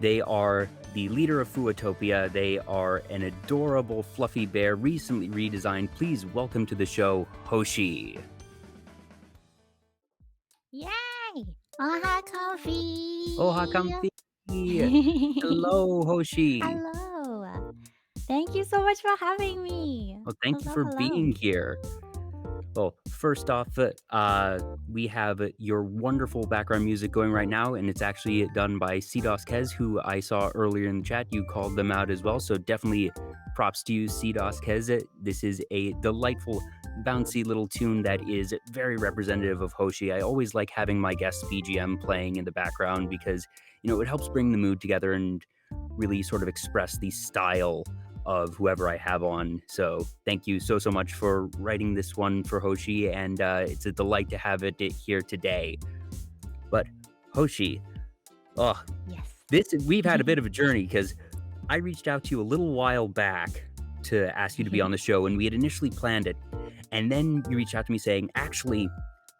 They are the leader of FUWATOPIA. They are an adorable fluffy bear, recently redesigned. Please welcome to the show, Hoshi. Yay! Oha coffee! Oha comfy. Hello, Hoshi. Hello! Thank you so much for having me. Well, thank you for Hello. being here. Well, first off, we have your wonderful background music going right now, and it's actually done by CDOS Kez, who I saw earlier in the chat. You called them out as well, so definitely props to you, CDOS Kez. This is a delightful, bouncy little tune that is very representative of Hoshi. I always like having my guest BGM playing in the background because, it helps bring the mood together and really sort of express the style of whoever I have on. So thank you so much for writing this one for Hoshi, and it's a delight to have it here today. But Hoshi, Yes. We've had a bit of a journey because I reached out to you a little while back to ask you to be on the show, and we had initially planned it, and then you reached out to me saying, actually,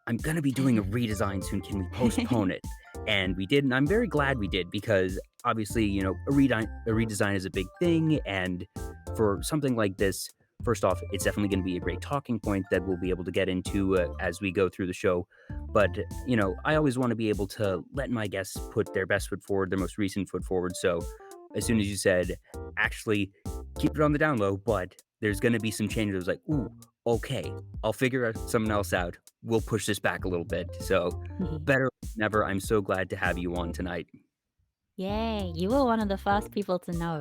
I'm going to be doing a redesign soon. Can we postpone it? And we did, and I'm very glad we did because obviously, a redesign is a big thing. And for something like this, first off, it's definitely going to be a great talking point that we'll be able to get into as we go through the show. But, I always want to be able to let my guests put their best foot forward, their most recent foot forward. So as soon as you said, actually, keep it on the down low, but there's going to be some changes, I was like, ooh, okay, I'll figure something else out. We'll push this back a little bit. So better than ever. I'm so glad to have you on tonight. Yay! You were one of the first people to know.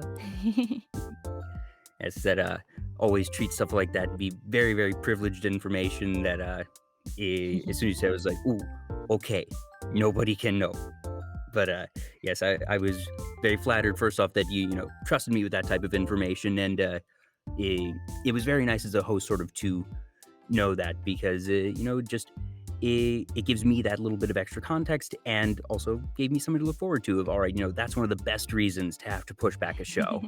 As said, always treat stuff like that to be very, very privileged information that as soon as you said, it was like, ooh, okay, nobody can know. But yes, I was very flattered, first off, that you trusted me with that type of information. And it was very nice as a host sort of to know that because, it gives me that little bit of extra context and also gave me something to look forward to of, all right, that's one of the best reasons to have to push back a show.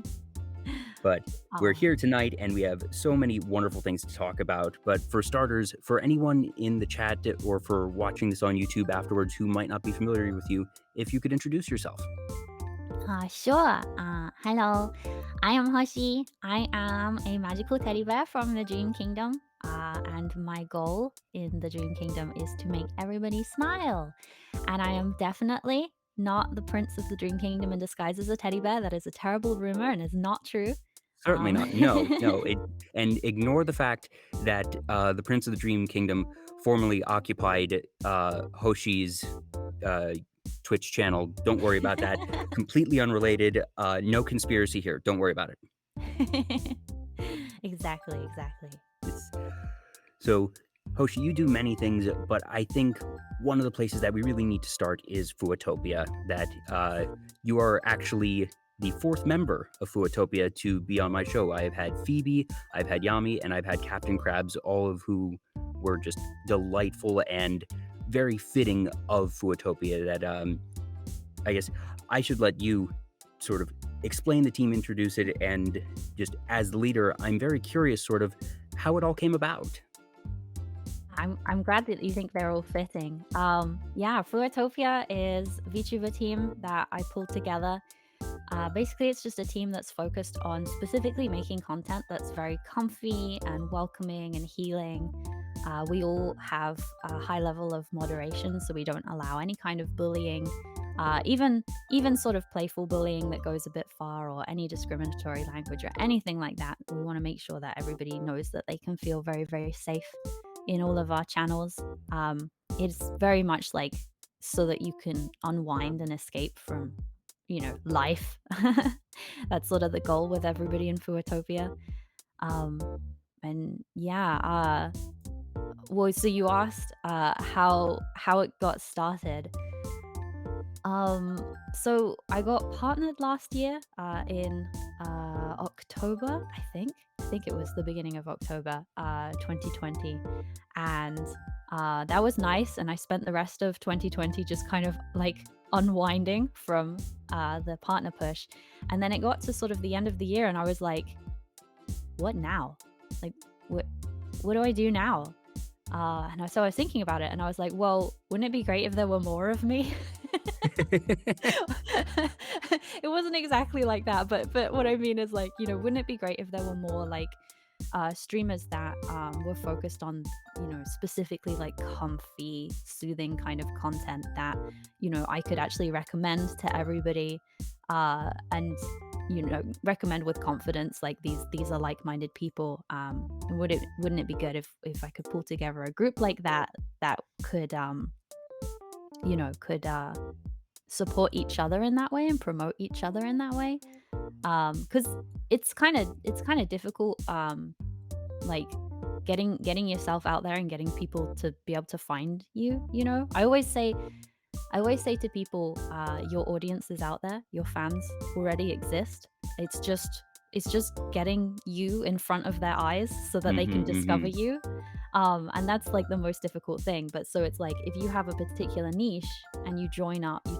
But we're here tonight and we have so many wonderful things to talk about. But for starters, for anyone in the chat or for watching this on YouTube afterwards who might not be familiar with you, if you could introduce yourself. Sure. Hello. I am Hoshi. I am a magical teddy bear from the Dream Kingdom. And my goal in the Dream Kingdom is to make everybody smile. And I am definitely not the prince of the Dream Kingdom in disguise as a teddy bear. That is a terrible rumor and is not true. Certainly not. No. And ignore the fact that the Prince of the Dream Kingdom formerly occupied Hoshi's Twitch channel. Don't worry about that. Completely unrelated. No conspiracy here. Don't worry about it. Exactly. So, Hoshi, you do many things, but I think one of the places that we really need to start is FUWATOPIA, that you are actually the fourth member of FUWATOPIA to be on my show. I have had Phoebe, I've had Yami, and I've had Captain Krabs, all of who were just delightful and very fitting of FUWATOPIA. That I guess I should let you sort of explain the team, introduce it, and just as the leader, I'm very curious sort of how it all came about. I'm glad that you think they're all fitting. FUWATOPIA is a VTuber team that I pulled together. Basically, it's just a team that's focused on specifically making content that's very comfy and welcoming and healing. We all have a high level of moderation, so we don't allow any kind of bullying, even sort of playful bullying that goes a bit far, or any discriminatory language or anything like that. We want to make sure that everybody knows that they can feel very, very safe in all of our channels. It's very much like so that you can unwind and escape from life. That's sort of the goal with everybody in FUWATOPIA. So you asked how it got started. So I got partnered last year in October, I think it was the beginning of October 2020, and that was nice. And I spent the rest of 2020 just kind of like unwinding from the partner push. And then it got to sort of the end of the year and I was like, what now? Like, what do I do now? So I was thinking about it and I was like, well, wouldn't it be great if there were more of me? It wasn't exactly like that, but what I mean is like, wouldn't it be great if there were more like streamers that were focused on, specifically like comfy, soothing kind of content that, I could actually recommend to everybody, and recommend with confidence like these are like-minded people. And wouldn't it be good if I could pull together a group like that that could could support each other in that way and promote each other in that way? Because it's kind of difficult, like getting yourself out there and getting people to be able to find you. I always say to people, your audience is out there, your fans already exist. It's just getting you in front of their eyes so that they can Hmm. discover Hmm. you. And that's like the most difficult thing. But so it's like if you have a particular niche and you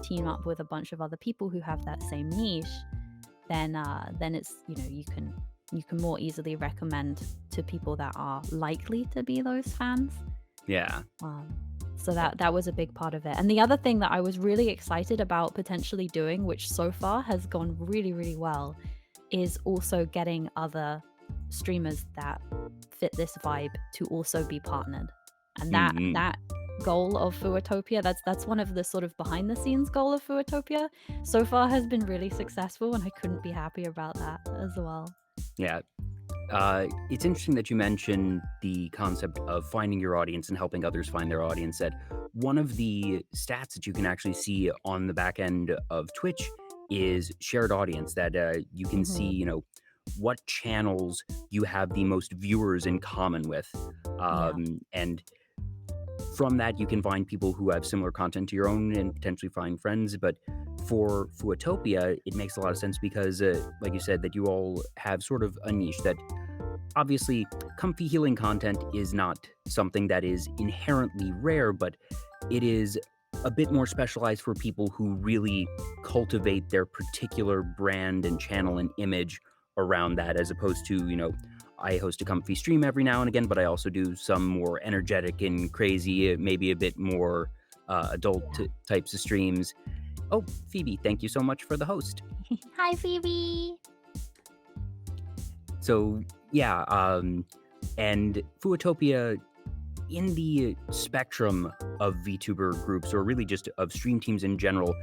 team up with a bunch of other people who have that same niche, then it's, you can more easily recommend to people that are likely to be those fans. Yeah. Um, so that was a big part of it. And the other thing that I was really excited about potentially doing, which so far has gone really, really well, is also getting other streamers that fit this vibe to also be partnered. And that Hmm. that goal of FUWATOPIA, that's one of the sort of behind the scenes goal of FUWATOPIA, so far has been really successful, and I couldn't be happier about that as well. Yeah. It's interesting that you mentioned the concept of finding your audience and helping others find their audience. That one of the stats that you can actually see on the back end of Twitch is shared audience. That you can see, Mhm. what channels you have the most viewers in common with, Yeah. and from that you can find people who have similar content to your own and potentially find friends. But for Fuatopia, it makes a lot of sense because, like you said, that you all have sort of a niche that obviously comfy healing content is not something that is inherently rare, but it is a bit more specialized for people who really cultivate their particular brand and channel and image around that, as opposed to, I host a comfy stream every now and again, but I also do some more energetic and crazy, maybe a bit more adult Yeah. types of streams. Oh, Phoebe, thank you so much for the host. Hi, Phoebe. So, yeah, and Fuatopia, in the spectrum of VTuber groups, or really just of stream teams in general,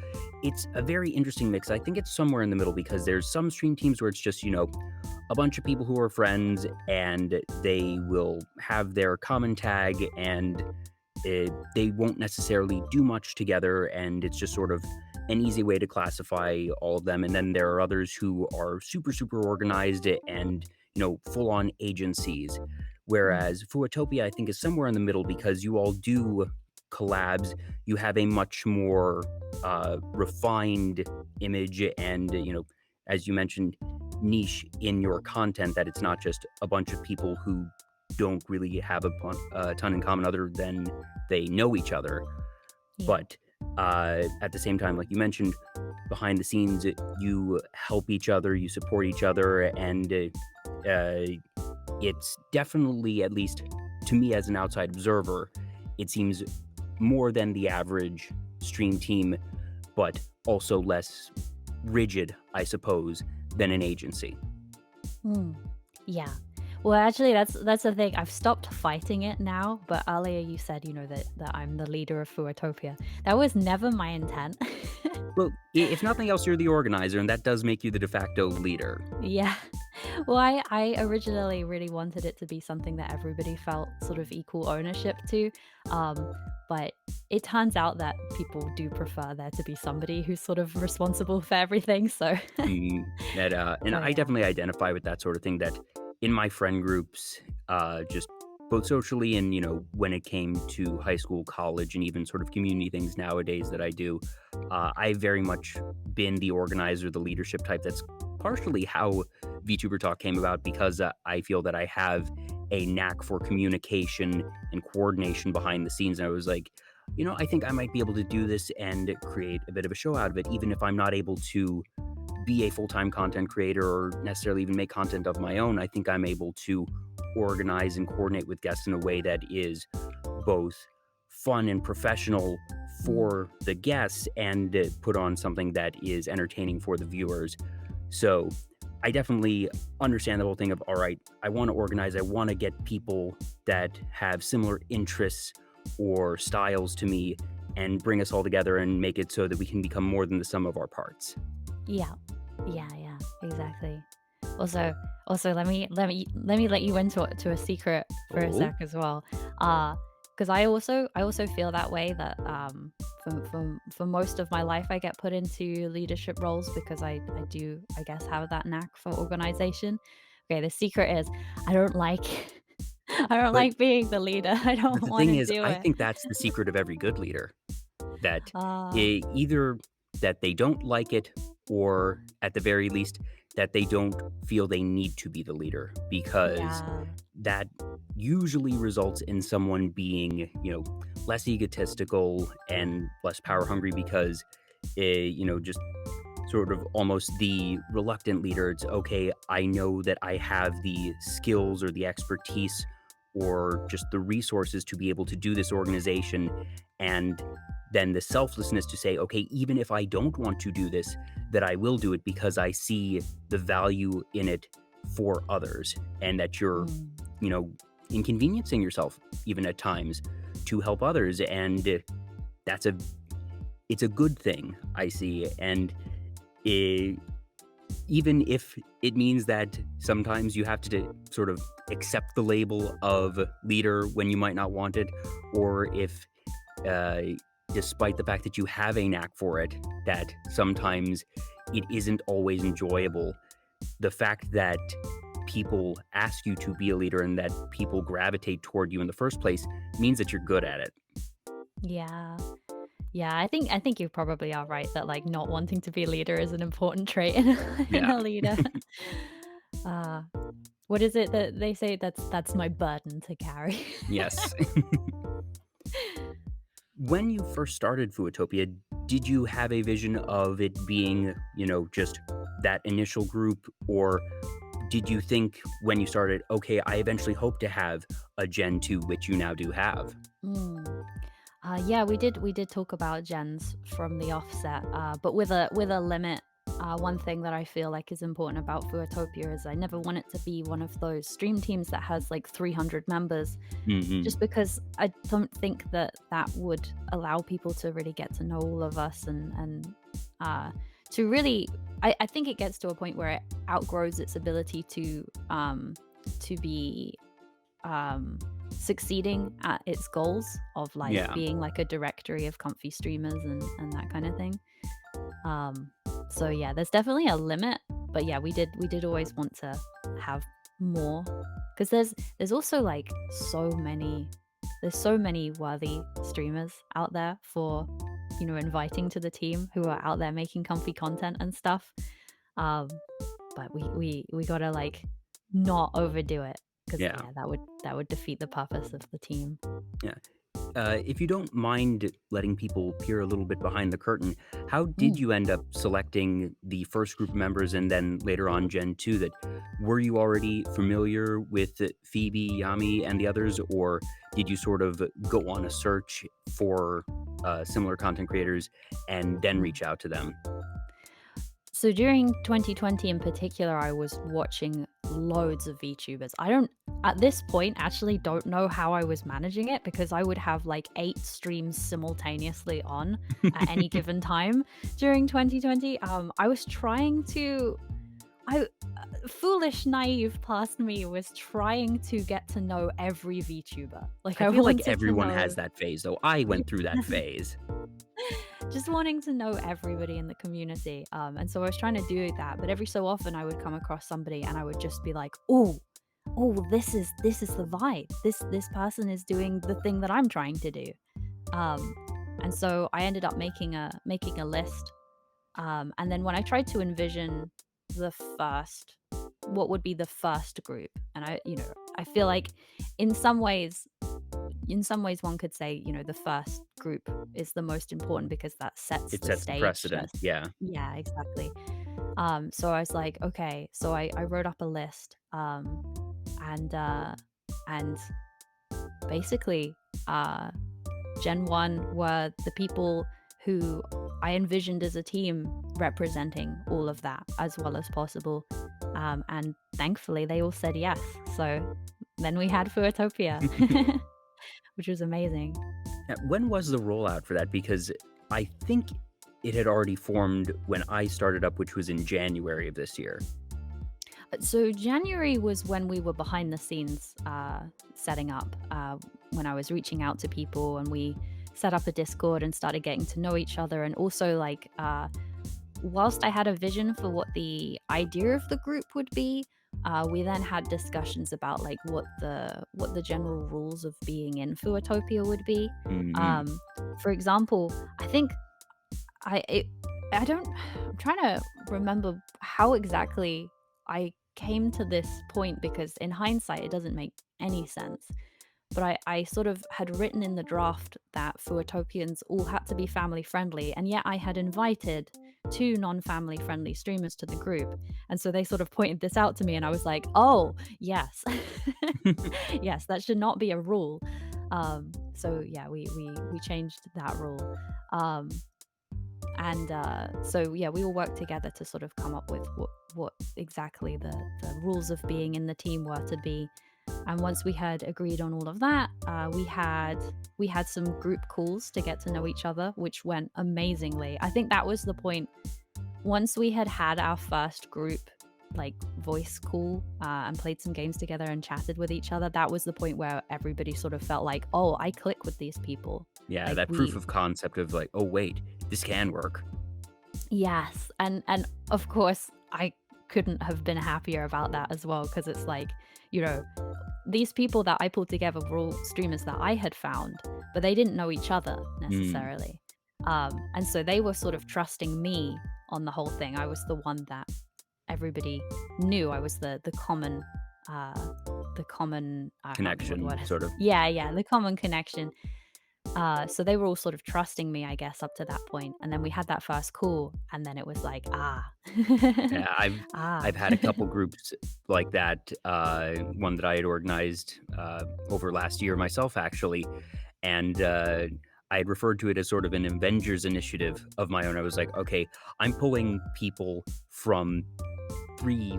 it's a very interesting mix. I think it's somewhere in the middle because there's some stream teams where it's just, a bunch of people who are friends and they will have their common tag and they won't necessarily do much together. And it's just sort of an easy way to classify all of them. And then there are others who are super, super organized and, full on agencies. Mm. Whereas Fuatopia, I think, is somewhere in the middle because you all do collabs. You have a much more refined image and, as you mentioned, niche in your content, that it's not just a bunch of people who don't really have a ton in common other than they know each other. Yeah. But at the same time, like you mentioned, behind the scenes, you help each other, you support each other, and it's definitely, at least to me as an outside observer, it seems more than the average stream team, but also less rigid, I suppose, than an agency. Mm. Yeah. Well, actually, that's the thing. I've stopped fighting it now. But earlier you said, that I'm the leader of Fuatopia. That was never my intent. Well, if nothing else, you're the organizer, and that does make you the de facto leader. Yeah. Well, I originally really wanted it to be something that everybody felt sort of equal ownership to. Um, but it turns out that people do prefer there to be somebody who's sort of responsible for everything. So, And so I yeah. definitely identify with that sort of thing. That in my friend groups, just both socially and when it came to high school, college, and even sort of community things nowadays that I do, I very much been the organizer, the leadership type. That's partially how VTuber Talk came about because I feel that I have a knack for communication and coordination behind the scenes. And I was like, I think I might be able to do this and create a bit of a show out of it, even if I'm not able to be a full-time content creator or necessarily even make content of my own. I think I'm able to organize and coordinate with guests in a way that is both fun and professional Mm. for the guests and put on something that is entertaining for the viewers. So I definitely understand the whole thing of, all right, I want to organize, I want to get people that have similar interests or styles to me and bring us all together and make it so that we can become more than the sum of our parts. Yeah. Yeah, exactly. Also, let me let you into a secret for a Oh, sec as well. Because I also feel that way that for most of my life I get put into leadership roles because I do, I guess, have that knack for organization. Okay, the secret is I don't like I don't but like being the leader. I don't the want thing to is, do I it. think that's the secret of every good leader. That Uh either that they don't like it or at the very least that they don't feel they need to be the leader because yeah. that usually results in someone being, less egotistical and less power hungry because, just sort of almost the reluctant leader. It's okay, I know that I have the skills or the expertise or just the resources to be able to do this organization. And then the selflessness to say, okay, even if I don't want to do this, that I will do it because I see the value in it for others and that you're, Mm. you know, inconveniencing yourself even at times to help others. And that's a it's a good thing I see. And it, even if it means that sometimes you have to sort of accept the label of leader when you might not want it, or if, uh, despite the fact that you have a knack for it, that sometimes it isn't always enjoyable. The fact that people ask you to be a leader and that people gravitate toward you in the first place means that you're good at it. Yeah. Yeah, I think you probably are right that like not wanting to be a leader is an important trait in a, in Yeah. a leader. Uh, what is it that they say that's my burden to carry? Yes. When you first started Fuwatopia, did you have a vision of it being, just that initial group? Or did you think when you started, okay, I eventually hope to have a Gen 2, which you now do have? Mm. Yeah, we did talk about gens from the offset, but with a limit. One thing that I feel like is important about Fuatopia is I never want it to be one of those stream teams that has like 300 members, Hmm. just because I don't think that that would allow people to really get to know all of us and uh, to really. I think it gets to a point where it outgrows its ability to be succeeding at its goals of like Yeah. being like a directory of comfy streamers and that kind of thing. Um, so yeah, there's definitely a limit, but yeah, we did always want to have more because there's also like so many worthy streamers out there for inviting to the team who are out there making comfy content and stuff. Um, but we gotta like not overdo it because Yeah. yeah, that would defeat the purpose of the team. Yeah. If you don't mind letting people peer a little bit behind the curtain, how did Mm. you end up selecting the first group of members and then later on Gen 2? That were you already familiar with Phoebe, Yami, and the others, or did you sort of go on a search for similar content creators and then Mm. reach out to them? So during 2020 in particular, I was watching loads of VTubers. I don't, at this point, actually don't know how I was managing it because I would have like 8 streams simultaneously on at any given time during 2020. I was trying to, I, foolish, naive past me was trying to get to know every VTuber. Like I I feel like wanted to everyone has know. that phase, though. I went through that phase. Just wanting to know everybody in the community. And so I was trying to do that, but every so often I would come across somebody and I would just be like, oh, this is the vibe. This person is doing the thing that I'm trying to do. Um, and so I ended up making a list. And then when I tried to envision the first, what would be the first group, and I feel like in some ways one could say, the first group is the most important because that sets It the sets the stage. precedent. Yeah. Yeah, exactly. So I was like, okay, so I wrote up a list, and basically, uh, Gen 1 were the people who I envisioned as a team representing all of that as well as possible. And thankfully, they all said yes. So then we had FUWATOPIA, which was amazing. Now, when was the rollout for that? Because I think it had already formed when I started up, which was in January of this year. So January was when we were behind the scenes setting up, when I was reaching out to people and we set up a Discord and started getting to know each other. And also, like, whilst I had a vision for what the idea of the group would be, we then had discussions about like what the general rules of being in FUWATOPIA would be. Mhm. For example, I think I don't I'm trying to remember how exactly I came to this point because in hindsight it doesn't make any sense. But I sort of had written in the draft that FUWATOPIANs all had to be family friendly, and yet I had invited two non-family friendly streamers to the group. And so they sort of pointed this out to me and I was like, oh yes. Yes, that should not be a rule. So yeah, we changed that rule. Um, and so yeah, we all worked together to sort of come up with what exactly the rules of being in the team were to be. And once we had agreed on all of that, we had some group calls to get to know each other, which went amazingly. I think that was the point. Once we had our first group like voice call and played some games together and chatted with each other, that was the point where everybody sort of felt like, oh, I click with these people. Yeah, Like that proof of concept of like, oh wait, this can work. yes, and of course I couldn't have been happier about that as well because it's like, you know, these people that I pulled together were all streamers that I had found, but they didn't know each other Mm. necessarily. And so they were sort of trusting me on the whole thing. I was the one that everybody knew. I was uh the common I can't think what the Connection, word is. sort of. Yeah, the common connection. So they were all sort of trusting me, I guess, up to that point. And then we had that first call, and then it was like, ah, Yeah, ah, I've had a couple groups like that. One that I had organized over last year myself, actually, and I had referred to it as sort of an Avengers initiative of my own. I was like, okay, I'm pulling people from 3,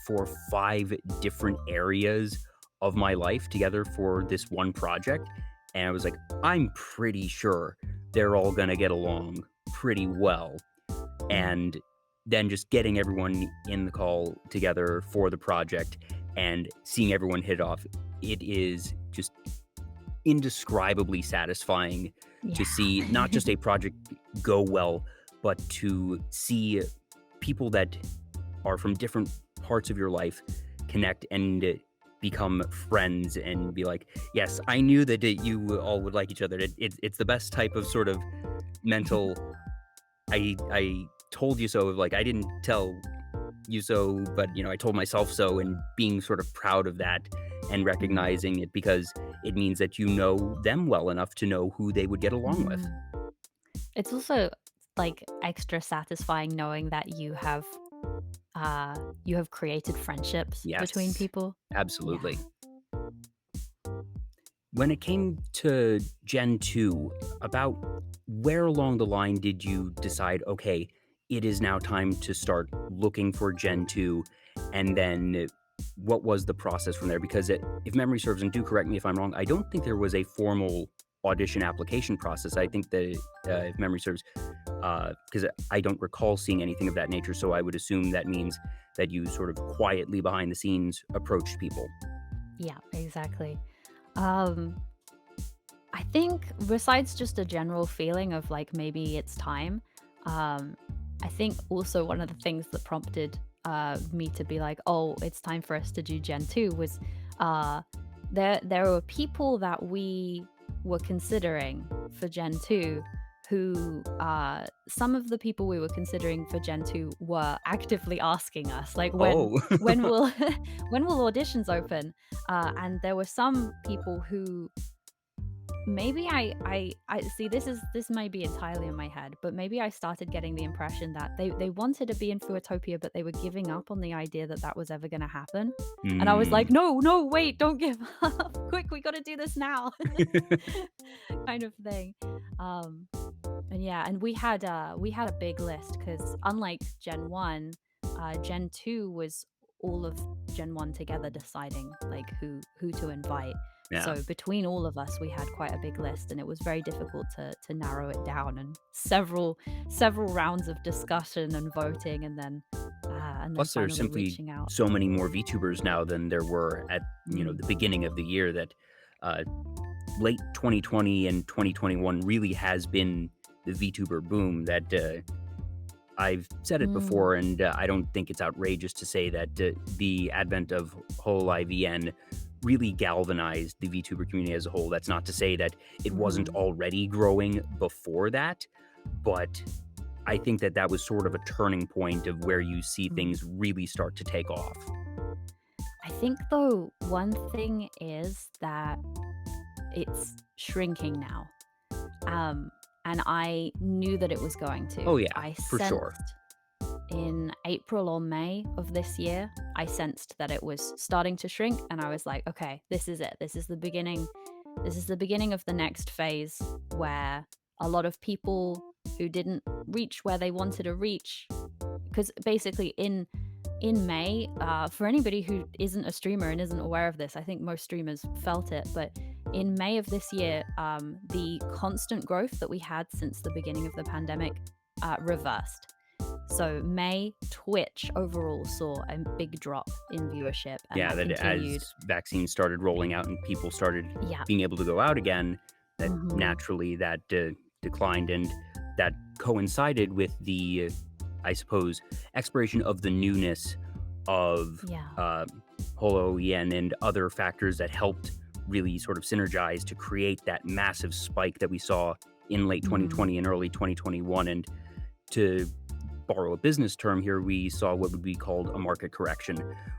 4, 5 different areas of my life together for this one project, and I was like, I'm pretty sure they're all gonna get along pretty well. mm, And then just getting everyone in the call together for the project and seeing everyone hit it off, it is just indescribably satisfying to yeah. see not just a project go well, but to see people that are from different parts of your life connect and become friends and be like, yes, I knew that you all would like each other. It's the best type of sort of mental I told you so, like, I didn't tell you so, but, I told myself so, and being sort of proud of that and Mm, recognizing it because it means that you know them well enough to know who they would get along with. mm. It's also like extra satisfying knowing that you have created friendships between Yes, people. Yeah. absolutely. When it came to Gen 2, about where along the line did you decide, okay, it is now time to start looking for Gen 2? And then what was the process from there? Because if memory serves, and do correct me if I'm wrong, I don't think there was a formal audition application process. I think that, if memory serves, because I don't recall seeing anything of that nature. So I would assume that means that you sort of quietly behind the scenes approached people. Yeah, exactly. Um, I think besides just a general feeling of like maybe it's time, um, I think also one of the things that prompted me to be like, oh, it's time for us to do Gen 2 was uh, there were people that we were considering for Gen 2 who some of the people we were considering for Gen 2 were actively asking us like Oh, when will when will auditions open, and there were some people who maybe I see this may be entirely in my head, but maybe I started getting the impression that they wanted to be in FUWATOPIA, but they were giving up on the idea that that was ever going to happen. And I was like, Mm. no, wait, don't give up. Quick, we got to do this now. Kind of thing. Um, and yeah, and we had a big list because unlike Gen 1, Gen 2 was all of Gen 1 together deciding like who to invite. Yeah. So between all of us, we had quite a big list, and it was very difficult to narrow it down. And several rounds of discussion and voting, and then Plus, there's finally simply reaching out. so many more VTubers now than there were at Mm, the beginning of the year that uh, late 2020 and 2021 really has been the VTuber boom that I've said it mm, before, and I don't think it's outrageous to say that the advent of whole IVN really galvanized the VTuber community as a whole. That's not to say that it wasn't mhm, already growing before that, but I think that that was sort of a turning point of where you see mm. things really start to take off. I think though one thing is that it's shrinking now. Um, and I knew that it was going to. Oh yeah, I for sure. sensed in April or May of this year, I sensed that it was starting to shrink, and I was like, okay, this is it. This is the beginning. This is the beginning of the next phase where a lot of people who didn't reach where they wanted to reach, because basically in May, for anybody who isn't a streamer and isn't aware of this, I think most streamers felt it, but in May of this year, the constant growth that we had since the beginning of the pandemic reversed. So May, Twitch overall saw a big drop in viewership, and Yeah, that that continued. as vaccines started rolling out and people started Yeah. being able to go out again, that Hmm. naturally that declined, and that coincided with the, I suppose, expiration of the newness of Yeah. Holo Yen and other factors that helped really sort of synergize to create that massive spike that we saw in late Hmm. 2020 and early 2021. And to borrow a business term here, we saw what would be called a market correction,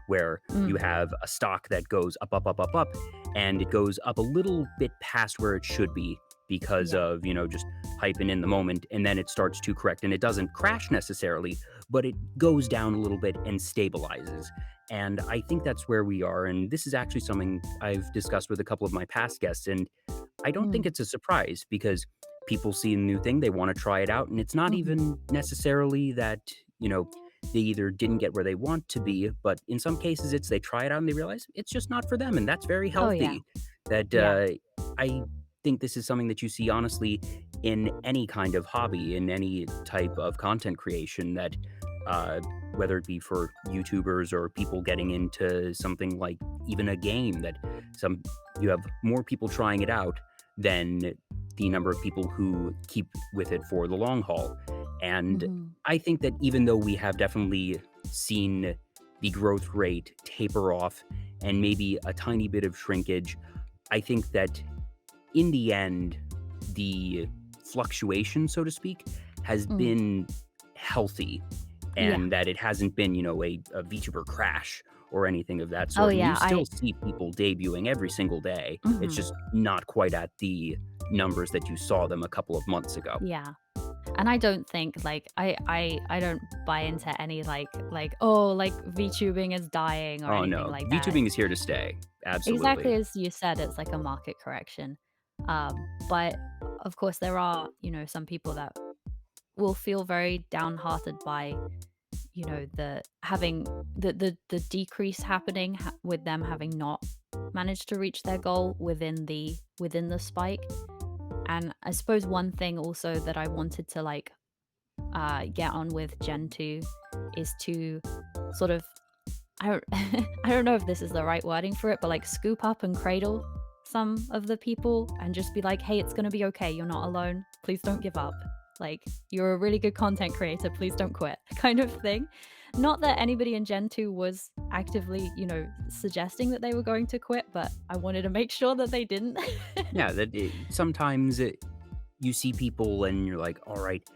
where you Mm. have a stock that goes up, up, up, up, up, and it goes up a little bit past where it should be because Yeah. of, just hyping in the moment, and then it starts to correct. And it doesn't crash necessarily, but it goes down a little bit and stabilizes. And I think that's where we are. And this is actually something I've discussed with a couple of my past guests. And I don't think Mm. it's a surprise because people see a new thing, they want to try it out. And it's not Hmm. even necessarily that, they either didn't get where they want to be, but in some cases it's they try it out and they realize it's just not for them. And that's very Oh yeah. healthy. That Yeah. I think this is something that you see honestly in any kind of hobby, in any type of content creation, that uh, whether it be for YouTubers or people getting into something like even a game, that some you have more people trying it out than the number of people who keep with it for the long haul. And Hmm. I think that even though we have definitely seen the growth rate taper off and maybe a tiny bit of shrinkage, I think that in the end, the fluctuation, so to speak, has Mm. been healthy, Yeah. and that it hasn't been, a VTuber crash or anything of that Oh sort. And you yeah. still see people debuting every single day. It's Mhm. just not quite at the numbers that you saw them a couple of months ago. Yeah. And I don't think like I don't buy into any oh like VTubing is dying or Oh anything no, like that. VTubing is here to stay. Exactly Absolutely. as you said, it's like a market correction. But of course there are, some people that will feel very downhearted by, the having the decrease happening with them having not managed to reach their goal within the spike. And I suppose one thing also that I wanted to get on with Gen 2 is to sort of I don't I don't know if this is the right wording for it, but like scoop up and cradle some of the people and just be like, "Hey, it's going to be okay. You're not alone. Please don't give up. Like, you're a really good content creator. Please don't quit." Kind of thing. Not that anybody in Gen 2 was actively, suggesting that they were going to quit, but I wanted to make sure that they didn't. Yeah, sometimes you see people and you're like, all right,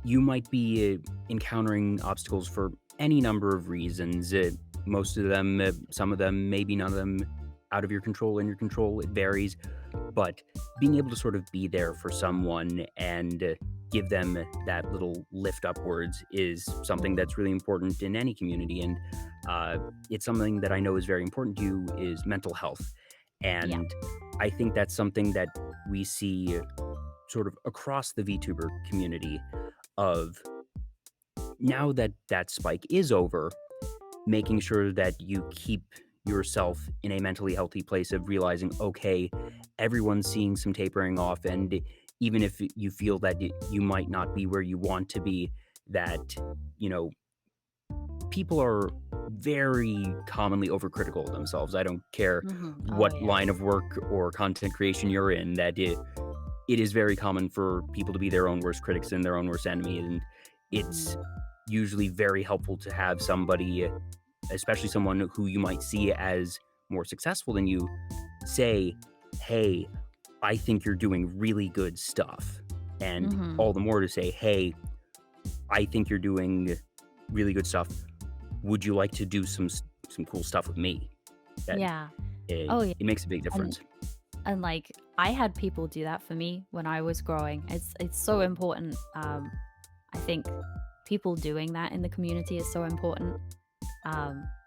you might be encountering obstacles for any number of reasons. Most of them, some of them, maybe none of them out of your control, in your control. It varies. but being able to sort of be there for someone and give them that little lift upwards is something that's really important in any community. And it's something that I know is very important to you is mental health. Yeah. And I think that's something that we see sort of across the VTuber community of now that that spike is over, making sure that you keep yourself in a mentally healthy place of realizing, okay, everyone's seeing some tapering off. And even if you feel that you might not be where you want to be, that, you know, people are very commonly overcritical of themselves. I don't care Oh, what yeah. line of work or content creation you're in, that it is very common for people to be their own worst critics and their own worst enemy. And it's Mhm. usually very helpful to have somebody, especially someone who you might see as more successful than you, say, hey, I think you're doing really good stuff. And Mhm. all the more to say, hey, I think you're doing really good stuff. Would you like to do some cool stuff with me? That Yeah. it, Oh, yeah. it makes a big And difference. and like I had people do that for me when I was growing. It's so important. I think people doing that in the community is so important.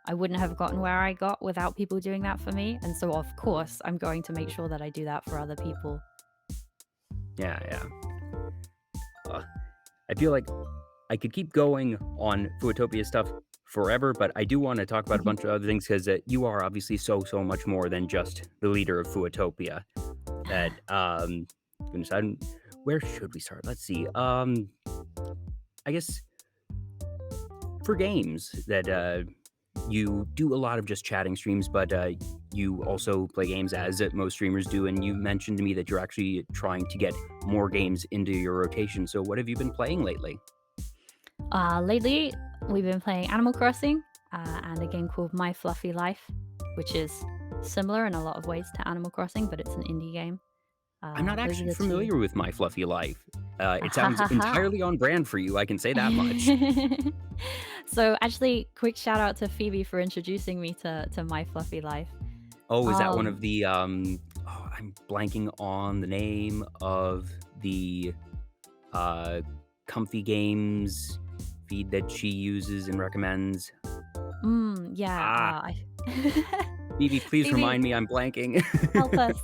I wouldn't have gotten where I got without people doing that for me, and so of course I'm going to make sure that I do that for other people. Yeah, yeah. I feel like I could keep going on FUWATOPIA stuff forever, but I do want to talk about a bunch of other things because you are obviously so much more than just the leader of FUWATOPIA. That goodness, where should we start? Let's see. I guess for games that you do a lot of just chatting streams, but you also play games as most streamers do. And you mentioned to me that you're actually trying to get more games into your rotation. So what have you been playing lately? Lately, we've been playing Animal Crossing and a game called My Fluffy Life, which is similar in a lot of ways to Animal Crossing, but it's an indie game. I'm not Those are actually the two. familiar with My Fluffy Life. Ah, It ha sounds ha ha. entirely on brand for you, I can say that much. So actually, quick shout out to Phoebe for introducing me to My Fluffy Life. Oh, is that one Um, of the, I'm blanking on the name of the, uh, comfy games feed that she uses and recommends. yeah. Ah, I Phoebe, please Phoebe, remind me, I'm blanking. help us.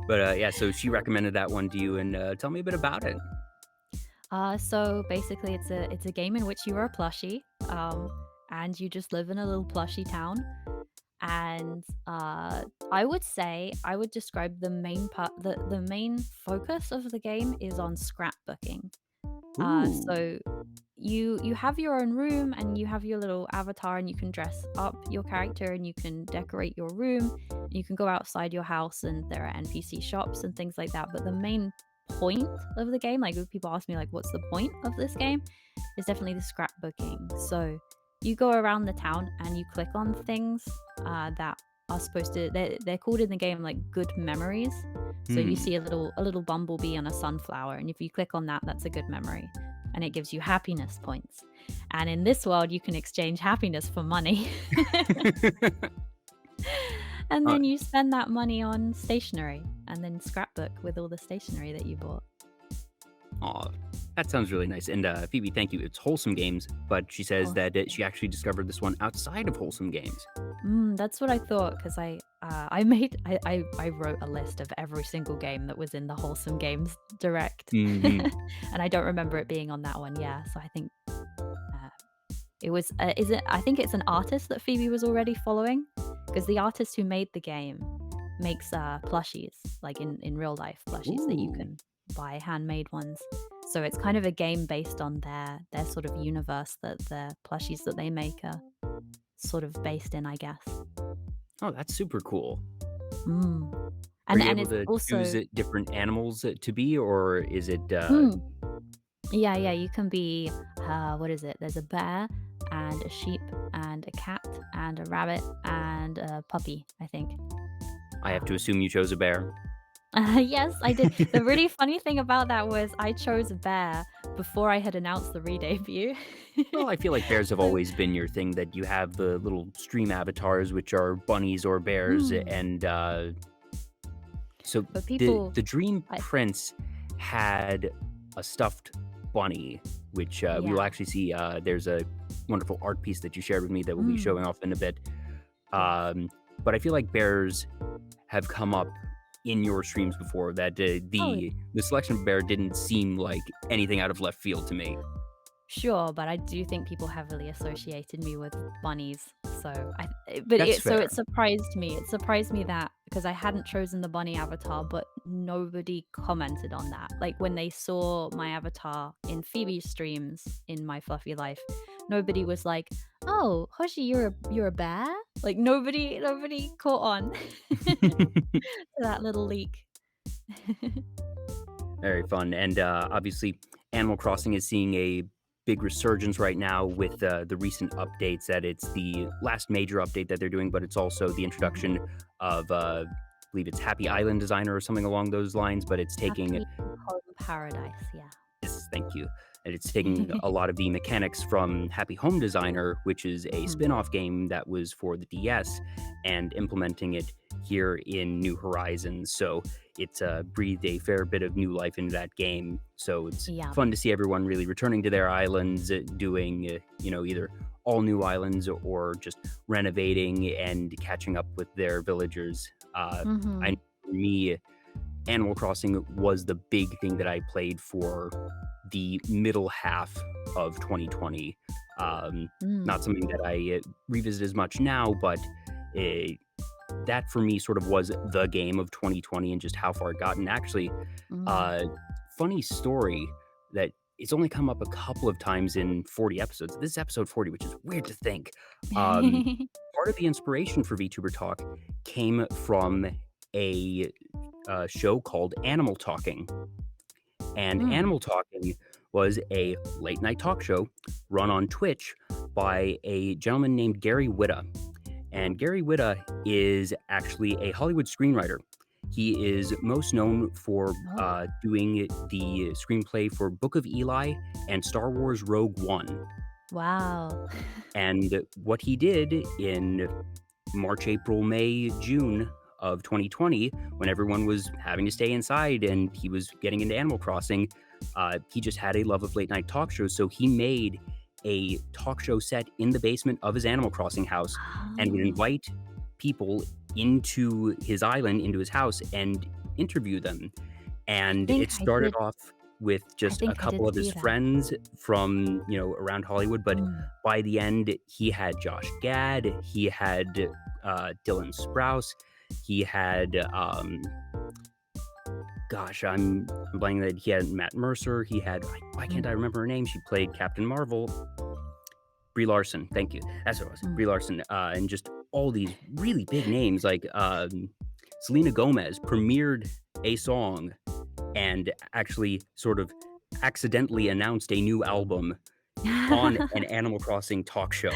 But, yeah, so she recommended that one to you, and, tell me a bit about it. So basically, it's a game in which you are a plushie, and you just live in a little plushie town. And I would say I would describe the main part, the main focus of the game is on scrapbooking. Ooh. So you have your own room and you have your little avatar and you can dress up your character and you can decorate your room. You can go outside your house and there are NPC shops and things like that. But the main point of the game, like if people ask me like what's the point of this game, is definitely the scrapbooking. So you go around the town and you click on things that are supposed to they're called in the game like good memories. So you Hmm. see a little bumblebee on a sunflower, and if you click on that, that's a good memory. And it gives you happiness points. And in this world, you can exchange happiness for money. And Uh, then you spend that money on stationery and then scrapbook with all the stationery that you bought. Aw, that sounds really nice. And Phoebe, thank you. It's Wholesome Games, but she says Oh, that she actually discovered this one outside of Wholesome Games. that's what I thought because I wrote a list of every single game that was in the Wholesome Games Direct, Hmm. and I don't remember it being on that one. Yeah, so I think it was. Is it? I think it's an artist that Phoebe was already following because the artist who made the game makes plushies, like in real life plushies that you Ooh. can buy, handmade ones. So it's kind of a game based on their sort of universe that the plushies that they make are sort of based in, I guess. Oh, that's super cool. Mm. Are you And able it's to choose also different animals to be, or is it? mm, yeah, yeah, you can be what is it? There's a bear and a sheep and a cat and a rabbit and a puppy, I think. I have to Um, assume you chose a bear. yes, I did. The really funny thing about that was I chose a bear before I had announced the re-debut. Well, I feel like bears have So always been your thing. That you have the little stream avatars, which are bunnies or bears, mm, and So But the people, the Dream I, Prince had a stuffed bunny, which we will yeah, actually see. There's a wonderful art piece that you shared with me that we'll be mm, showing off in a bit. yes. Um, but I feel like bears have come up in your streams before. That Oh, the selection of bear didn't seem like anything out of left field to me. sure, but I do think people heavily associated me with bunnies. So but That's it fair. surprised me. It surprised me that because I hadn't chosen the bunny avatar, but nobody commented on that. Like when they saw my avatar in Phoebe's streams in my fluffy life, nobody was like, "Oh, Hoshi, you're a bear." Like nobody caught on to that little leak. Very fun. And obviously, Animal Crossing is seeing a big resurgence right now with the recent updates. That it's the last major update that they're doing, but it's also the introduction of, I believe it's Happy Island Designer or something along those lines. But it's taking, Happy home paradise, yeah. yes, thank you. And it's taking a lot of the mechanics from Happy Home Designer, which is a Mm, spin off game that was for the DS, and implementing it here in New Horizons. So it's breathed a fair bit of new life into that game. So it's yeah. fun to see everyone really returning to their islands, doing, either all new islands or just renovating and catching up with their villagers. I know Mhm. for me, Animal Crossing was the big thing that I played for the middle half of 2020. Mm, Not something that I revisit as much now, but uh, that for me sort of was the game of 2020 and just how far it got. And actually, mm. uh, funny story that it's only come up a couple of times in 40 episodes. This is episode 40, which is weird to think. Um, Part of the inspiration for VTuber Talk came from a show called Animal Talking. And Mm. Animal Talking was a late night talk show run on Twitch by a gentleman named Gary Whitta. And Gary Whitta is actually a Hollywood screenwriter. He is most known for Oh, doing the screenplay for Book of Eli and Star Wars Rogue One. wow. And what he did in March, April, May, June of 2020, when everyone was having to stay inside and he was getting into Animal Crossing, he just had a love of late night talk shows. So he made a talk show set in the basement of his Animal Crossing house and would Oh, invite people into his island, into his house, and interview them. I And think it I started did off with I just a think I did couple of his see that. friends from, around Hollywood, but Mm. by the end, he had Josh Gad, he had Dylan Sprouse, he had gosh, I'm blanking that he had Matt Mercer, he had why can't I Mm. remember her name? She played Captain Marvel. Brie Larson, thank you. That's what it was. Mm. Brie Larson, and just all these really big names like Selena Gomez premiered a song and actually sort of accidentally announced a new album on an Animal Crossing talk show.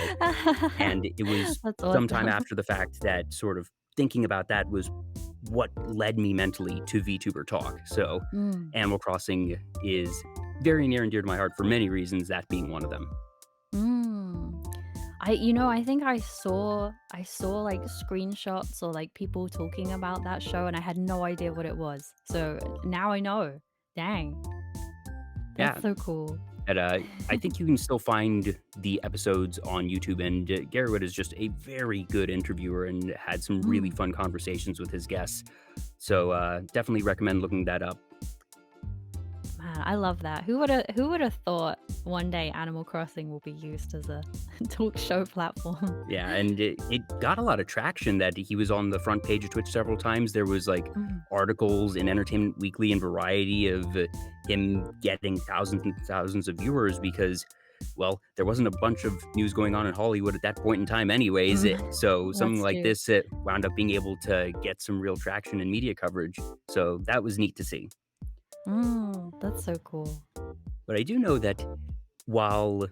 And it was That's sometime awesome. after the fact that sort of thinking about that was what led me mentally to VTuber Talk. So Mm. Animal Crossing is very near and dear to my heart for many reasons, that being one of them. Mm. I think I saw like screenshots or like people talking about that show and I had no idea what it was. So now I know. Dang. Yeah, That's so cool. and, I think you can still find the episodes on YouTube, and Gary Wood is just a very good interviewer and had some really Mm. fun conversations with his guests. So definitely recommend looking that up. Man, I love that. Who would have thought one day Animal Crossing will be used as a talk show platform? Yeah, and it got a lot of traction that he was on the front page of Twitch several times. There was like Mm. articles in Entertainment Weekly and Variety of him getting thousands and thousands of viewers because, well, there wasn't a bunch of news going on in Hollywood at that point in time, anyways. Mm. So something That's like true. this wound up being able to get some real traction and media coverage. So that was neat to see. That's so cool. But I do know that while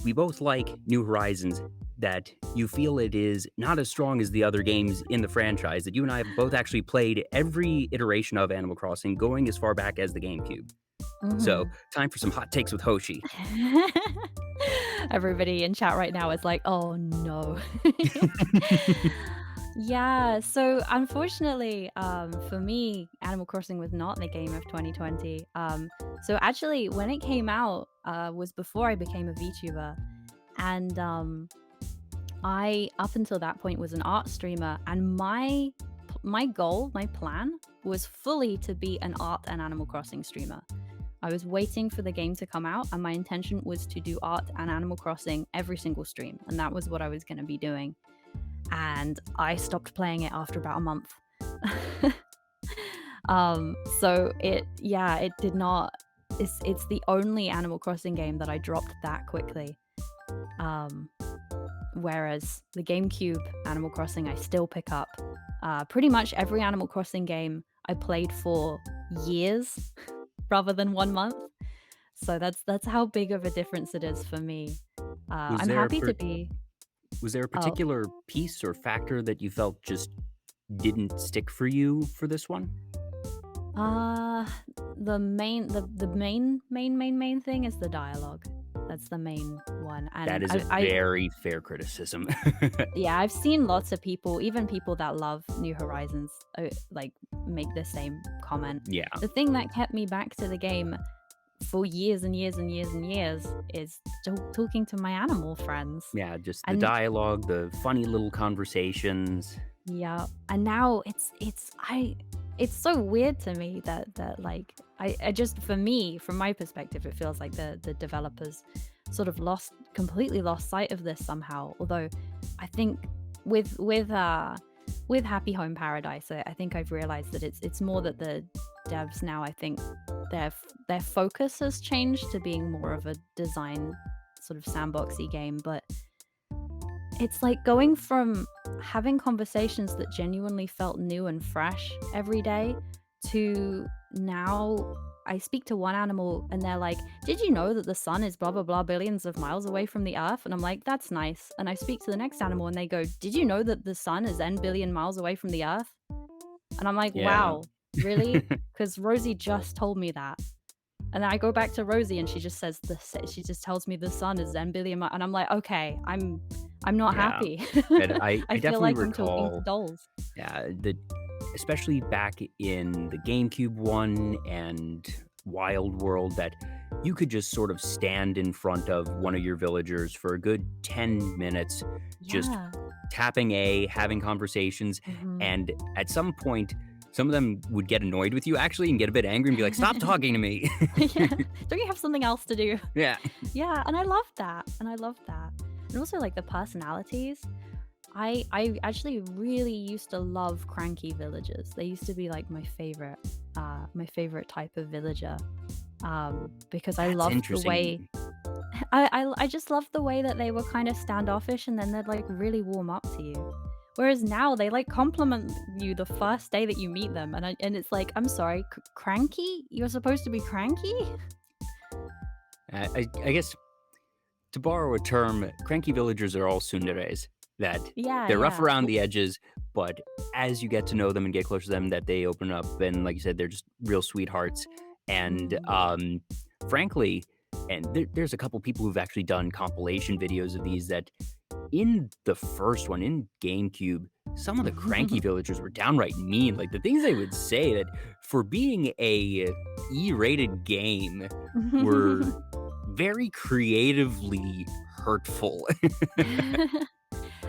we both like New Horizons, that you feel it is not as strong as the other games in the franchise, that you and I have both actually played every iteration of Animal Crossing, going as far back as the GameCube. So, Mhm. time for some hot takes with Hoshi. Everybody in chat right now is like, "Oh no." Yeah, so unfortunately, for me, Animal Crossing was not the game of 2020. So actually, when it came out, was before I became a VTuber, and I, up until that point, was an art streamer, and my goal, my plan, was fully to be an art and Animal Crossing streamer. I was waiting for the game to come out, and my intention was to do art and Animal Crossing every single stream, and that was what I was going to be doing. And I stopped playing it after about a month. So it did not. It's the only Animal Crossing game that I dropped that quickly. Whereas the GameCube Animal Crossing, I still pick up. Pretty much every Animal Crossing game I played for years rather than 1 month. So that's how big of a difference it is for me. Was I'm there a happy to per- be. was there a Oh, particular piece or factor that you felt just didn't stick for you for this one? Uh, the main thing is the dialogue. That's the main one, That and is a I very fair criticism. yeah, I've seen lots of people, even people that love New Horizons, like make the same comment. Yeah, The thing that kept me back to the game for years and years and years and years is talking to my animal friends, yeah, just the and dialogue, the funny little conversations. yeah, and now it's so weird to me that like I just, for me, from my perspective, it feels like the developers sort of completely lost sight of this somehow. Although I think with Happy Home Paradise, I think I've realized that it's more that the devs now, I think their focus has changed to being more of a design sort of sandboxy game, but it's like going from having conversations that genuinely felt new and fresh every day to now I speak to one animal and they're like, "Did you know that the sun is blah blah blah billions of miles away from the earth?" And I'm like, "That's nice." And I speak to the next animal and they go, "Did you know that the sun is n billion miles away from the earth?" And I'm like, Yeah. "Wow, really?" Because Rosie just told me that. And then I go back to Rosie and she just says this. She just tells me the sun is N billion, and I'm like, okay, I'm not Yeah, happy. and I I feel definitely like I'm talking to recall, dolls. yeah, especially back in the GameCube one and Wild World, that you could just sort of stand in front of one of your villagers for a good 10 minutes, just Yeah. tapping A, having conversations, Mhm. and at some point, some of them would get annoyed with you actually and get a bit angry and be like, "Stop talking to me." Yeah. Don't you have something else to do? Yeah. Yeah, and I love that. And I love that. And also like the personalities. I actually really used to love cranky villagers. They used to be like my favorite type of villager. Because I That's loved the way interesting. I just loved the way that they were kind of standoffish and then they'd like really warm up to you. Whereas now they like compliment you the first day that you meet them, and it's like, I'm sorry, cranky? You're supposed to be cranky? I guess, to borrow a term, cranky villagers are all tsunderes. That Yeah, they're rough yeah. around the edges, but as you get to know them and get closer to them, that they open up and, like you said, they're just real sweethearts. And Mm. frankly, and there's a couple people who've actually done compilation videos of these, that in the first one, in GameCube, some of the cranky villagers were downright mean. Like the things they would say, that for being a E-rated game were very creatively hurtful.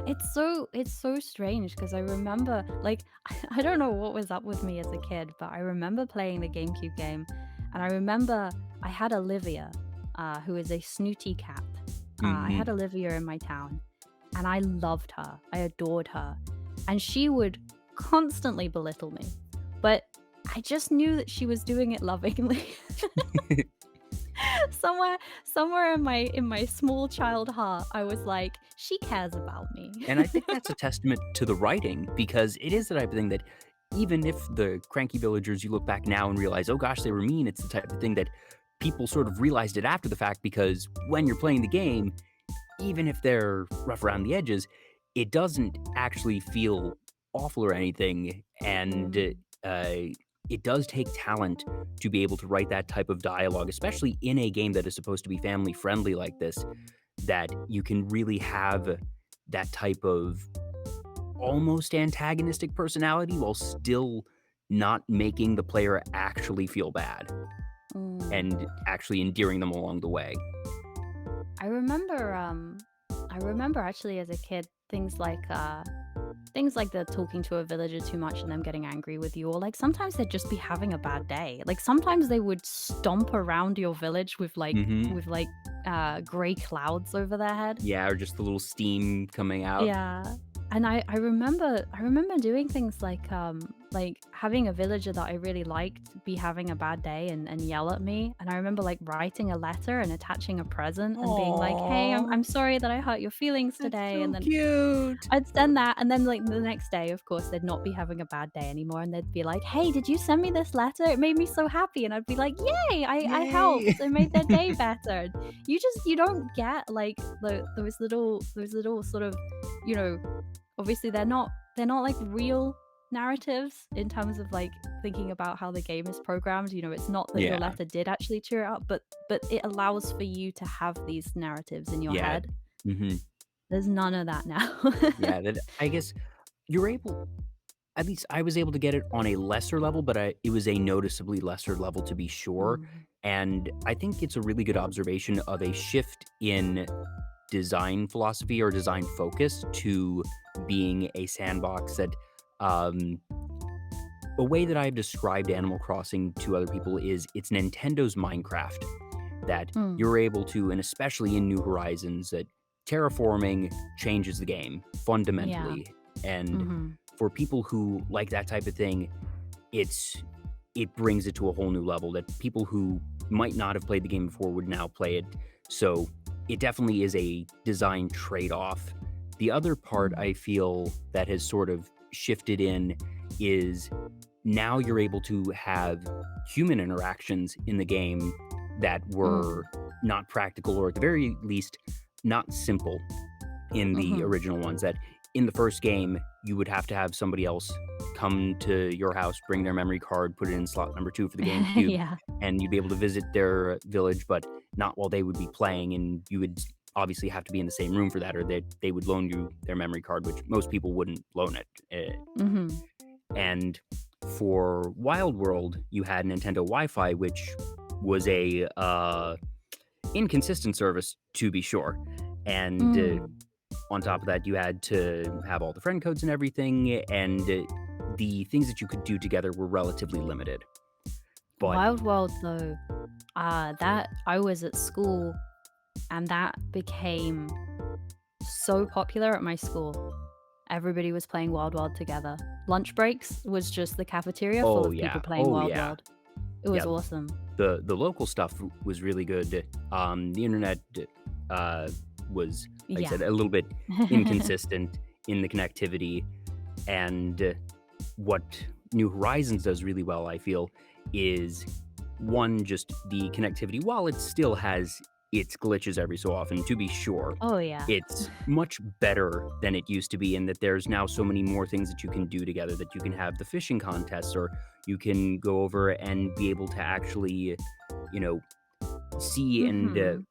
It's so strange because I remember like I don't know what was up with me as a kid, but I remember playing the GameCube game, and I remember I had Olivia, who is a snooty cat. I had Mhm. Olivia in my town, and I loved her. I adored her, and she would constantly belittle me, but I just knew that she was doing it lovingly. Somewhere in my small child heart, I was like, she cares about me. And I think that's a testament to the writing, because it is the type of thing that, even if the cranky villagers, you look back now and realize, oh gosh, they were mean, it's the type of thing that people sort of realized it after the fact, because when you're playing the game, even if they're rough around the edges, it doesn't actually feel awful or anything. And Mm, uh, it does take talent to be able to write that type of dialogue, especially in a game that is supposed to be family friendly like this, that you can really have that type of almost antagonistic personality while still not making the player actually feel bad Mm. and actually endearing them along the way. I remember actually as a kid things like the talking to a villager too much and them getting angry with you, or like sometimes they'd just be having a bad day. Like sometimes they would stomp around your village with Mhm. gray clouds over their head. Yeah, or just the little steam coming out. Yeah. And I remember doing things like having a villager that I really liked be having a bad day and yell at me. And I remember like writing a letter and attaching a present and being like, "Hey, I'm Aw, I'm sorry that I hurt your feelings that's today." And so then cute. I'd send that, and then, like, the next day, of course, they'd not be having a bad day anymore, and they'd be like, "Hey, did you send me this letter? It made me so happy." And I'd be like, "Yay, I Yay. helped. I made their day better." You don't get, like, those little sort of, you know, obviously they're not, like, real narratives in terms of, like, thinking about how the game is programmed. It's not that your Yeah, letter did actually cheer it up, but it allows for you to have these narratives in your yeah. head. Mhm. There's none of that now. Yeah, that I guess you're able at least I was able to get it on a lesser level, but it was a noticeably lesser level to be sure, Mm. and I think it's a really good observation of a shift in design philosophy or design focus to being a sandbox that, um a way that I've described Animal Crossing to other people is it's Nintendo's Minecraft, that Mm. you're able to, and especially in New Horizons, that terraforming changes the game Yeah. fundamentally. And Mhm. for people who like that type of thing, it's it brings it to a whole new level that people who might not have played the game before would now play it. So it definitely is a design trade-off. The other part Mm. I feel that has sort of shifted in is now you're able to have human interactions in the game that were Mm. not practical or at the very least not simple in the Mhm. original ones. That in the first game you would have to have somebody else come to your house, bring their memory card, put it in slot number 2 for the GameCube, Yeah. and you'd be able to visit their village, but not while they would be playing, and you would obviously have to be in the same room for that, or they would loan you their memory card, which most people wouldn't loan it. Mhm. And for Wild World, you had Nintendo Wi-Fi, which was a inconsistent service to be sure. And Mm. on top of that, you had to have all the friend codes and everything, and the things that you could do together were relatively limited. But Wild World, though, that I was at school, and that became so popular at my school. Everybody was playing Wild World together. Lunch breaks was just the cafeteria full oh of people yeah, playing oh Wild yeah, World. It was yeah. awesome. The local stuff was really good. The internet was, like I Yeah. said, a little bit inconsistent in the connectivity. And what New Horizons does really well, I feel, is one, just the connectivity. While it still has its glitches every so often, to be sure, Oh, yeah. it's much better than it used to be in that there's now so many more things that you can do together, that you can have the fishing contests, or you can go over and be able to actually, you know, see and Mhm.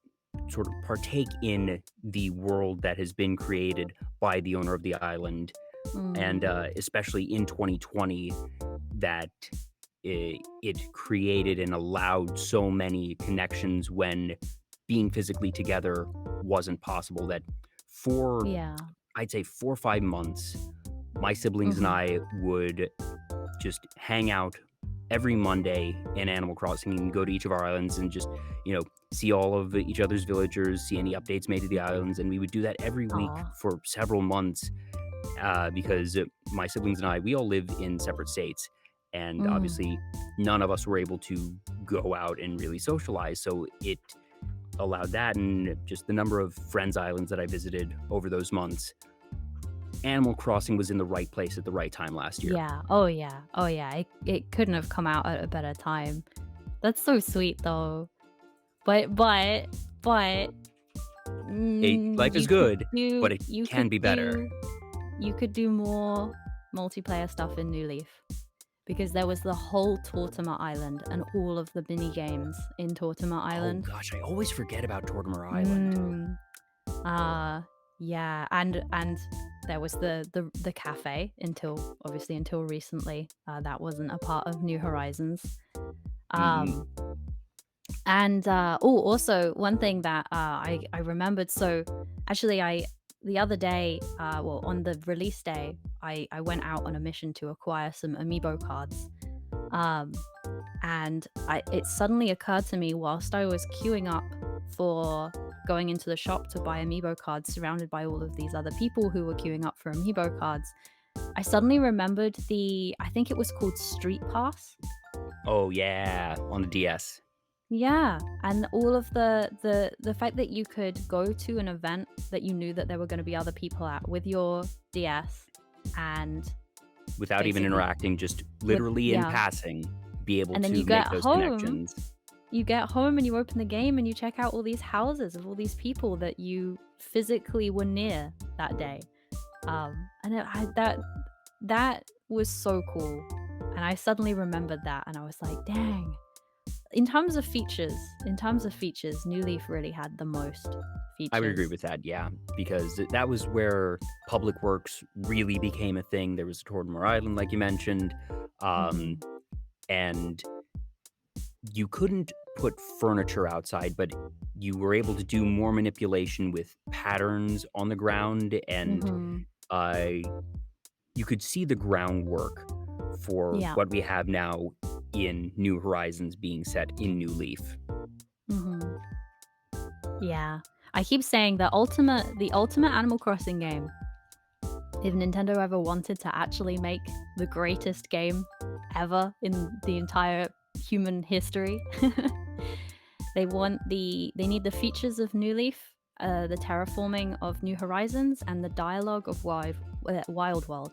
sort of partake in the world that has been created by the owner of the island. And Mm. especially in 2020, that it created and allowed so many connections when being physically together wasn't possible. That for, Yeah. I'd say, 4 or 5 months, my siblings and Mhm. I would just hang out every Monday in Animal Crossing and go to each of our islands and just, see all of each other's villagers, see any updates made to the islands. And we would do that every week Aw. for several months because my siblings and I, we all live in separate states. And Mm. obviously, none of us were able to go out and really socialize. So it allowed that. And just the number of Friends Islands that I visited over those months, Animal Crossing was in the right place at the right time last year. Yeah. Oh, yeah. Oh, yeah. It couldn't have come out at a better time. That's so sweet, though. But Life is good, but it you can could be better. do you could do more multiplayer stuff in New Leaf, because there was the whole Tortimer Island and all of the mini games in Tortimer Oh Island. gosh, I always forget about Tortimer Island. Mm. Uh, yeah, and there was the cafe until obviously until recently. That wasn't a part of New Horizons. Hmm. Um, and also one thing that I remembered. So actually, I the other day, well, on the release day, I went out on a mission to acquire some amiibo cards. Um, and it suddenly occurred to me whilst I was queuing up for going into the shop to buy amiibo cards, surrounded by all of these other people who were queuing up for amiibo cards. I suddenly remembered I think it was called Street Pass. Oh yeah, on the DS. Yeah, and all of the fact that you could go to an event that you knew that there were going to be other people at with your DS, and Without even basically interacting, just literally in yeah, passing, be able and then to make those connections. you get home and you open the game and you check out all these houses of all these people that you physically were near that day. And that was so cool, and I suddenly remembered that, and I was like, dang. In terms of features, New Leaf really had the most I would agree features. with that, yeah, because that was where public works really became a thing. There was Tortimer Island, like you mentioned, Mhm. and you couldn't put furniture outside, but you were able to do more manipulation with patterns on the ground, and Mhm. uh, you could see the groundwork for Yeah. what we have now in New Horizons being set in New Leaf. Mhm. Yeah. I keep saying the ultimate Animal Crossing game. If Nintendo ever wanted to actually make the greatest game ever in the entire human history, they need the features of New Leaf, the terraforming of New Horizons, and the dialogue of Wild World.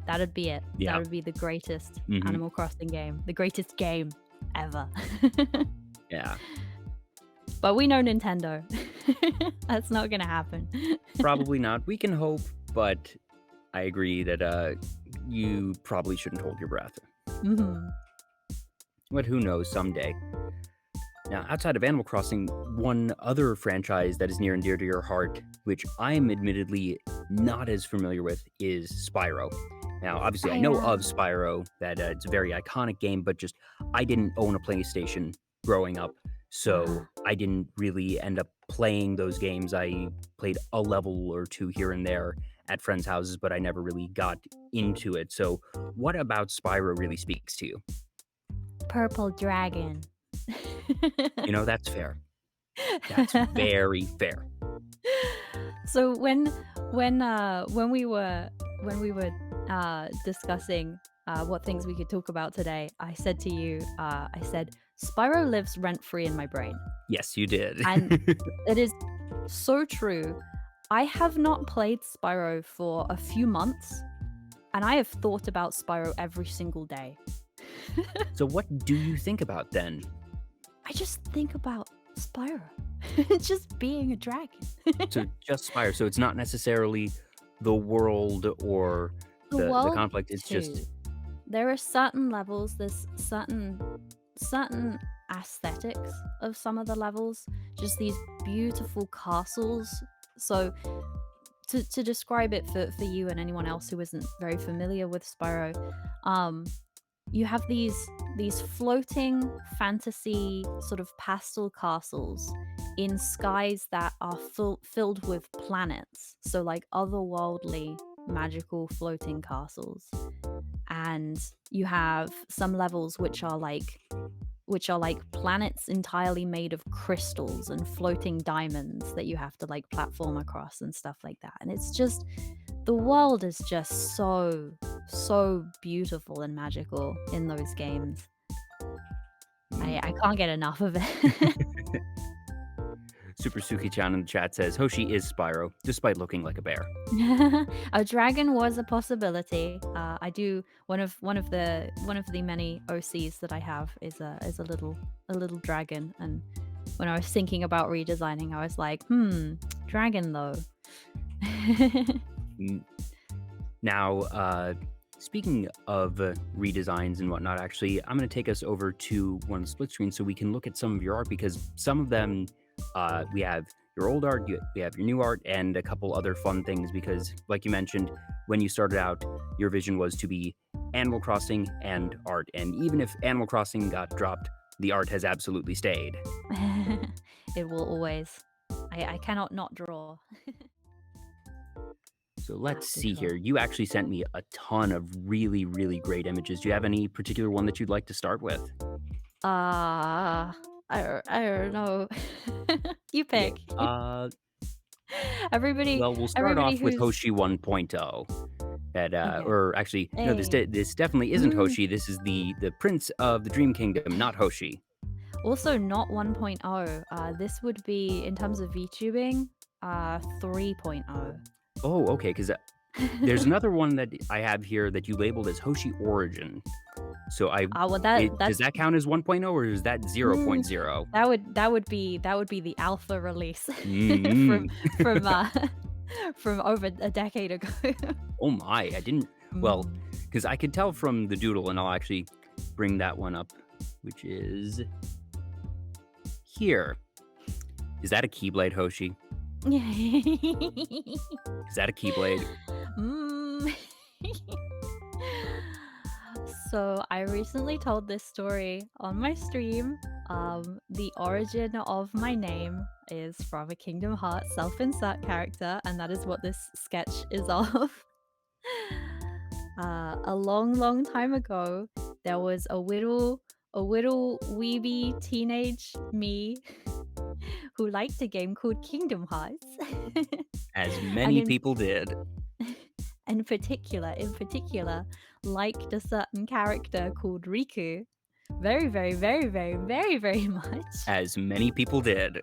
That'd be it. That Yeah. would be the greatest Hmm. Animal Crossing game, the greatest game ever. Yeah. But we know Nintendo. That's not gonna happen. Probably not. We can hope, but I agree that you probably shouldn't hold your breath. Mhm. But who knows, someday. Now, outside of Animal Crossing, one other franchise that is near and dear to your heart, which I'm admittedly not as familiar with, is Spyro. Now, obviously, I I know of Spyro, that it's a very iconic game, but just I didn't own a PlayStation growing up, so I didn't really end up playing those games. I played a level or two here and there at friends' houses, but I never really got into it. So, what about Spyro really speaks to you? Purple Dragon. That's fair. That's very fair. So when we were discussing what things we could talk about today, I said to you, I said Spyro lives rent free in my brain, Yes, you did. and it is so true. I have not played Spyro for a few months, and I have thought about Spyro every single day. So what do you think about then? I just think about Spyro. Just being a dragon. So just Spyro. So it's not necessarily the world or The the world conflict. It's too. just There are certain levels, there's certain aesthetics of some of the levels, just these beautiful castles. So to describe it for you and anyone else who isn't very familiar with Spyro, um, you have these floating fantasy sort of pastel castles in skies that are filled with planets, so like otherworldly magical floating castles. And you have some levels which are like planets entirely made of crystals and floating diamonds that you have to like platform across and stuff like that. And it's just, the world is just so beautiful and magical in those games. I can't get enough of it. Super Suki-chan in the chat says Hoshi is Spyro, despite looking like a bear. A dragon was a possibility. I do one of the many OCs that I have is a little dragon, and when I was thinking about redesigning, I was like, dragon though. Mm. Now, speaking of redesigns and whatnot, actually, I'm going to take us over to one split screen so we can look at some of your art, because some of them we have your old art, you have your new art, and a couple other fun things because, like you mentioned, when you started out, your vision was to be Animal Crossing and art. And even if Animal Crossing got dropped, the art has absolutely stayed. It will always. I cannot not draw. So let's For see sure. here. You actually sent me a ton of really, really great images. Do you have any particular one that you'd like to start with? I don't know. You Okay. pick. Everybody Well, we'll start everybody off with who's Hoshi 1.0. That okay. or actually, no, Hey. this definitely isn't Hoshi. This is the Prince of the Dream Kingdom, not Hoshi. Also not 1.0. This would be in terms of VTubing, 3.0. Oh, okay, because there's another one that I have here that you labeled as Hoshi Origin. So Well does that's that count as 1.0 or is that 0.0? that would be the alpha release from Mm. from uh from over a decade ago. Oh my, I didn't. Well, Mm. because I could tell from the doodle, and I'll actually bring that one up, which is here. Is that a Keyblade, Hoshi? Is that a Keyblade? Mm. So I recently told this story on my stream. The origin of my name is from a Kingdom Hearts self-insert character, and that is what this sketch is of. A long time ago, there was a little weeby teenage me who liked a game called Kingdom Hearts. As And many people did. in particular, liked a certain character called Riku very much. As many people did.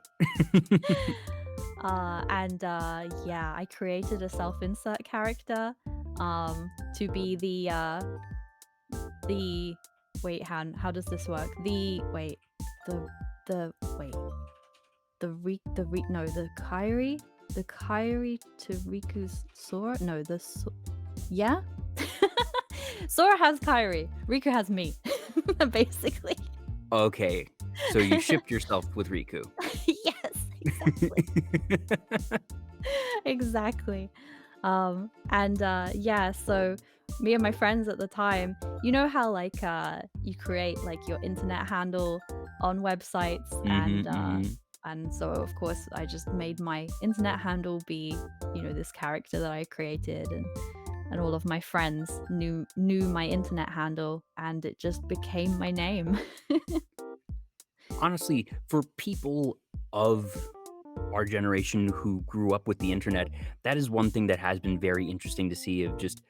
Yeah, I created a self-insert character to be the wait, how does this work? The Kairi? The Kairi to Riku's Sora? No, yeah? Sora has Kairi. Riku has me. Basically. Okay, so you shipped yourself with Riku. Yes, exactly. Exactly. Yeah, so me and my friends at the time, you know how like you create like your internet handle on websites and so of course I just made my internet handle be, you know, this character that I created and all of my friends knew my internet handle and it just became my name. Honestly, for people of our generation who grew up with the internet, that is one thing that has been very interesting to see of just,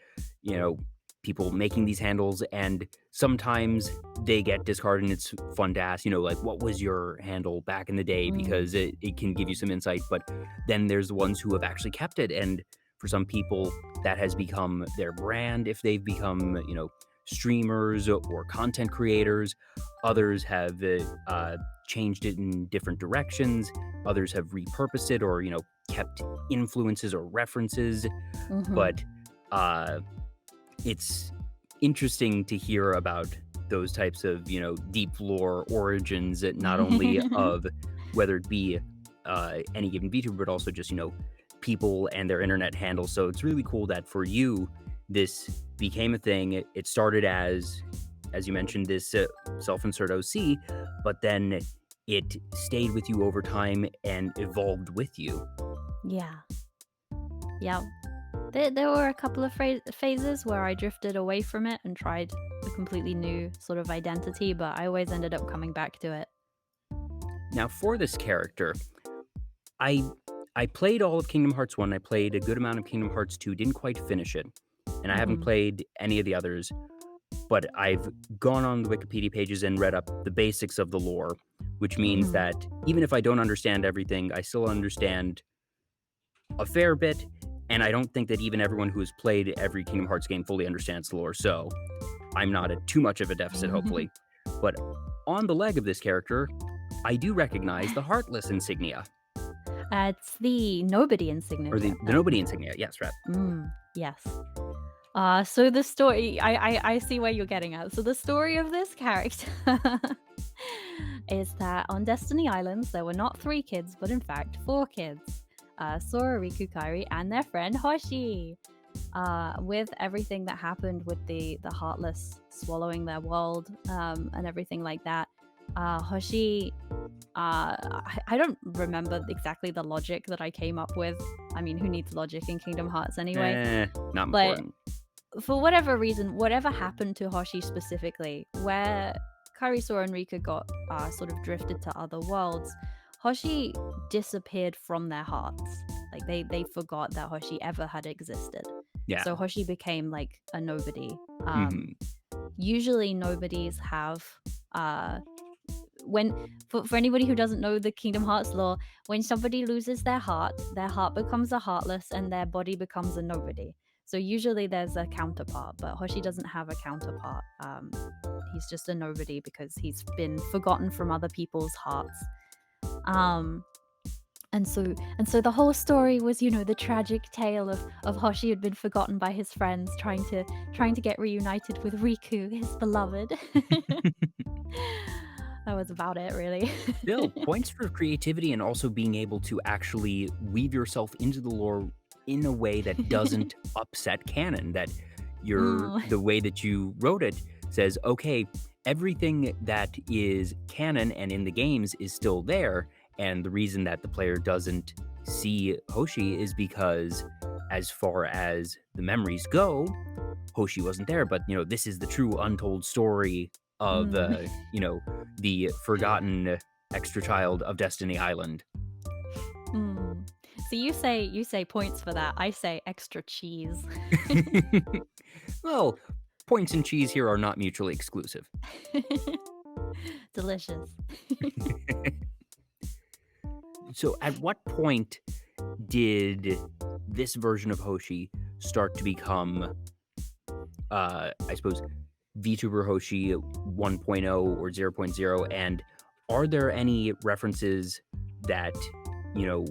you know, people making these handles and sometimes they get discarded and it's fun to ask, you know, like what was your handle back in the day because it can give you some insight. But then there's the ones who have actually kept it. And for some people that has become their brand if they've become, you know, streamers or content creators. Others have changed it in different directions. Others have repurposed it or, you know, kept influences or references. But it's interesting to hear about those types of, you know, deep lore origins, not only of whether it be any given VTuber, but also just, you know, people and their internet handles. So it's really cool that for you, this became a thing. It started as you mentioned, this self-insert OC, but then it stayed with you over time and evolved with you. Yeah. There were a couple of phases where I drifted away from it and tried a completely new sort of identity, but I always ended up coming back to it. Now, for this character, I played all of Kingdom Hearts 1. I played a good amount of Kingdom Hearts 2. Didn't quite finish it. And I haven't played any of the others. But I've gone on the Wikipedia pages and read up the basics of the lore, which means that even if I don't understand everything, I still understand a fair bit. And I don't think that even everyone who has played every Kingdom Hearts game fully understands the lore. So I'm not at too much of a deficit, hopefully. But on the leg of this character, I do recognize the Heartless insignia. It's the Nobody insignia. Or the Nobody insignia, yes, right. Yes. So the story, I see where you're getting at. So the story of this character is that on Destiny Islands, there were not 3 kids, but in fact 4 kids. Sora, Riku, Kairi, and their friend Hoshi. With everything that happened with the Heartless swallowing their world, and everything like that, Hoshi, I don't remember exactly the logic that I came up with. I mean, who needs logic in Kingdom Hearts anyway? Not But important. for whatever reason, whatever happened to Hoshi specifically, where Karisora and Rika got sort of drifted to other worlds, Hoshi disappeared from their hearts. Like they forgot that Hoshi ever had existed. Yeah. So Hoshi became like a nobody. Mhm. Usually nobodies have when for anybody who doesn't know the Kingdom Hearts lore, when somebody loses their heart becomes a heartless and their body becomes a nobody. So usually there's a counterpart, but Hoshi doesn't have a counterpart. He's just a nobody because he's been forgotten from other people's hearts. Um, and so the whole story was, the tragic tale of Hoshi had been forgotten by his friends, trying to get reunited with Riku, his beloved. That was about it, really. Still, points for creativity and also being able to actually weave yourself into the lore in a way that doesn't upset canon. That Mm. the way that you wrote it says, okay, everything that is canon and in the games is still there. And the reason that the player doesn't see Hoshi is because, as far as the memories go, Hoshi wasn't there. But, this is the true untold story of, Mm. the forgotten extra child of Destiny Island. Mm. So you say points for that. I say extra cheese. Well, points and cheese here are not mutually exclusive. Delicious. So, at what point did this version of Hoshi start to become, I suppose, VTuber Hoshi 1.0 or 0.0? And are there any references that, you know,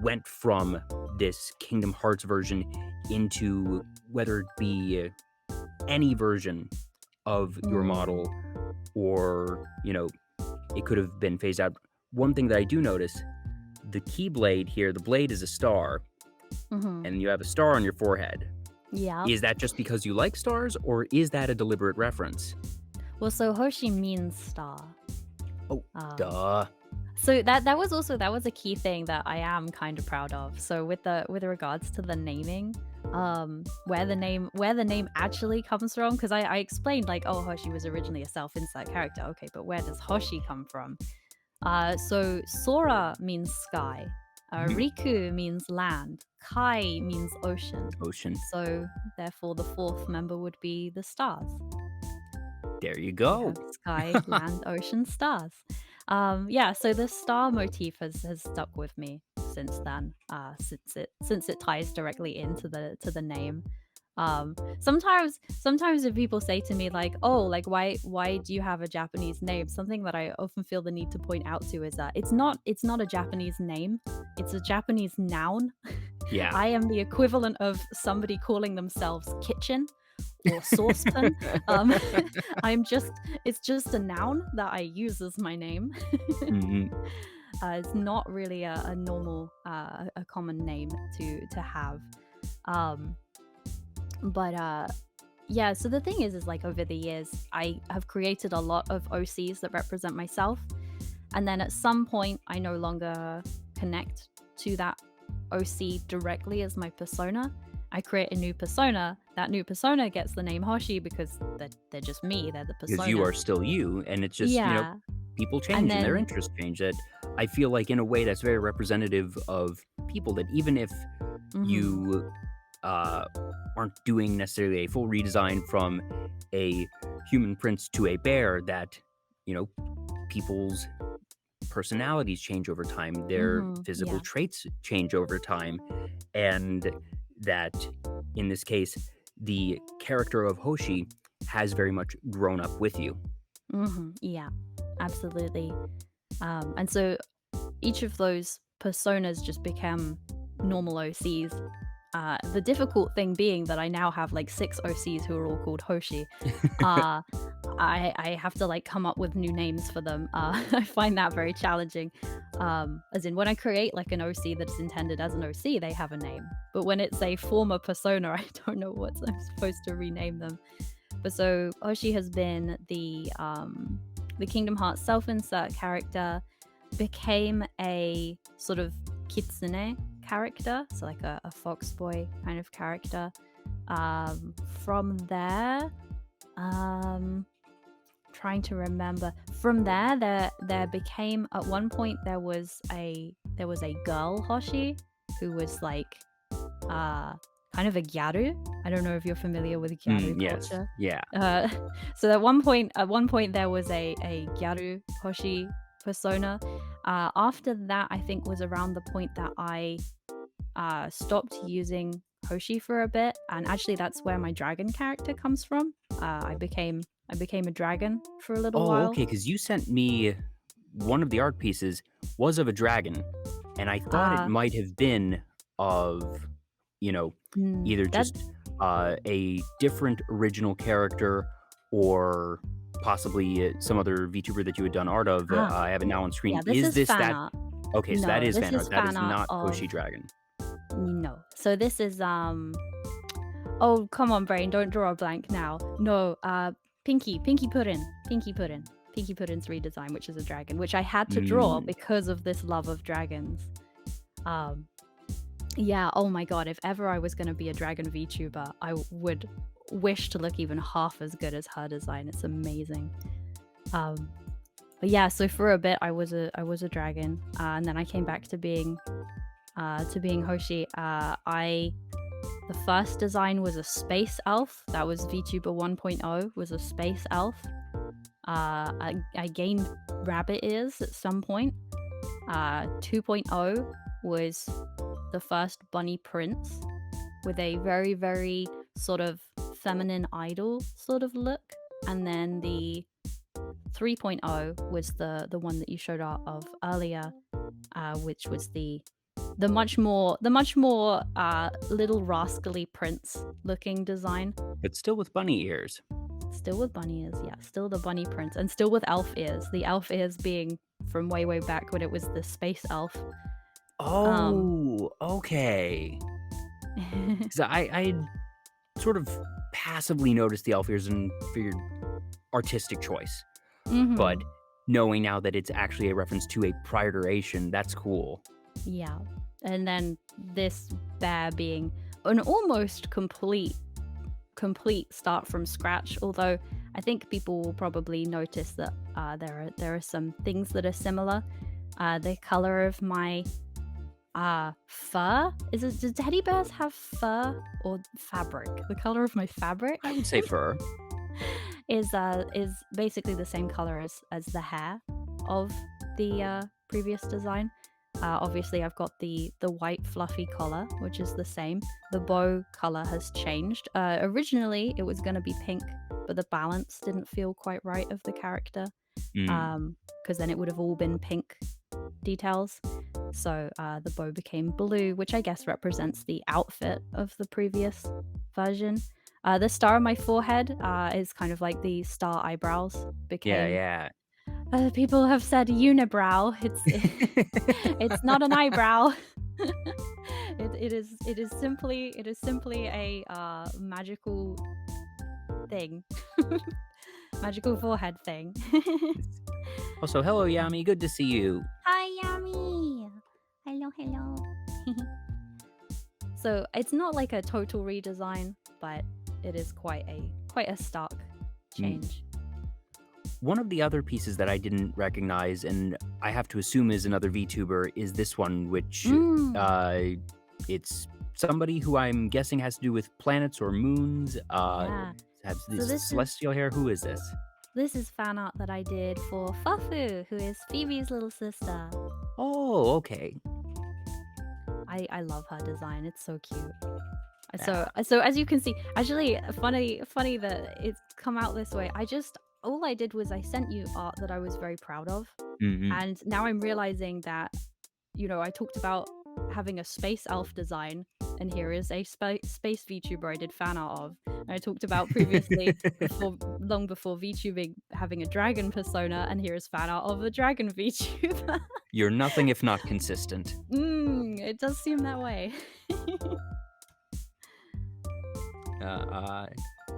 went from this Kingdom Hearts version into whether it be any version of your model, or, it could have been phased out? One thing that I do notice, the Keyblade here, the blade is a star, Mm-hmm. and you have a star on your forehead. Yeah. Is that just because you like stars, or is that a deliberate reference? Well, so Hoshi means star. Oh, Um, duh. So that was a key thing that I am kind of proud of. So with regards to the naming, where the name actually comes from, because I explained like, oh, Hoshi was originally a self-insert character. Okay, but where does Hoshi come from? So Sora means sky, Riku means land, Kai means ocean. Ocean. So therefore, the fourth member would be the stars. There you You go. have sky, land, ocean, stars. Yeah, so the star motif has stuck with me since then. Since it ties directly into the name. Sometimes if people say to me like, oh, like why do you have a Japanese name? Something that I often feel the need to point out to is that it's not a Japanese name. It's a Japanese noun. Yeah. I am the equivalent of somebody calling themselves kitchen or saucepan. Um, it's just a noun that I use as my name. Mhm. It's not really a normal, a common name to have. Um, but yeah, so the thing is like over the years, I have created a lot of OCs that represent myself. And then at some point, I no longer connect to that OC directly as my persona. I create a new persona. That new persona gets the name Hoshi because they're just me. They're the persona. Because you are still you, and it's just, Yeah. people change and their then- interests change. That I feel like in a way that's very representative of people, that even if Mhm. you aren't doing necessarily a full redesign from a human prince to a bear, that, people's personalities change over time, their physical Yeah. traits change over time, and that in this case, the character of Hoshi has very much grown up with you. Yeah. Absolutely. And so each of those personas just became normal OCs. The difficult thing being that I now have like 6 OCs who are all called Hoshi. Uh, I have to like come up with new names for them. I find that very challenging. As in, when I create like an OC that's intended as an OC, they have a name. But when it's a former persona, I don't know what I'm supposed to rename them. But so Hoshi has been the Kingdom Hearts self-insert character, became a sort of kitsune character, so like a fox boy kind of character. From there, trying to remember. From there became, at one point there was a girl Hoshi who was like kind of a gyaru. I don't know if you're familiar with gyaru Yes. culture. Yeah. So at one point there was a gyaru Hoshi persona. After that, I think was around the point that I stopped using Hoshi for a bit, and actually that's where my dragon character comes from. I became a dragon for a little Oh, while. okay, because you sent me one of the art pieces was of a dragon, and I thought it might have been of, either just a different original character or possibly some other VTuber that you had done art of. I have it now on screen. Yeah, this Is is this fan that? art. Okay, so No, that is this fan is art. That is fan art not of- Hoshi Dragon. No. So this is oh, come on, brain, don't draw a blank now. No, Pinky Puddin. Pinky Puddin's redesign, which is a dragon, which I had to draw because of this love of dragons. Yeah, oh my god, if ever I was going to be a dragon VTuber, I would wish to look even half as good as her design. It's amazing. But yeah, so for a bit I was a dragon, and then I came back to being Hoshi. The first design was a space elf. That was VTuber 1.0, was a space elf. I gained rabbit ears at some point. 2.0 was the first bunny prince with a very, very sort of feminine idol sort of look. And then the 3.0 was the one that you showed art of earlier, which was the much more little rascally prince looking design. But still with bunny ears. Still with bunny ears, yeah. Still the bunny prince, and still with elf ears. The elf ears being from way, way back when it was the space elf. Oh, okay. Because I sort of passively noticed the elf ears and figured artistic choice. But knowing now that it's actually a reference to a prior iteration, that's cool. Yeah. And then this bear being an almost complete start from scratch, although I think people will probably notice that there are some things that are similar. The color of my fur, do teddy bears have fur or fabric? The color of my fabric, I would say fur, is basically the same color as the hair of the previous design. Obviously I've got the white fluffy collar, which is the same. The bow color has changed. Originally it was going to be pink, but the balance didn't feel quite right of the character, because then it would have all been pink details. So the bow became blue, which I guess represents the outfit of the previous version. The star on my forehead is kind of like the star eyebrows became. Yeah. People have said unibrow. It's not an eyebrow. It is simply a magical thing. Magical forehead thing. Also, hello Yami, good to see you. Hi Yami. Hello. So it's not like a total redesign, but it is quite a stark change. One of the other pieces that I didn't recognize, and I have to assume is another VTuber, is this one, which it's somebody who I'm guessing has to do with planets or moons. Has this celestial hair. Who is this? This is fan art that I did for Fufu, who is Phoebe's little sister. Oh, okay. I love her design. It's so cute. So as you can see, actually funny that it's come out this way. All I did was I sent you art that I was very proud of. And now I'm realizing that, I talked about having a space elf design, and here is a space VTuber I did fan art of. And I talked about previously, long before VTubing, having a dragon persona, and here is fan art of a dragon VTuber. You're nothing if not consistent. It does seem that way.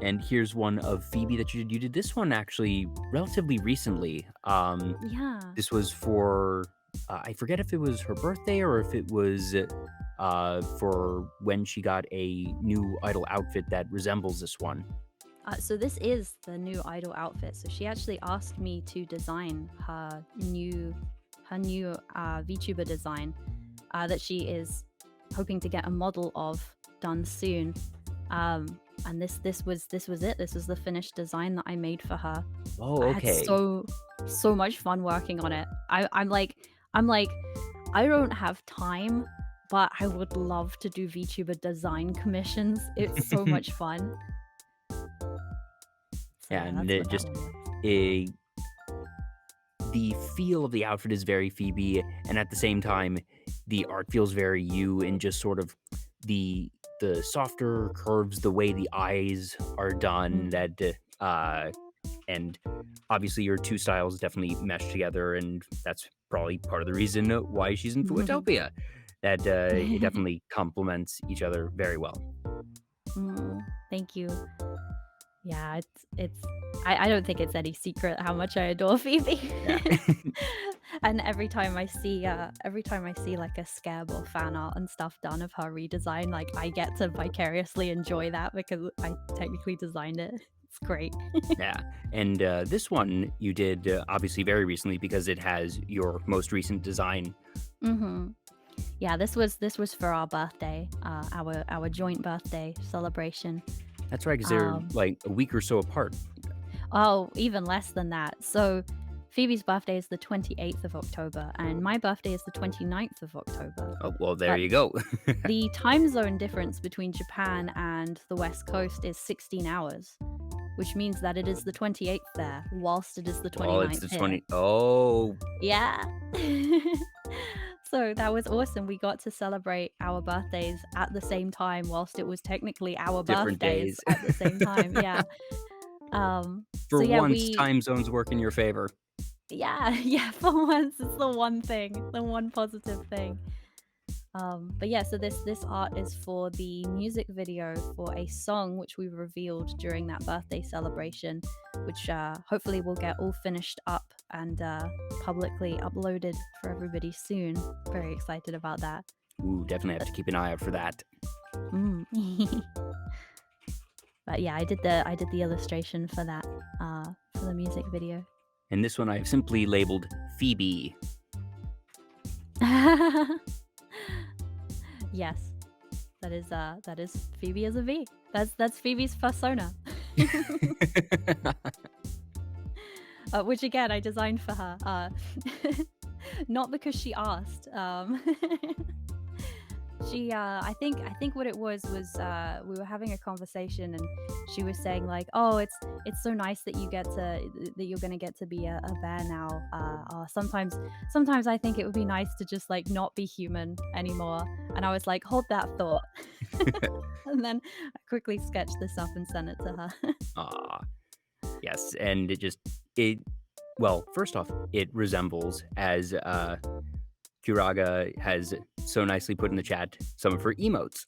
And here's one of Phoebe that you did. You did this one actually relatively recently. Yeah. This was for I forget if it was her birthday or if it was for when she got a new idol outfit that resembles this one. So this is the new idol outfit. So she actually asked me to design her new VTuber design that she is hoping to get a model of done soon. And this was it. This was the finished design that I made for her. Oh, okay. I had so much fun working on it. I'm like, I don't have time, but I would love to do VTuber design commissions. It's so much fun. So Yeah, and that's it what that just one was. the feel of the outfit is very Phoebe, and at the same time, the art feels very you, and just sort of the softer curves, the way the eyes are done, and obviously your two styles definitely mesh together, and that's probably part of the reason why she's in FUWATOPIA. That it definitely complements each other very well. Thank you. Yeah, I don't think it's any secret how much I adore Phoebe. Yeah. And every time I see like a scab or fan art and stuff done of her redesign, like I get to vicariously enjoy that because I technically designed it. It's great. Yeah, and this one you did obviously very recently because it has your most recent design. Yeah, this was for our birthday, our joint birthday celebration. That's right, because they're like a week or so apart. Oh, even less than that. So Phoebe's birthday is the 28th of October, and my birthday is the 29th of October. Oh, well, there you go. The time zone difference between Japan and the West Coast is 16 hours, which means that it is the 28th there, whilst it is the 29th Oh, it's the here. 20. Oh. Yeah. So that was awesome. We got to celebrate our birthdays at the same time, whilst it was technically our Different birthdays days. at the same time. Yeah. For so yeah, once, time zones work in your favor. Yeah, for once, it's the one thing, the one positive thing. But yeah, so this art is for the music video for a song which we revealed during that birthday celebration, which hopefully will get all finished up and publicly uploaded for everybody soon. Very excited about that. Ooh, definitely have to keep an eye out for that. But yeah, I did the illustration for that for the music video. And this one I've simply labeled Phoebe. Yes, that is Phoebe as a V. That's Phoebe's Fursona. Which again I designed for her. Not because she asked. She I think what it was we were having a conversation and she was saying like, oh, it's so nice that you're gonna get to be a bear now. Sometimes I think it would be nice to just like not be human anymore. And I was like, hold that thought. And then I quickly sketched this up and sent it to her. Yes, and well, first off, it resembles, as Kuraga has so nicely put in the chat, some of her emotes.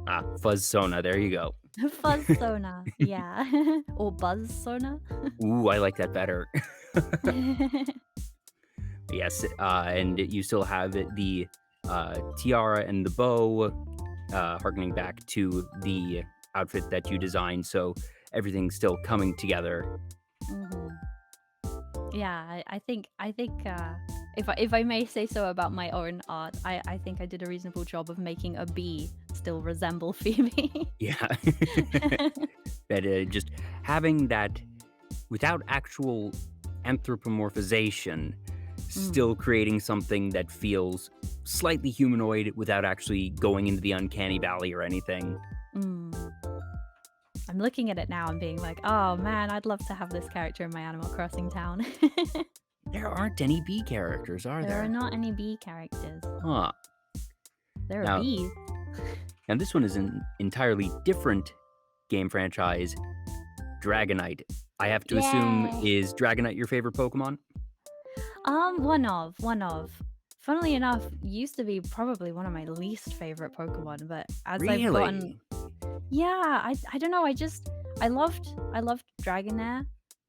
Fuzzsona, there you go. Fuzzsona, yeah. Or Buzzsona. Ooh, I like that better. Yes, and you still have the tiara and the bow, harkening back to the outfit that you designed, so everything's still coming together. Yeah, I think if I may say so about my own art, I think I did a reasonable job of making a bee still resemble Phoebe. Yeah. That just having that without actual anthropomorphization, still creating something that feels slightly humanoid without actually going into the uncanny valley or anything. I'm looking at it now and being like, oh man, I'd love to have this character in my Animal Crossing town. There aren't any bee characters, are There are there? not any bee characters. Huh. There are Now, bees. and this one is an entirely different game franchise, Dragonite. I have to assume, Yay! is Dragonite your favorite Pokemon? One of. Funnily enough, used to be probably one of my least favorite Pokemon, but as I've gotten, Really? yeah, I don't know, I loved Dragonair,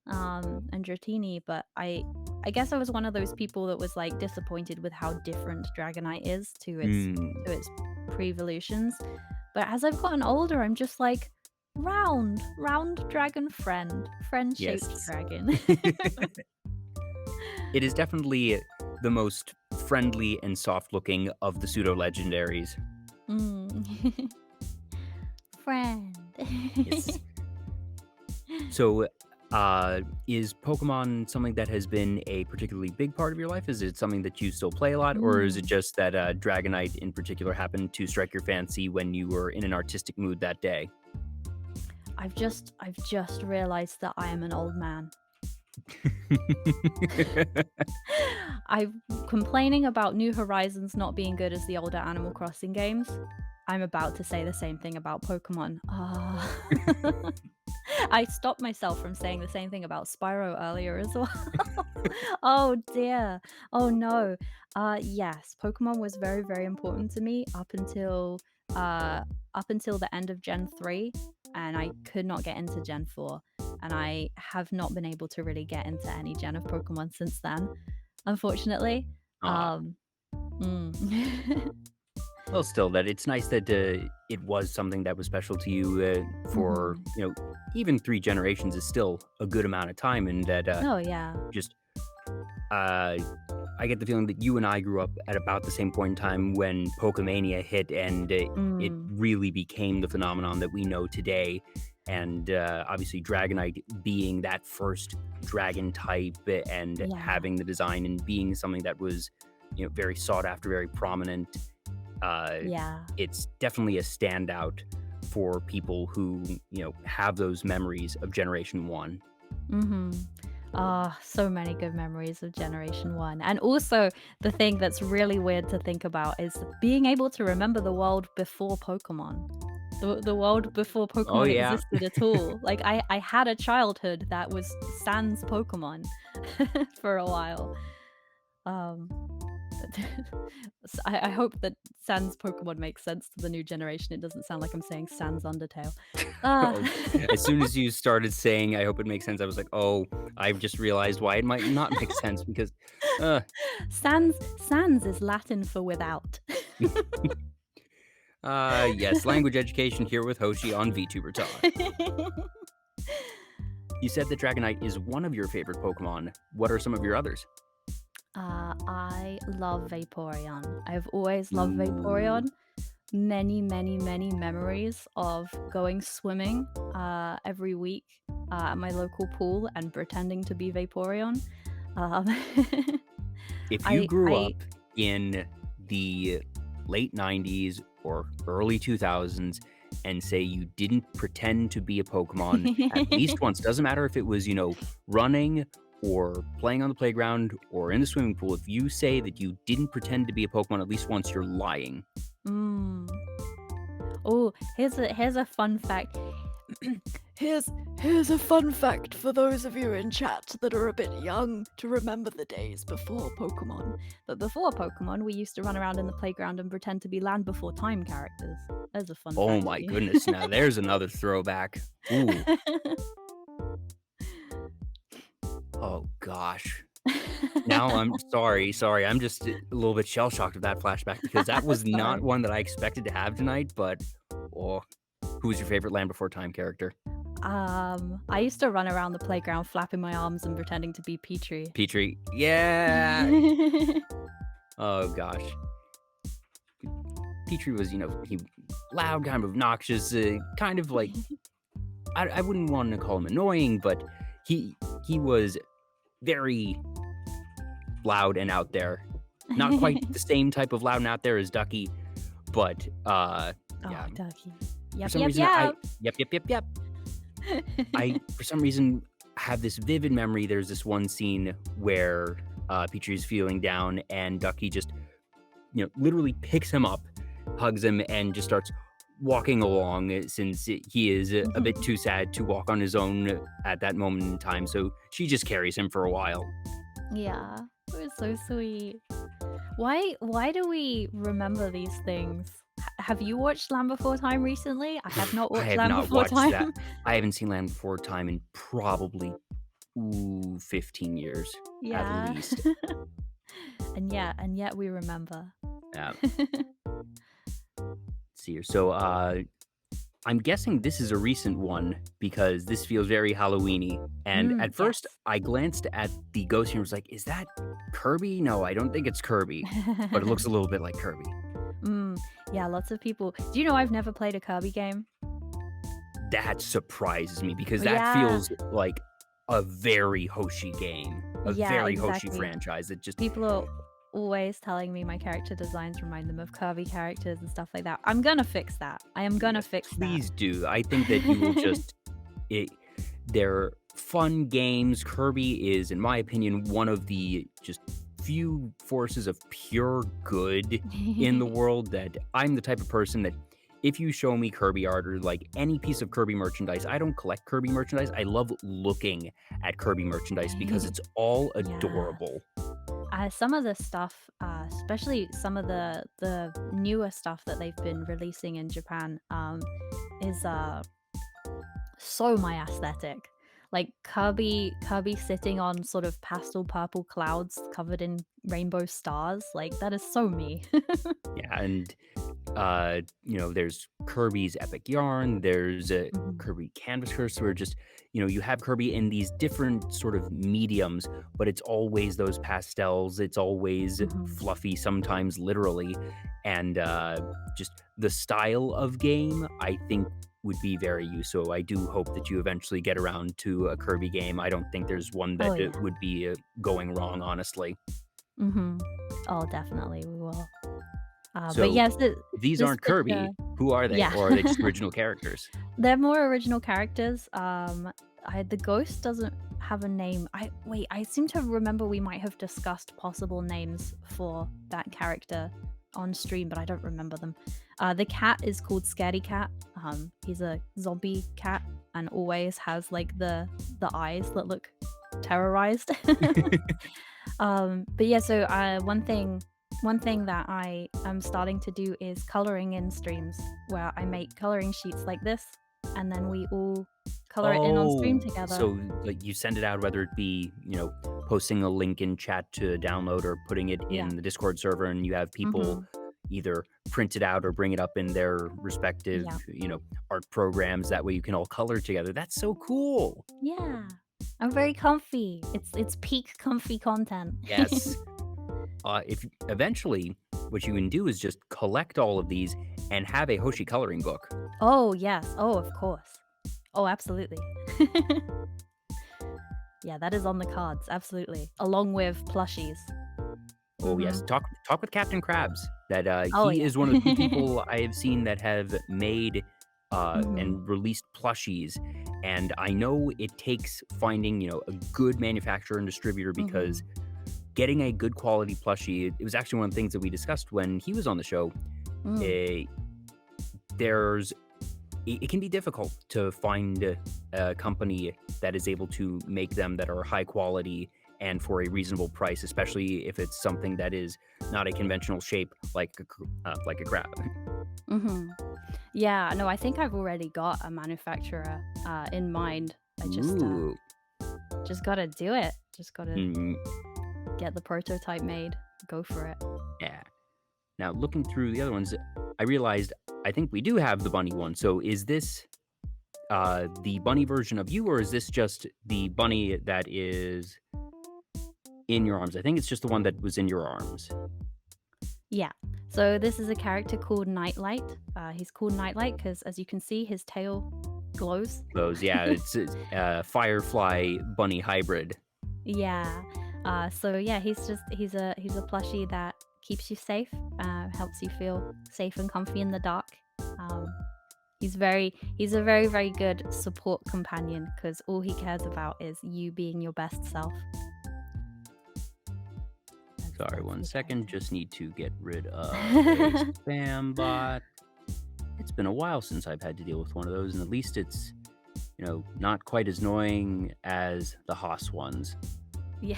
and Dratini, but I guess I was one of those people that was like disappointed with how different Dragonite is to Hmm. its pre-evolutions. But as I've gotten older, I'm just like round dragon friend-shaped Yes. dragon. It is definitely the most friendly and soft-looking of the pseudo-legendaries. Mm. Friend. Yes. So, is Pokemon something that has been a particularly big part of your life? Is it something that you still play a lot, or is it Mm. just that Dragonite in particular happened to strike your fancy when you were in an artistic mood that day? I've just realized that I am an old man. I'm complaining about New Horizons not being good as the older Animal Crossing games. I'm about to say the same thing about Pokemon. I stopped myself from saying the same thing about Spyro earlier as well. Oh dear. Oh no. Yes, Pokemon was very, very important to me up until the end of Gen 3, and I could not get into Gen 4. And I have not been able to really get into any gen of Pokemon since then, unfortunately. Ah, Um, mm. well, still, that it's nice that it was something that was special to you for Mhm. even 3 generations is still a good amount of time, and that Oh yeah. just uh, I get the feeling that you and I grew up at about the same point in time when Pokemania hit, and it Mm. really became the phenomenon that we know today. And obviously, Dragonite being that first dragon type and Yeah. having the design and being something that was, very sought after, very prominent. Yeah. It's definitely a standout for people who, have those memories of Generation One. Mhm. Ah, so many good memories of Generation 1. And also, the thing that's really weird to think about is being able to remember the world before Pokemon. The world before Oh Pokemon yeah. existed at all. Like, I had a childhood that was sans Pokemon for a while. Um, I hope that sans Pokemon makes sense to the new generation. It doesn't sound like I'm saying sans Undertale. Ah. Oh, as soon as you started saying, "I hope it makes sense," I was like, "Oh, I've just realized why it might not make sense because, uh, Sans is Latin for without. yes, language education here with Hoshi on Vtuber Talk." You said that Dragonite is one of your favorite Pokemon. What are some of your others? I love Vaporeon. I've always loved Ooh, Vaporeon. Many, many, many memories of going swimming every week at my local pool and pretending to be Vaporeon. Um, if you I, grew I, up in the late 90s or early 2000s and say you didn't pretend to be a Pokemon at least once, doesn't matter if it was, running or playing on the playground or in the swimming pool, if you say that you didn't pretend to be a Pokemon at least once, you're lying. mm. Oh, here's a fun fact. here's here's a fun fact for those of you in chat that are a bit young to remember the days before Pokemon. But before Pokemon, we used to run around in the playground and pretend to be Land Before Time characters. There's a fun Oh fact for my you. goodness, now there's another throwback. Ooh, oh gosh. Now I'm sorry, I'm just a little bit shell-shocked of that flashback because that was not Sorry. one that I expected to have tonight, but, oh, who's your favorite Land Before Time character? I used to run around the playground flapping my arms and pretending to be Petrie. Petrie. Yeah! Oh gosh. Petrie was, he loud, kind of obnoxious, kind of like I wouldn't want to call him annoying, but he was very loud and out there. Not quite the same type of loud and out there as Ducky, but Oh, yeah. Ducky. For Yep, some yep, reason, yep. yep. I for some reason have this vivid memory. There's this one scene where Pichu's feeling down, and Ducky just, literally picks him up, hugs him, and just starts walking along since he is a bit too sad to walk on his own at that moment in time. So she just carries him for a while. Yeah, it was so sweet. Why do we remember these things? Have you watched Land Before Time recently? I have not I watched have Land not Before watched that. Time. I haven't seen Land Before Time in probably 15 years at Yeah. least. and yet we remember. Uh, see here. So I'm guessing this is a recent one because this feels very Halloweeny. And at first, Yes. I glanced at the ghost and was like, "Is that Kirby? No, I don't think it's Kirby, but it looks a little bit like Kirby." Yeah, lots of people. Do you know I've never played a Kirby game? That surprises me because that Yeah. feels like a very Hoshi game, a Yeah, very Hoshi exactly. franchise that just People are always telling me my character designs remind them of Kirby characters and stuff like that. I'm gonna fix that. I am gonna fix that. please do. I think that you will just they're fun games. Kirby is, in my opinion, one of the just few forces of pure good in the world that I'm the type of person that if you show me Kirby art or like any piece of Kirby merchandise, I don't collect Kirby merchandise. I love looking at Kirby merchandise because it's all Yeah. adorable. Some of the stuff, especially some of the newer stuff that they've been releasing in Japan, is so my aesthetic. Like Kirby sitting on sort of pastel purple clouds covered in rainbow stars. Like that is so me. Yeah, and there's Kirby's Epic Yarn, there's Kirby Canvas Curse, where just, you have Kirby in these different sort of mediums, but it's always those pastels, it's always fluffy, sometimes literally, and just the style of game, I think would be very useful. I do hope that you eventually get around to a Kirby game. I don't think there's one that Oh yeah. would be going wrong, honestly. Oh, definitely we will. But So yes, these this aren't Kirby. Who are they? yeah. Or are they just original characters? They're more original characters. The ghost doesn't have a name. I seem to remember we might have discussed possible names for that character on stream, but I don't remember them. The cat is called Scaredy Cat. He's a zombie cat and always has like the eyes that look terrorized. But yeah, so one thing that I am starting to do is coloring in streams where I make coloring sheets like this and then we all color it in on stream together. So like you send it out, whether it be, posting a link in chat to download or putting it in the Discord server, and you have people either print it out or bring it up in their respective, art programs. That way you can all color together. That's so cool. Yeah. I'm very comfy. It's peak comfy content. Yes. If eventually what you can do is just collect all of these and have a Hoshi coloring book. Oh, yes. Oh, of course. Oh, absolutely. Yeah, that is on the cards. Absolutely. Along with plushies. Oh yes, talk with Captain Krabs. That Oh, he yeah. is one of the few people I have seen that have made and released plushies, and I know it takes finding a good manufacturer and distributor because getting a good quality plushie. It was actually one of the things that we discussed when he was on the show. It can be difficult to find a company that is able to make them that are high quality and for a reasonable price, especially if it's something that is not a conventional shape like a crab. Yeah, no, I think I've already got a manufacturer in mind. I just gotta do it. Just gotta get the prototype made. Go for it. Yeah. Now, looking through the other ones, I realized I think we do have the bunny one. So is this the bunny version of you, or is this just the bunny that is in your arms? I think it's just the one that was in your arms. Yeah. So this is a character called Nightlight. He's called Nightlight because, as you can see, his tail glows. Yeah, it's a firefly bunny hybrid. Yeah. So yeah, he's a plushie that keeps you safe, helps you feel safe and comfy in the dark. He's a very, very good support companion because all he cares about is you being your best self. Sorry, That's one the second. character. Just need to get rid of a spam bot. It's been a while since I've had to deal with one of those, and at least it's, not quite as annoying as the Haas ones. Yeah.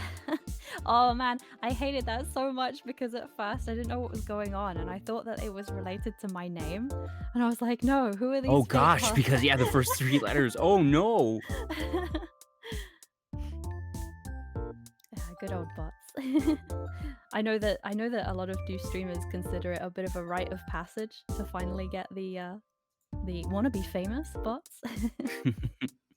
Oh man, I hated that so much because at first I didn't know what was going on and I thought that it was related to my name. And I was like, no, who are these Oh fake gosh, because Haas? the first 3 letters. Oh no. Yeah, good old bots. I know that a lot of new streamers consider it a bit of a rite of passage to finally get the wannabe famous bots.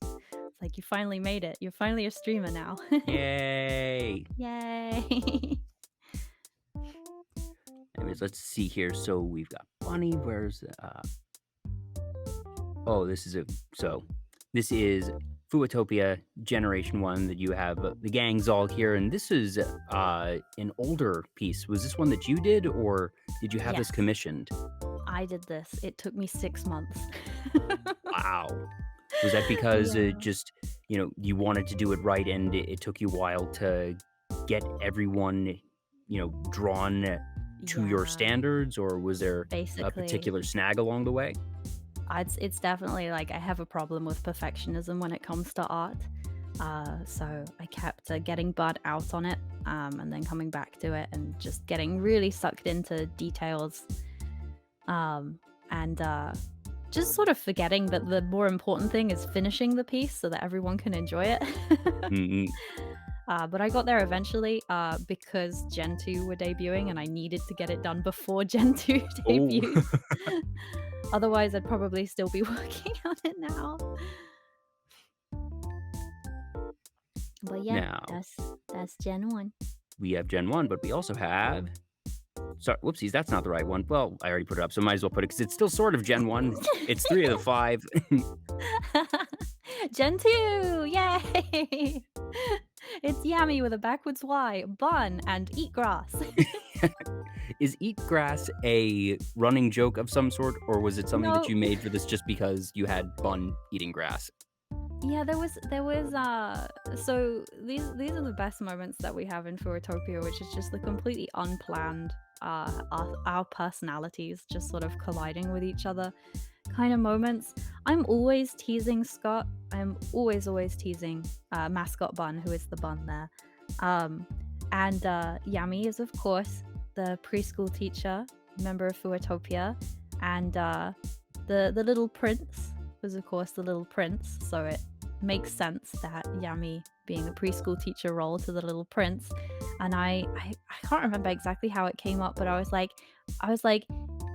It's like you finally made it. You're finally a streamer now. Yay. Yay. Anyways, let's see here. So we've got Bunny. Where's oh, this is FUWATOPIA Generation 1 that you have the gangs all here, and this is an older piece. Was this one that you did, or did you have this Yes. commissioned? I did this. It took me 6 months. Wow. Was that because Yeah. just, you wanted to do it right and it took you a while to get everyone, drawn to your Yeah, standards, or was there a basically. particular snag along the way? It's definitely like I have a problem with perfectionism when it comes to art. So I kept getting burnt out on it, and then coming back to it and just getting really sucked into details, and just sort of forgetting that the more important thing is finishing the piece so that everyone can enjoy it. Mm-mm. But I got there eventually because Gen 2 were debuting and I needed to get it done before Gen 2 debuts. Oh. Otherwise, I'd probably still be working on it now. But yeah, Now, that's Gen 1. we have Gen 1, but we also have... Sorry, whoopsies, that's not the right one. Well, I already put it up, so might as well put it, because it's still sort of Gen 1. It's 3 of the 5. Gen 2! Yay! It's Yummy with a backwards Y, bun, and eat grass. Is eat grass a running joke of some sort, or was it something that No. you made for this just because you had fun eating grass? Yeah, there was so these are the best moments that we have in FUWATOPIA, which is just the completely unplanned our personalities just sort of colliding with each other kind of moments. I'm always teasing Scott. I'm always teasing mascot Bun, who is the bun there. And Yami is of course the preschool teacher, member of FUWATOPIA, and the little prince was of course the little prince, so it makes sense that Yami being a preschool teacher role to the little prince. And I can't remember exactly how it came up, but I was like,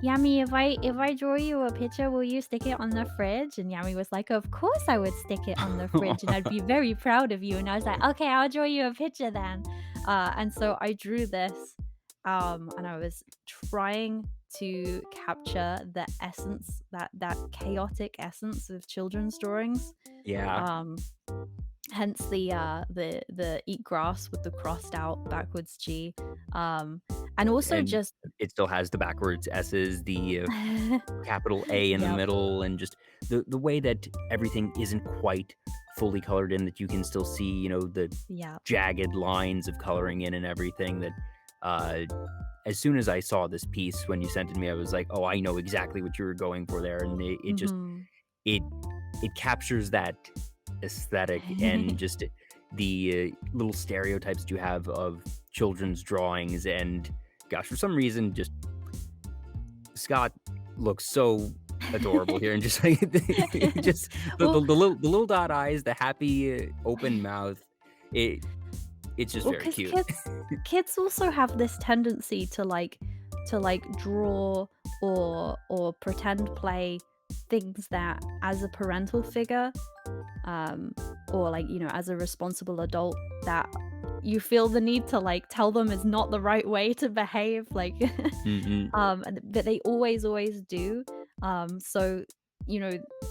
Yami, if I draw you a picture, will you stick it on the fridge? And Yami was like, of course I would stick it on the fridge, and I'd be very proud of you. And I was like, okay, I'll draw you a picture then. And so I drew this, and I was trying to capture the essence, that chaotic essence of children's drawings. Yeah. Hence the eat grass with the crossed out backwards G. And also And just it still has the backwards S's, the capital A in the Yep. middle, and just the way that everything isn't quite fully colored in, that you can still see, the Yeah. jagged lines of coloring in and everything. That as soon as I saw this piece when you sent it to me, I was like, oh, I know exactly what you were going for there. And it just Mhm. it captures that aesthetic and just the little stereotypes that you have of children's drawings. And gosh, for some reason, just Scott looks so adorable here, and just like just the Well, little dot eyes, the happy open mouth. It's just well, very 'cause cute. kids also have this tendency to draw or pretend play things that as a parental figure, or as a responsible adult, that you feel the need to tell them is not the right way to behave, Mm-mm. that they always do. So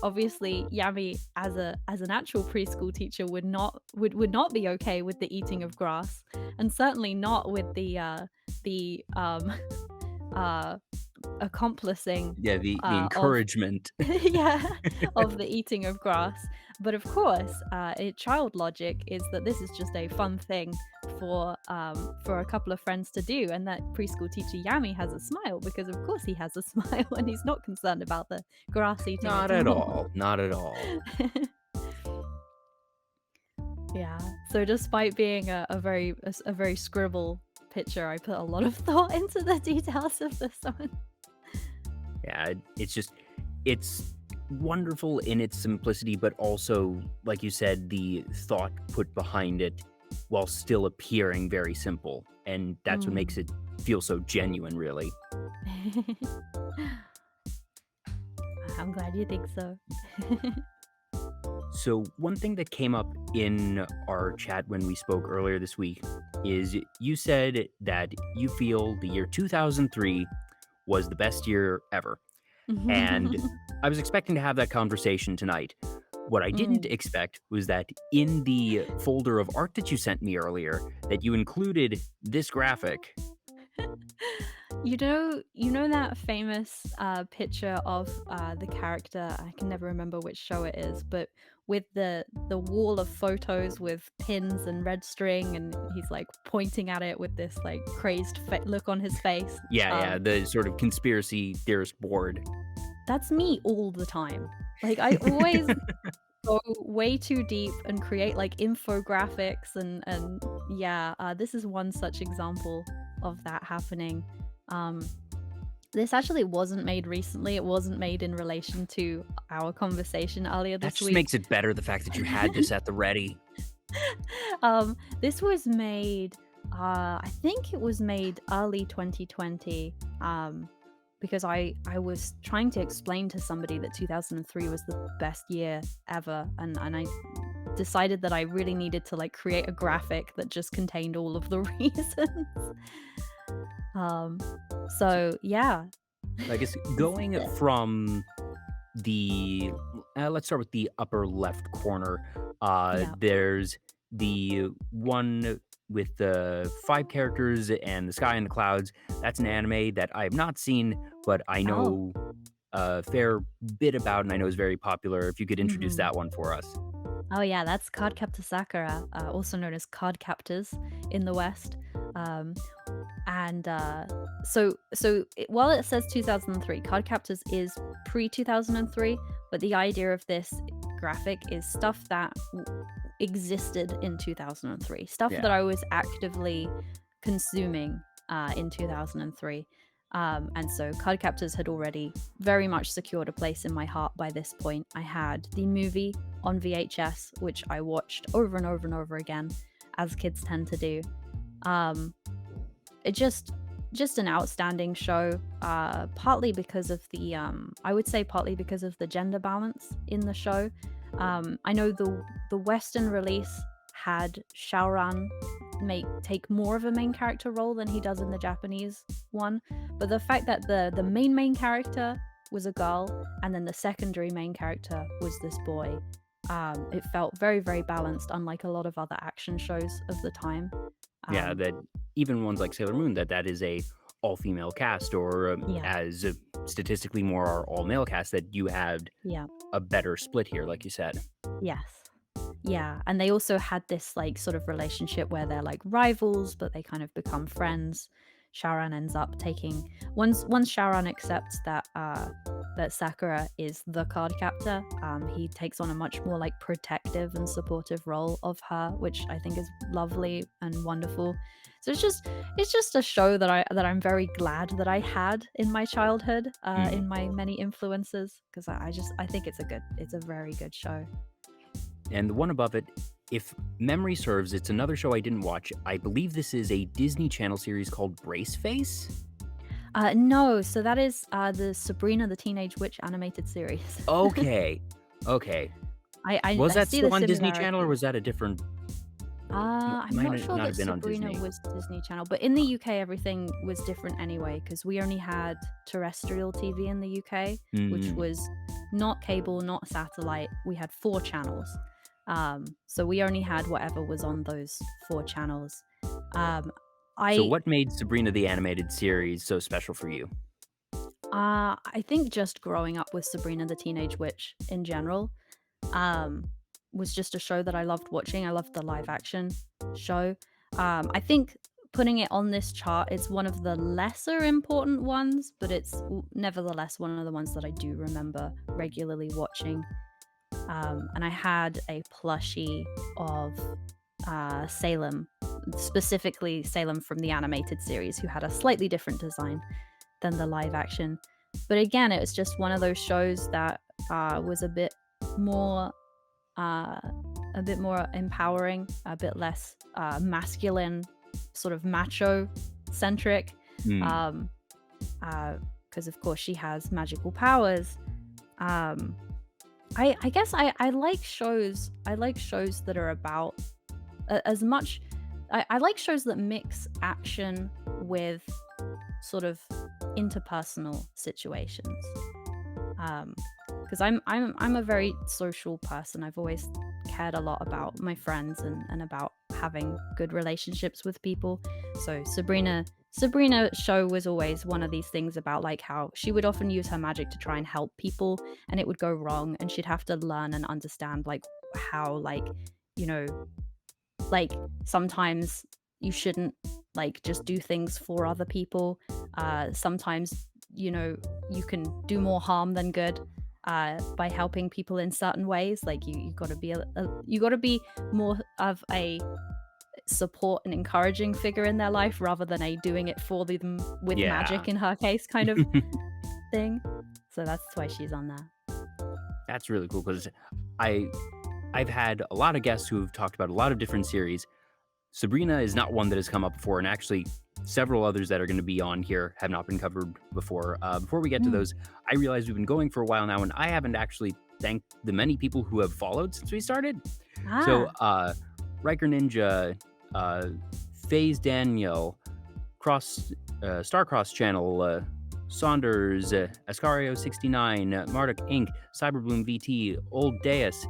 obviously Yami as an actual preschool teacher would not be okay with the eating of grass, and certainly not with the accomplishing Yeah, the of encouragement. yeah, of the eating of grass. But of course, child logic is that this is just a fun thing for a couple of friends to do, and that preschool teacher Yami has a smile because of course he has a smile and he's not concerned about the grass eating Not at at all. all, not at all. Yeah. So despite being a very scribble picture, I put a lot of thought into the details of this one. Yeah, it's wonderful in its simplicity, but also, like you said, the thought put behind it while still appearing very simple, and that's what makes Mm. it feel so genuine, really. I'm glad you think so. So, one thing that came up in our chat when we spoke earlier this week is you said that you feel the year 2003 was the best year ever. And I was expecting to have that conversation tonight. What I didn't Mm. expect was that in the folder of art that you sent me earlier, that you included this graphic. You know that famous picture of the character, I can never remember which show it is, but with the wall of photos with pins and red string, and he's like pointing at it with this like crazed look on his face. Yeah, the sort of conspiracy theorist board. That's me all the time. Like I always go way too deep and create like infographics and yeah, this is one such example of that happening. Um, this actually wasn't made recently. It wasn't made in relation to our conversation earlier That this just week. makes it better, the fact that you had this at the ready. This was made, I think it was made early 2020. Because I was trying to explain to somebody that 2003 was the best year ever, and I decided that I really needed to like create a graphic that just contained all of the reasons. Um, so yeah. I guess This is going it. from the let's start with the upper left corner. Yeah. There's the one with the 5 characters and the sky and the clouds. That's an anime that I have not seen, but I Oh. know a fair bit about, and I know is very popular. If you could introduce Mhm. that one for us. Oh yeah, that's Cardcaptor Sakura, also known as Cardcaptors in the West. Um, and while it says 2003, Cardcaptors is pre 2003, but the idea of this graphic is stuff that existed in 2003, stuff Yeah. that I was actively consuming in 2003. And so Cardcaptors had already very much secured a place in my heart by this point. I had the movie on VHS, which I watched over and over and over again, as kids tend to do. It just an outstanding show, partly because of the I would say partly because of the gender balance in the show. I know the Western release had Shaoran take more of a main character role than he does in the Japanese one, but the fact that the main character was a girl and then the secondary main character was this boy, it felt very very balanced, unlike a lot of other action shows of the time. Yeah, Um, that even ones like Sailor Moon, that is a all-female cast, or, yeah, as statistically more are all-male cast, that you had yeah. a better split here, like you said. Yes. Yeah, and they also had this, like, sort of relationship where they're, like, rivals, but they kind of become friends. Shaoran ends up taking once Shaoran accepts that Sakura is the card captor, he takes on a much more, like, protective and supportive role of her, which I think is lovely and wonderful. So it's just a show that I'm very glad that I had in my childhood, Mhm. in my many influences, 'cause I think it's a very good show. And the one above it, if memory serves, it's another show I didn't watch. I believe this is a Disney Channel series called Brace Face? No, so that is the Sabrina the Teenage Witch animated series. Okay. Okay. Was I that see the still on Disney Channel, or similarities. was that a different I'm might not sure not that have been on Sabrina Disney? was Disney Channel, but in the UK everything was different anyway because we only had terrestrial TV in the UK, which Mm. was not cable, not satellite. We had 4 channels. So we only had whatever was on those 4 channels. Um, So I what made Sabrina the Animated Series so special for you? I think just growing up with Sabrina the Teenage Witch in general, um, was just a show that I loved watching. I loved the live action show. I think putting it on this chart is one of the lesser important ones, but it's nevertheless one of the ones that I do remember regularly watching. And I had a plushie of Salem, specifically Salem from the animated series, who had a slightly different design than the live action. But again, it was just one of those shows that was more uh, a bit more empowering, a bit less masculine, sort of macho centric. Hmm. Because of course she has magical powers. Um, I guess I like shows. I like shows that are about as much. I like shows that mix action with sort of interpersonal situations. Because I'm a very social person. I've always cared a lot about my friends and about having good relationships with people. So Sabrina show was always one of these things about like how she would often use her magic to try and help people, and it would go wrong, and she'd have to learn and understand like how like you know like sometimes you shouldn't like just do things for other people. Sometimes you can do more harm than good by helping people in certain ways. Like you got to be you got to be more of a support and encouraging figure in their life rather than a doing it for them with Yeah. magic in her case kind of thing. So that's why she's on there. That's really cool because I I've had a lot of guests who have talked about a lot of different series. Sabrina is not one that has come up before, and actually, several others that are going to be on here have not been covered before. Before we get to Mm. those, I realize we've been going for a while now, and I haven't actually thanked the many people who have followed since we started. So, Ah. Riker Ninja, FaZe Daniel, Starcross Channel, Saunders, Ascario69, Marduk Inc., Cyberbloom VT, Old Deus,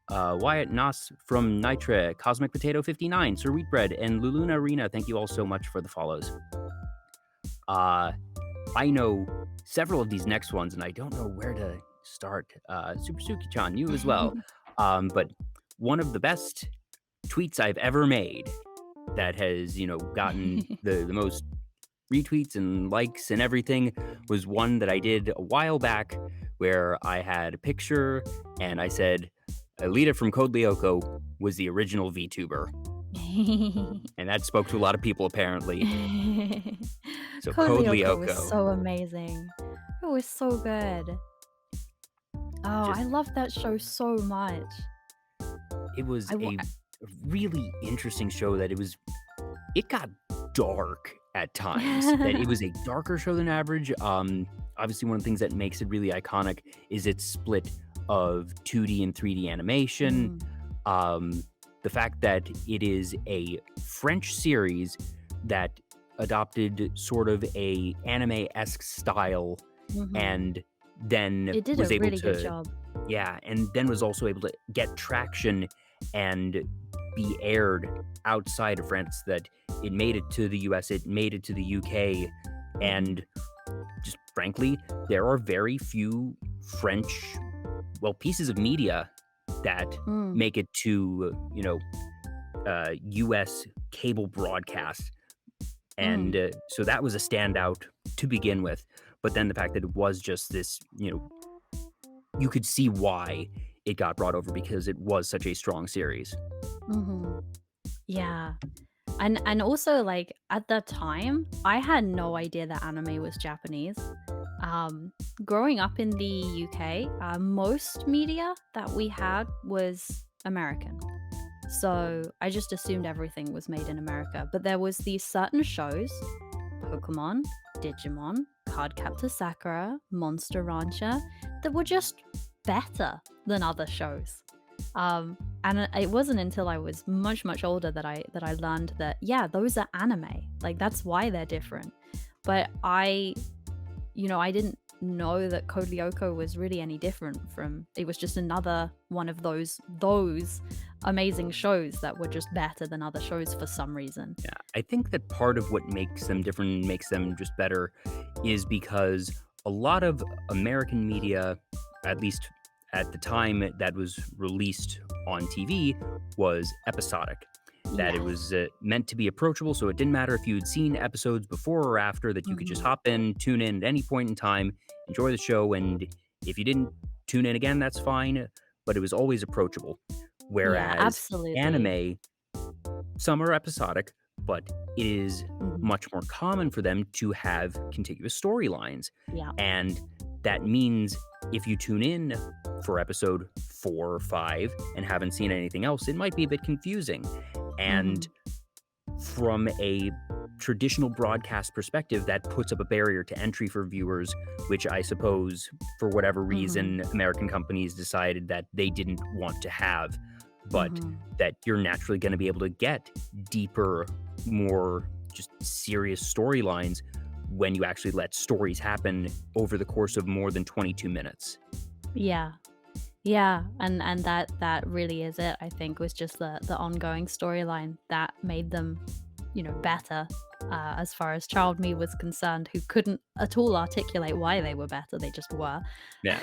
Wyatt Noss from Nitra, Cosmic Potato 59, Sir Wheatbread, and Luluna Arena. Thank you all so much for the follows. I know several of these next ones, and I don't know where to start. Super Suki-chan, you as well. But one of the best tweets I've ever made that has, gotten the most retweets and likes and everything was one that I did a while back where I had a picture and I said, Alita from Code Lyoko was the original VTuber. And that spoke to a lot of people, apparently. So Code Lyoko was Lyoko. so amazing. It was so good. Oh, I Just- love that show so much. It was I wa- a really interesting show that it got dark at times. That it was a darker show than average. Obviously, one of the things that makes it really iconic is its split of 2D and 3D animation. The fact that it is a French series that adopted sort of a anime-esque style Mhm. and then It did was a able really good to job. yeah, and then was also able to get traction and be aired outside of France. That it made it to the US, it made it to the UK, and just frankly, there are very few French, pieces of media that Mm. make it to, US cable broadcast. And so that was a standout to begin with. But then the fact that it was just this, you could see why it got brought over because it was such a strong series. Mhm. Yeah. And also like at the time, I had no idea that anime was Japanese. Growing up in the UK, most media that we had was American. So I just assumed everything was made in America. But there was these certain shows, Pokemon, Digimon, Cardcaptor Sakura, Monster Rancher, that were just better than other shows. And it wasn't until I was much, much older that I learned that yeah, those are anime. Like that's why they're different. But I didn't know that Code Lyoko was really any different from. It was just another one of those amazing shows that were just better than other shows for some reason. Yeah, I think that part of what makes them different, makes them just better, is because a lot of American media, at least at the time that was released on TV, was episodic. That it was Yes. meant to be approachable, so it didn't matter if you had seen episodes before or after, that you could just Mhm. hop in, tune in at any point in time, enjoy the show, and if you didn't tune in again, that's fine, but it was always approachable. Yeah, Whereas absolutely. anime, some are episodic, but it is Mhm. much more common for them to have contiguous storylines. Yeah. And that means if you tune in for episode 4 or 5 and haven't seen anything else, it might be a bit confusing. And Mhm. from a traditional broadcast perspective, that puts up a barrier to entry for viewers, which I suppose, for whatever Mhm. reason, American companies decided that they didn't want to have, but Mhm. that you're naturally going to be able to get deeper, more just serious storylines when you actually let stories happen over the course of more than 22 minutes. Yeah. Yeah, and that really is it, I think, was just the ongoing storyline that made them, better, as far as child me was concerned, who couldn't at all articulate why they were better, they just were. Yeah.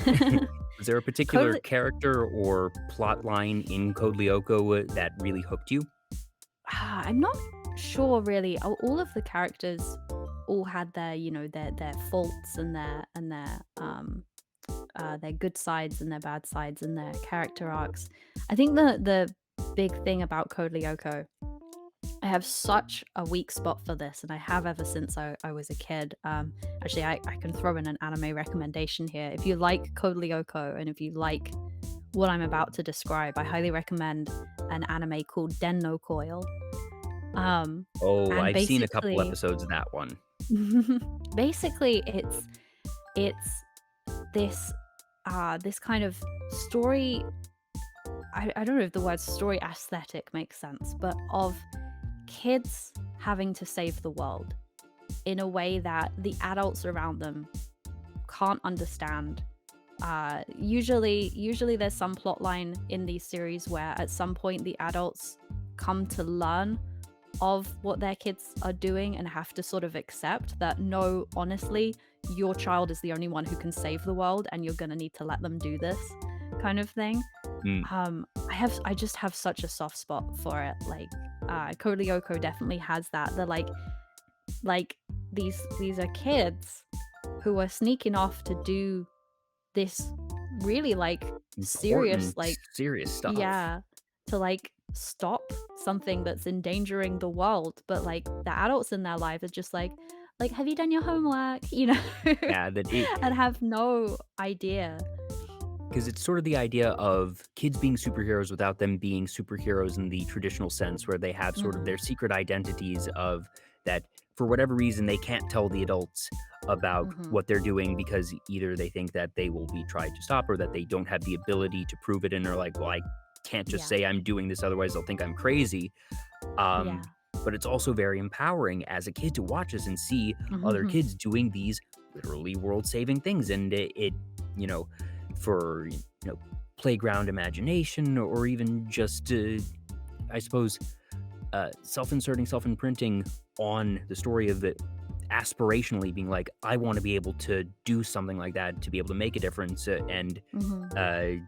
Was there a particular Code character or plot line in Code Lyoko that really hooked you? I'm not sure really. All of the characters all had their, their faults and their good sides and their bad sides and their character arcs. I think the big thing about Code Lyoko, I have such a weak spot for this, and I have ever since I was a kid. Actually, I can throw in an anime recommendation here. If you like Code Lyoko and if you like what I'm about to describe, I highly recommend an anime called Den no Coil. Um, Oh, and I've seen a couple basically, episodes of that one. basically, it's this kind of story. I don't know if the word story aesthetic makes sense, but of kids having to save the world in a way that the adults around them can't understand. Usually there's some plot line in these series where at some point the adults come to learn of what their kids are doing and have to sort of accept that no, honestly, your child is the only one who can save the world and you're gonna need to let them do this kind of thing. Mm, I just have such a soft spot for it. Like Code Lyoko definitely has that. They're like these are kids who are sneaking off to do this really like serious important, like serious stuff. yeah, to like stop something that's endangering the world, but like the adults in their life are just like have you done your homework, Yeah, that it and have no idea. because it's sort of the idea of kids being superheroes without them being superheroes in the traditional sense, where they have sort of Mhm. their secret identities of that for whatever reason they can't tell the adults about Mhm. what they're doing because either they think that they will be tried to stop or that they don't have the ability to prove it and are like, well, I can't just Yeah. say I'm doing this, otherwise they'll think I'm crazy. Um, Yeah. but it's also very empowering as a kid to watch this and see other Mhm. kids doing these literally world-saving things, and it you know, for playground imagination or even just I suppose self-inserting, self-imprinting on the story of it aspirationally being like, I want to be able to do something like that to be able to make a difference and Mhm. uh,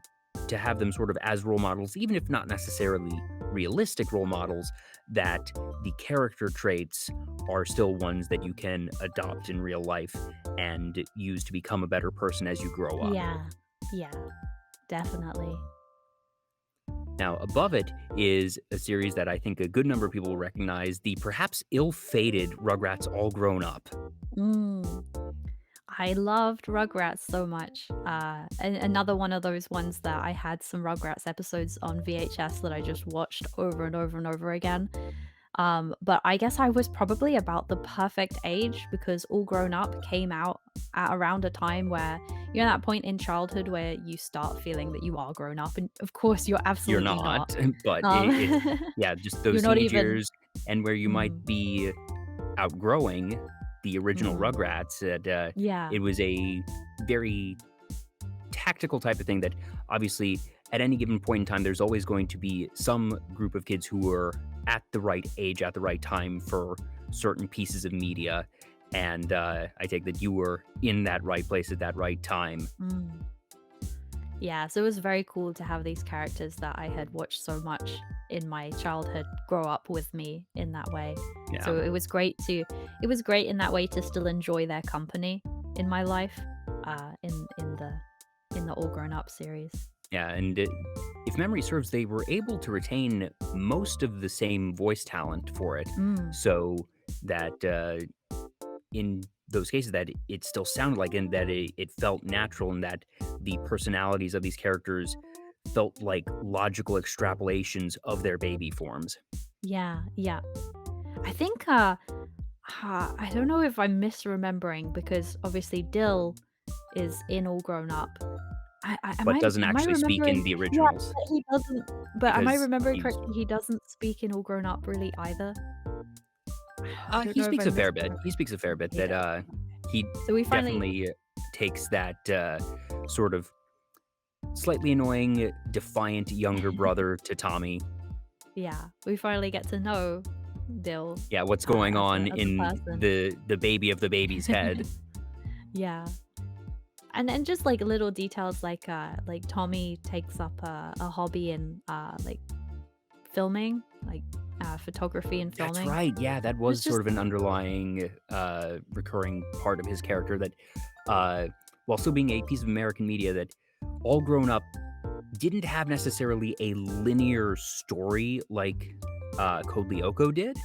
to have them sort of as role models, even if not necessarily realistic role models, that the character traits are still ones that you can adopt in real life and use to become a better person as you grow up. Yeah. Yeah. Definitely. Now, above it is a series that I think a good number of people will recognize, the perhaps ill-fated Rugrats All Grown Up. Mm. I loved Rugrats so much. Another one of those ones that I had some Rugrats episodes on VHS that I just watched over and over and over again. But I guess I was probably about the perfect age because All Grown Up came out at around a time where you're at that point in childhood where you start feeling that you are grown up, and of course you're You're absolutely not. not, but it Um, yeah, just you're those not teenage even. years and where you might Mhm, be outgrowing the original mhm. Rugrats, and, Yeah. it was a very tactical type of thing that obviously at any given point in time, there's always going to be some group of kids who are at the right age, at the right time for certain pieces of media. and I take that you were in that right place at that right time. Yeah, so it was very cool to have these characters that I had watched so much in my childhood grow up with me in that way. Yeah. So it was great in that way to still enjoy their company in my life, in the All Grown Up series. Yeah, and if memory serves, they were able to retain most of the same voice talent for it, so that in those cases that it still sounded like, and that it felt natural, and that the personalities of these characters felt like logical extrapolations of their baby forms. Yeah. I think I don't know if I'm misremembering because obviously Dill is in All Grown Up. But doesn't Am I actually speak in remembering? the Yeah, originals but he doesn't. But am I because remembering he's correctly? He doesn't speak in All Grown Up really either. I don't he know if speaks a I'm fair bit. misremembering. He speaks a fair bit. He That does. he So we finally, definitely takes that sort of slightly annoying, defiant younger brother to Tommy. yeah, we finally get to know Dill Yeah, what's going on as a in person. the baby of the baby's head. Yeah. And just like little details like Tommy takes up a hobby in like filming, like photography and That's filming. right. Yeah, that It's was just sort of an underlying, recurring part of his character that, while still being a piece of American media, that All Grown Up didn't have necessarily a linear story like Code Lyoko did,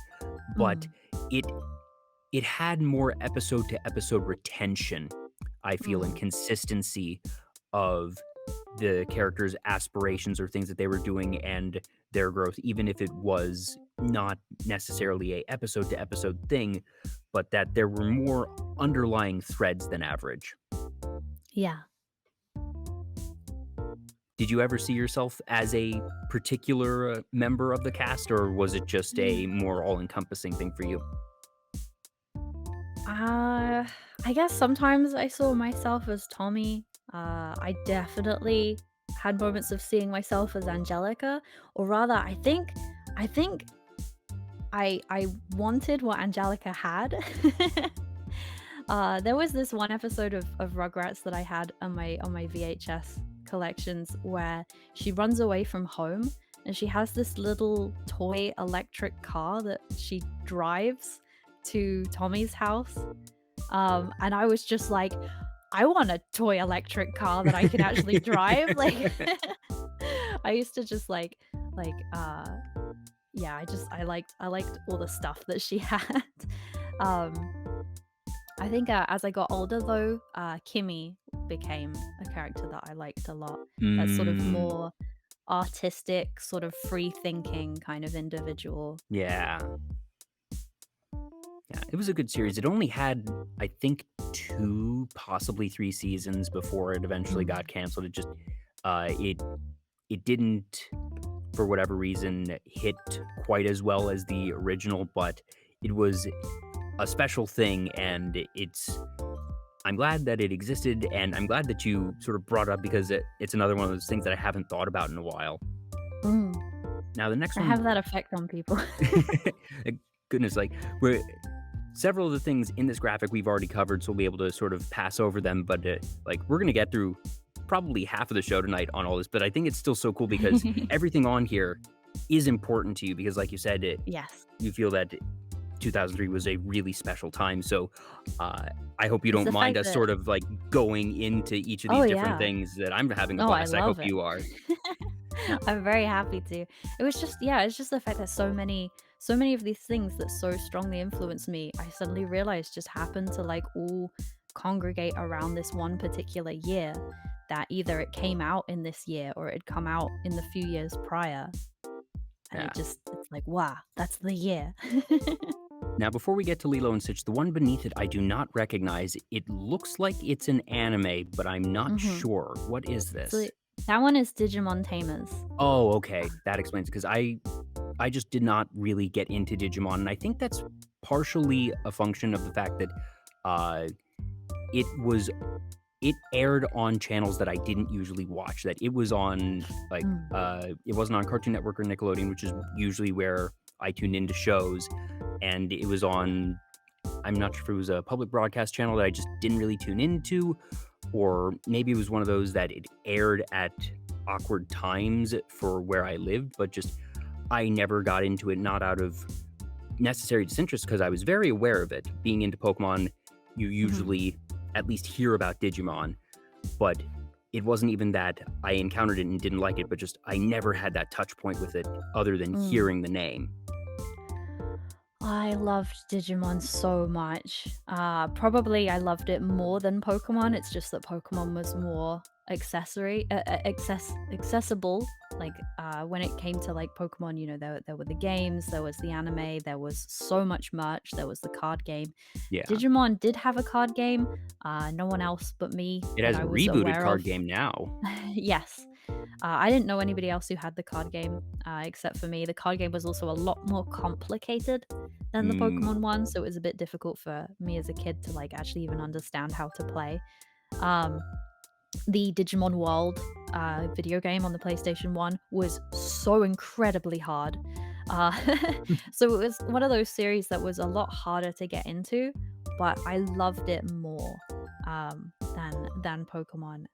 but it had more episode to episode retention, I feel, and consistency of the characters' aspirations or things that they were doing and their growth, even if it was not necessarily a episode to episode thing, but that there were more underlying threads than average. yeah. Did you ever see yourself as a particular member of the cast, or was it just a more all-encompassing thing for you? I guess sometimes I saw myself as Tommy. I definitely had moments of seeing myself as Angelica, or rather, I think I wanted what Angelica had. There was this one episode of Rugrats that I had on my VHS collections where she runs away from home and she has this little toy electric car that she drives to Tommy's house. And I was just like, I want a toy electric car that I can actually drive. Like I used to just yeah, I liked all the stuff that she had. Um I think as I got older though, Kimmy became a character that I liked a lot. That sort of Mm, more artistic, sort of free thinking kind of individual. yeah. Yeah, it was a good series. It only had, I think, 2, possibly 3 seasons before it eventually got canceled. It just, it didn't, for whatever reason, hit quite as well as the original, but it was a special thing, and I'm glad that it existed, and I'm glad that you sort of brought it up because it's another one of those things that I haven't thought about in a while. Mm. Now, the next I one, have that effect on people. goodness, like, several of the things in this graphic we've already covered, so we'll be able to sort of pass over them, but like, we're going to get through probably half of the show tonight on all this, but I think it's still so cool because everything on here is important to you because, like you said, Yes. you feel that 2003 was a really special time. So I hope you It's don't the mind fact us that sort of like going into each of Oh these different yeah. things that I'm having a Oh, I blast. I hope love it. you are. I'm very happy to. It was just yeah, it's just the fact that so many of these things that so strongly influenced me, I suddenly realized just happened to like all congregate around this one particular year that either it came out in this year or it had come out in the few years prior. And Yeah. it's like, wow, that's the year. Now, before we get to Lilo and Stitch, the one beneath it I do not recognize. It looks like it's an anime, but I'm not sure. What is So this? that one is Digimon Tamers. Oh, okay. That explains it because I just did not really get into Digimon, and I think that's partially a function of the fact that it was it aired on channels that I didn't usually watch. That it was on like it wasn't on Cartoon Network or Nickelodeon, which is usually where I tune into shows, and it was on I'm not sure if it was a public broadcast channel that I just didn't really tune into, or maybe it was one of those that it aired at awkward times for where I lived, but just I never got into it, not out of necessary disinterest, because I was very aware of it. Being into Pokemon, you Mhm. usually at least hear about Digimon, but it wasn't even that I encountered it and didn't like it, but just I never had that touch point with it other than Mm. hearing the name. I loved Digimon so much. Probably I loved it more than Pokemon. It's just that Pokemon was more accessible. Like when it came to like Pokemon, there were the games, there was the anime, there was so much merch, there was the card game. Yeah. Digimon did have a card game. No one else but me It that has a I was rebooted aware card of. game now. Yes. I didn't know anybody else who had the card game, except for me. The card game was also a lot more complicated than the Mm, Pokemon one, so it was a bit difficult for me as a kid to like actually even understand how to play. Um, the Digimon World video game on the PlayStation 1 was so incredibly hard. Uh, so it was one of those series that was a lot harder to get into, but I loved it more than Pokemon.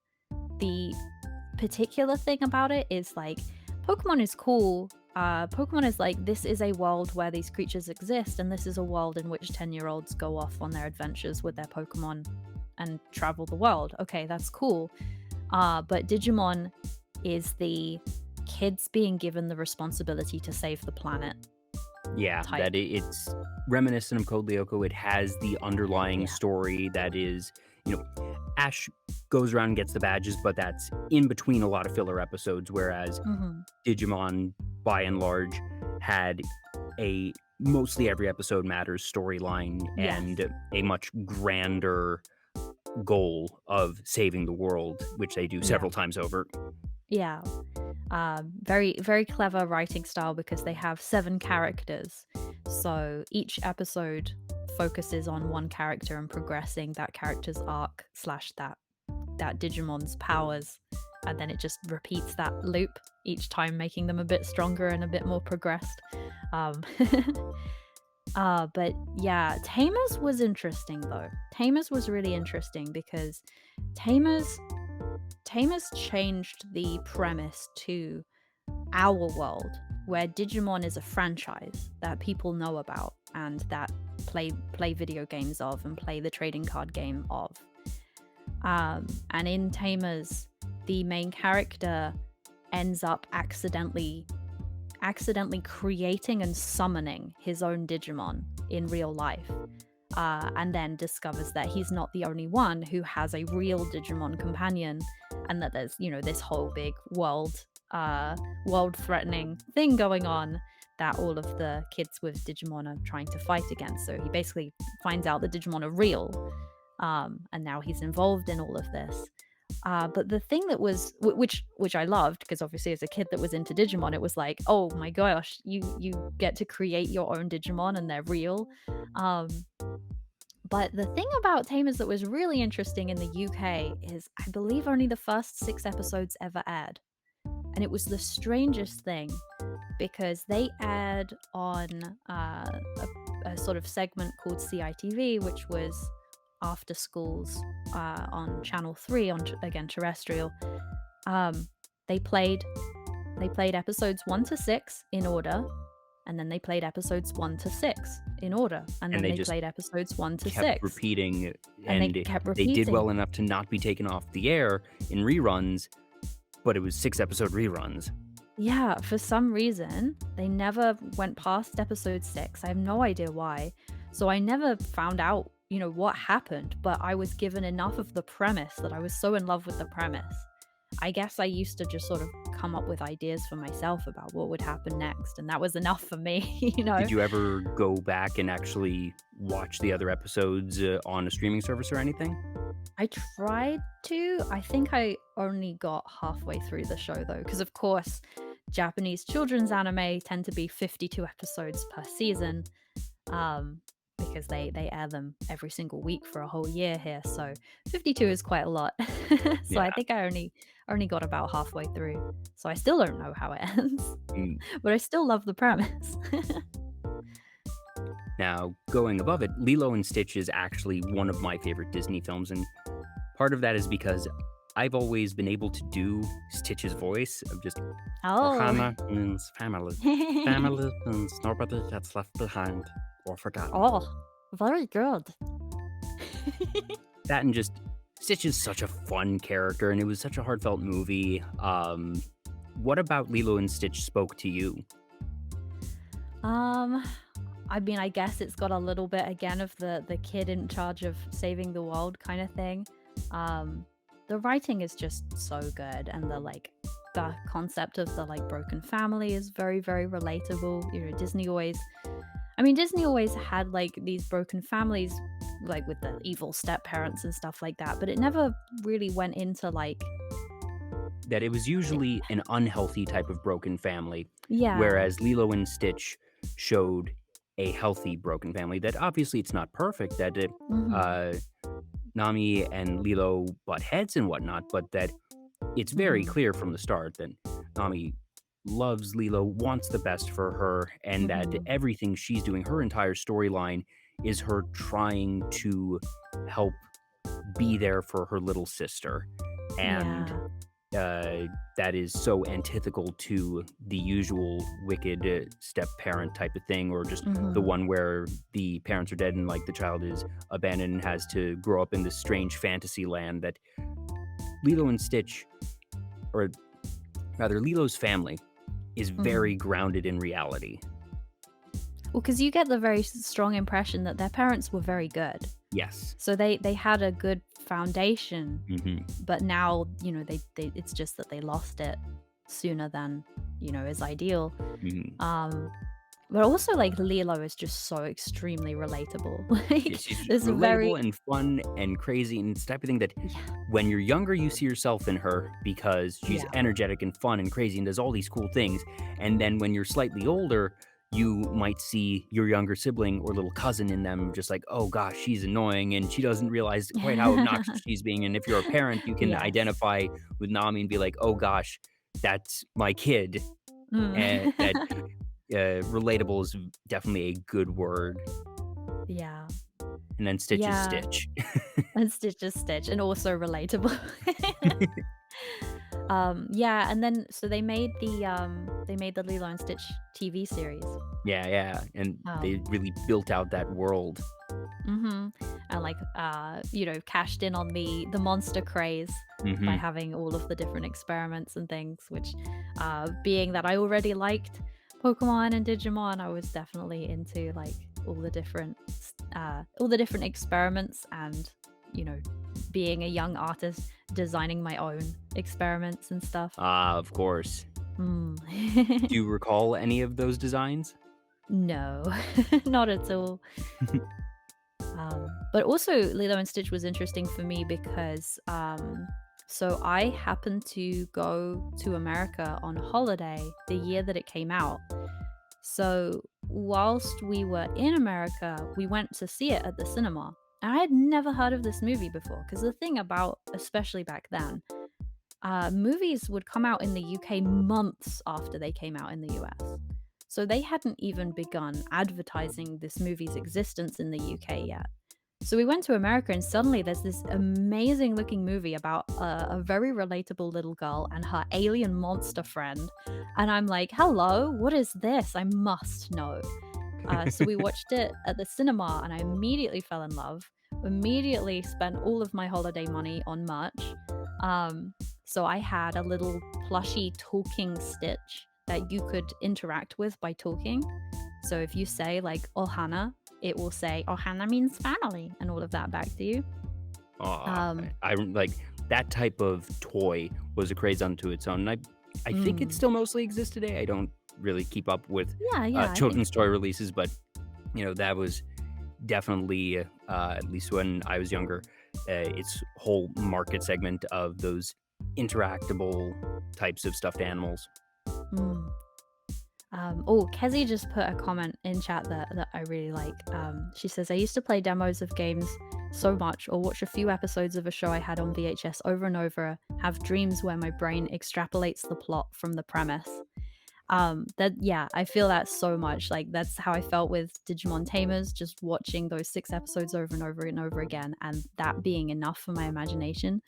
The particular thing about it is like Pokemon is cool. Pokemon is like this is a world where these creatures exist, and this is a world in which 10-year-olds go off on their adventures with their Pokemon and travel the world. Okay, that's cool. But Digimon is the kids being given the responsibility to save the planet yeah, type. that it's reminiscent of Code Lyoko. It has the underlying Yeah. story that is, Ash goes around and gets the badges, but that's in between a lot of filler episodes, whereas Hmm. Digimon, by and large, had a mostly every episode matters storyline Yes. and a much grander goal of saving the world, which they do Yeah. several times over. Yeah. Very, very clever writing style because they have 7 characters. So each episode focuses on one character and progressing that character's arc slash that Digimon's powers. And then it just repeats that loop each time, making them a bit stronger and a bit more progressed. Um, but yeah, Tamers was interesting though. Tamers was really interesting because Tamers Tamers changed the premise to our world, where Digimon is a franchise that people know about and that play video games of and play the trading card game of. And in Tamers, the main character ends up accidentally creating and summoning his own Digimon in real life. And then discovers that he's not the only one who has a real Digimon companion, and that there's this whole big world threatening thing going on that all of the kids with Digimon are trying to fight against. So he basically finds out that Digimon are real, and now he's involved in all of this. But the thing that was which I loved, because obviously as a kid that was into Digimon, it was like, oh my gosh, you get to create your own Digimon and they're real. Um, but the thing about Tamers that was really interesting in the UK is I believe only the first 6 episodes ever aired. And it was the strangest thing because they aired on a sort of segment called CITV, which was after schools on Channel 3 on again terrestrial. Um, they played episodes 1 to 6 in order, and then they played episodes 1 to 6 in order, and And then they they just played episodes 1 to kept 6, repeating, and they and kept they did well repeating. enough to not be taken off the air in reruns, but it was 6 episode reruns. Yeah, for some reason, they never went past episode 6. I have no idea why. So I never found out, what happened, but I was given enough of the premise that I was so in love with the premise. I guess I used to just sort of come up with ideas for myself about what would happen next, and that was enough for me. Did you ever go back and actually watch the other episodes on a streaming service or anything? I tried to. I think I only got halfway through the show though, because of course, Japanese children's anime tend to be 52 episodes per season, because they air them every single week for a whole year here. So 52 is quite a lot. So I Yeah. think I only got about halfway through. So I still don't know how it ends, Mm, but I still love the premise. Now, going above it, Lilo and Stitch is actually one of my favorite Disney films, and part of that is because I've always been able to do Stitch's voice of just Oh. Ohana means family. Family means nobody gets left behind or forgotten. Oh, very good. That and just Stitch is such a fun character, and it was such a heartfelt movie. What about Lilo and Stitch spoke to you? Um, I mean, I guess it's got a little bit again of the kid in charge of saving the world kind of thing. Um, the writing is just so good, and the concept of the like broken family is very, very relatable. You know, Disney always had like these broken families, like with the evil step parents and stuff like that, but it never really went into like, That it was usually an unhealthy type of broken family, yeah. whereas Lilo and Stitch showed a healthy broken family. That obviously it's not perfect, that Mm-hmm. uh, Nami and Lilo butt heads and whatnot, but that it's very Mm-hmm. clear from the start that Nami loves Lilo, wants the best for her, and that Mm-hmm. everything she's doing, her entire storyline, is her trying to help be there for her little sister. And Yeah. uh, that is so antithetical to the usual wicked step parent type of thing, or just the Mm-hmm. one where the parents are dead and like the child is abandoned and has to grow up in this strange fantasy land. That Lilo and Stitch, or rather Lilo's family, is Mm-hmm. very grounded in reality. Well, because you get the very strong impression that their parents were very good. Yes. So they had a good foundation, Hmm. but now, they it's just that they lost it sooner than, is ideal. Hmm. Um, but also like Lilo is just so extremely relatable. Yeah, Like she's this very relatable and fun and crazy, and it's the type of thing that yeah, when you're younger, you see yourself in her because she's yeah. energetic and fun and crazy and does all these cool things. And then when you're slightly older, you might see your younger sibling or little cousin in them, just like, oh gosh, she's annoying and she doesn't realize quite how obnoxious she's being. And if you're a parent, you can Yes. identify with Nami and be like, oh gosh, that's my kid. Mm. And that relatable is definitely a good word. Yeah. And then Stitch is Yeah. Stitch. And Stitch is Stitch and also relatable. Yeah, and then so they made the Lilo and Stitch TV series. Yeah, yeah, and they Um, really built out that world. mhm, and like cashed in on the monster craze by Mhm. having all of the different experiments and things, which being that I already liked Pokemon and Digimon, I was definitely into like all the different experiments and you know being a young artist designing my own experiments and stuff. Ah, of course. Mm. Do you recall any of those designs? No, not at all. But also, Lilo and Stitch was interesting for me because so I happened to go to America on holiday the year that it came out. So whilst we were in America, we went to see it at the cinema. And I had never heard of this movie before because the thing about, especially back then, movies would come out in the UK months after they came out in the US. So they hadn't even begun advertising this movie's existence in the UK yet. So we went to America, and suddenly there's this amazing looking movie about a very relatable little girl and her alien monster friend. And I'm like, hello, what is this? I must know. So we watched it at the cinema, and I immediately fell in love. Immediately spent all of my holiday money on merch. Um, so I had a little plushy talking Stitch that you could interact with by talking. So if you say like Ohana, it will say Ohana means family and all of that back to you. Aw, Um, I like that type of toy was a craze unto its own, and I think it mm, still mostly exists today. I don't really keep up with, yeah, yeah, I think children's toy so. releases, but, that was definitely, at least when I was younger, its whole market segment of those interactable types of stuffed animals. Mm. Oh, Kezi just put a comment in chat that I really like. She says, I used to play demos of games so much or watch a few episodes of a show I had on VHS over and over, have dreams where my brain extrapolates the plot from the premise. That yeah, I feel that so much. Like that's how I felt with Digimon Tamers, just watching those 6 episodes over and over and over again, and that being enough for my imagination.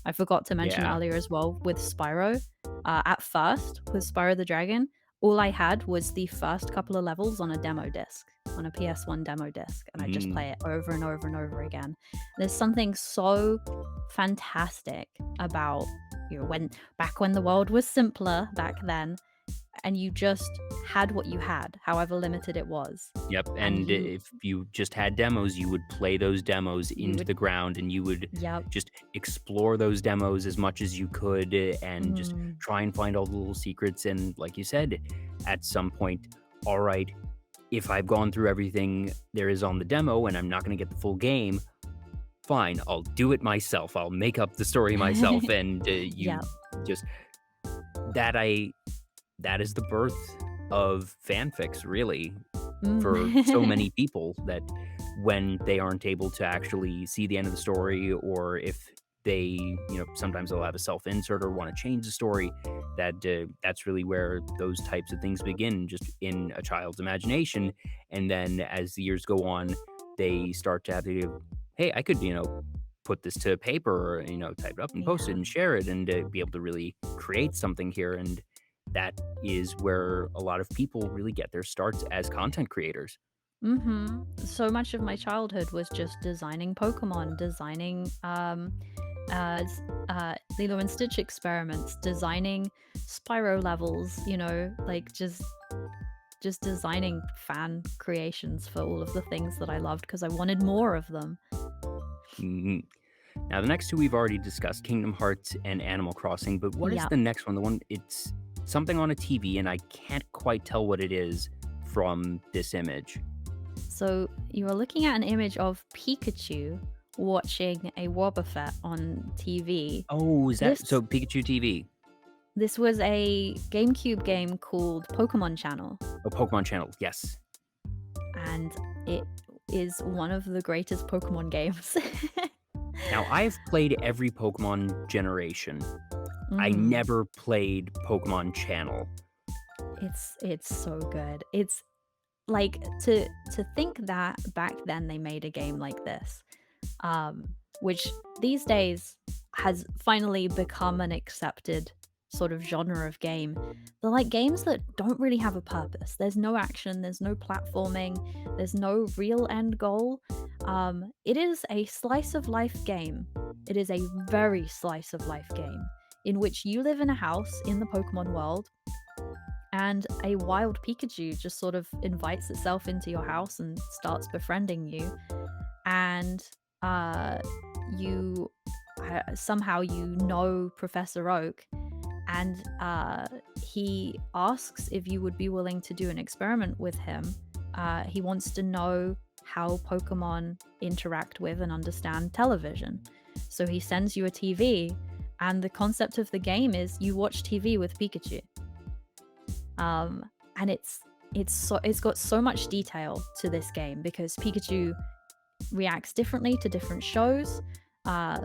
I forgot to mention Yeah. earlier as well with Spyro. At first, with Spyro the Dragon, all I had was the first couple of levels on a demo disc, on a PS1 demo disc, and I just Mm. play it over and over and over again. There's something so fantastic about when the world was simpler back then, and you just had what you had, however limited it was, Yep, and and if you just had demos, you would play those demos you into would the ground, and you would yep. just explore those demos as much as you could, and just Mm. try and find all the little secrets, and like you said, at some point, "Alright, if I've gone through everything there is on the demo and I'm not gonna get the full game, fine, I'll do it myself, I'll make up the story myself," and, you Yep. just that I that is the birth of fanfics, really, for so Mm. many people that when they aren't able to actually see the end of the story, or if they, sometimes they'll have a self insert or want to change the story, that's really where those types of things begin, just in a child's imagination. And then as the years go on, they start to have to, hey, I could, put this to paper, or, type it up and post it Yeah. and share it, and be able to really create something here. And that is where a lot of people really get their starts as content creators. So much of my childhood was just designing Pokemon, designing Lilo and Stitch experiments, designing Spyro levels, like just designing fan creations for all of the things that I loved because I wanted more of them. Mhm. Now, the next two we've already discussed, Kingdom Hearts and Animal Crossing, but what is Yeah. the next one? The one, it's something on a TV, and I can't quite tell what it is from this image. So you are looking at an image of Pikachu watching a Wobbuffet on TV. Oh, is that This so? Pikachu TV. this was a GameCube game called Pokemon Channel, Oh, Pokemon Channel. Yes. and it is one of the greatest Pokemon games. Now, I've played every Pokemon generation. I Mhm. never played Pokemon Channel. It's so good. It's like to think that back then they made a game like this, which these days has finally become an accepted sort of genre of game. They're like games that don't really have a purpose. There's no action, there's no platforming, there's no real end goal. It is a slice of life game. It is a very slice of life game in which you live in a house in the Pokemon world, and a wild Pikachu just sort of invites itself into your house and starts befriending you. And you somehow Professor Oak, and he asks if you would be willing to do an experiment with him. He wants to know how Pokemon interact with and understand television. So he sends you a TV, and the concept of the game is you watch TV with Pikachu. And it's got so much detail to this game because Pikachu reacts differently to different shows.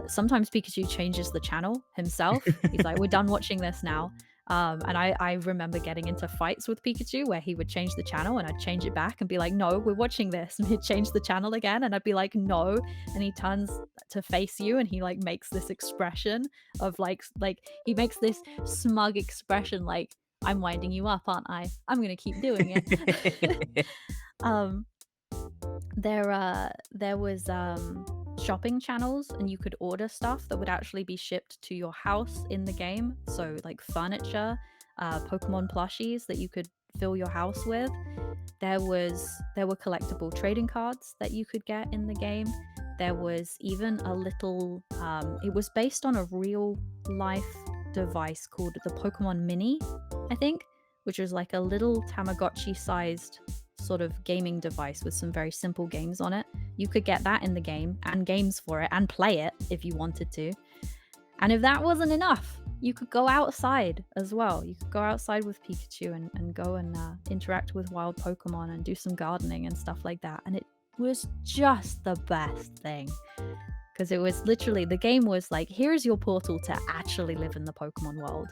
Sometimes Pikachu changes the channel himself. He's like, "We're done watching this now." And I remember getting into fights with Pikachu where he would change the channel and I'd change it back and be like, "No, we're watching this." And he'd change the channel again and I'd be like, "No." And he turns to face you and he like makes this expression of like he makes this smug expression like, "I'm winding you up, aren't I? I'm gonna keep doing it." um, there was shopping channels and you could order stuff that would actually be shipped to your house in the game. So like furniture, Pokemon plushies that you could fill your house with. There were collectible trading cards that you could get in the game. There was even a little it was based on a real life device called the Pokemon Mini, I think, which was like a little Tamagotchi sized sort of gaming device with some very simple games on it. You could get that in the game and games for it and play it if you wanted to. And if that wasn't enough, you could go outside as well. You could go outside with Pikachu and go and interact with wild Pokemon and do some gardening and stuff like that. And it was just the best thing. Because it was literally, the game was like, here's your portal to actually live in the Pokemon world.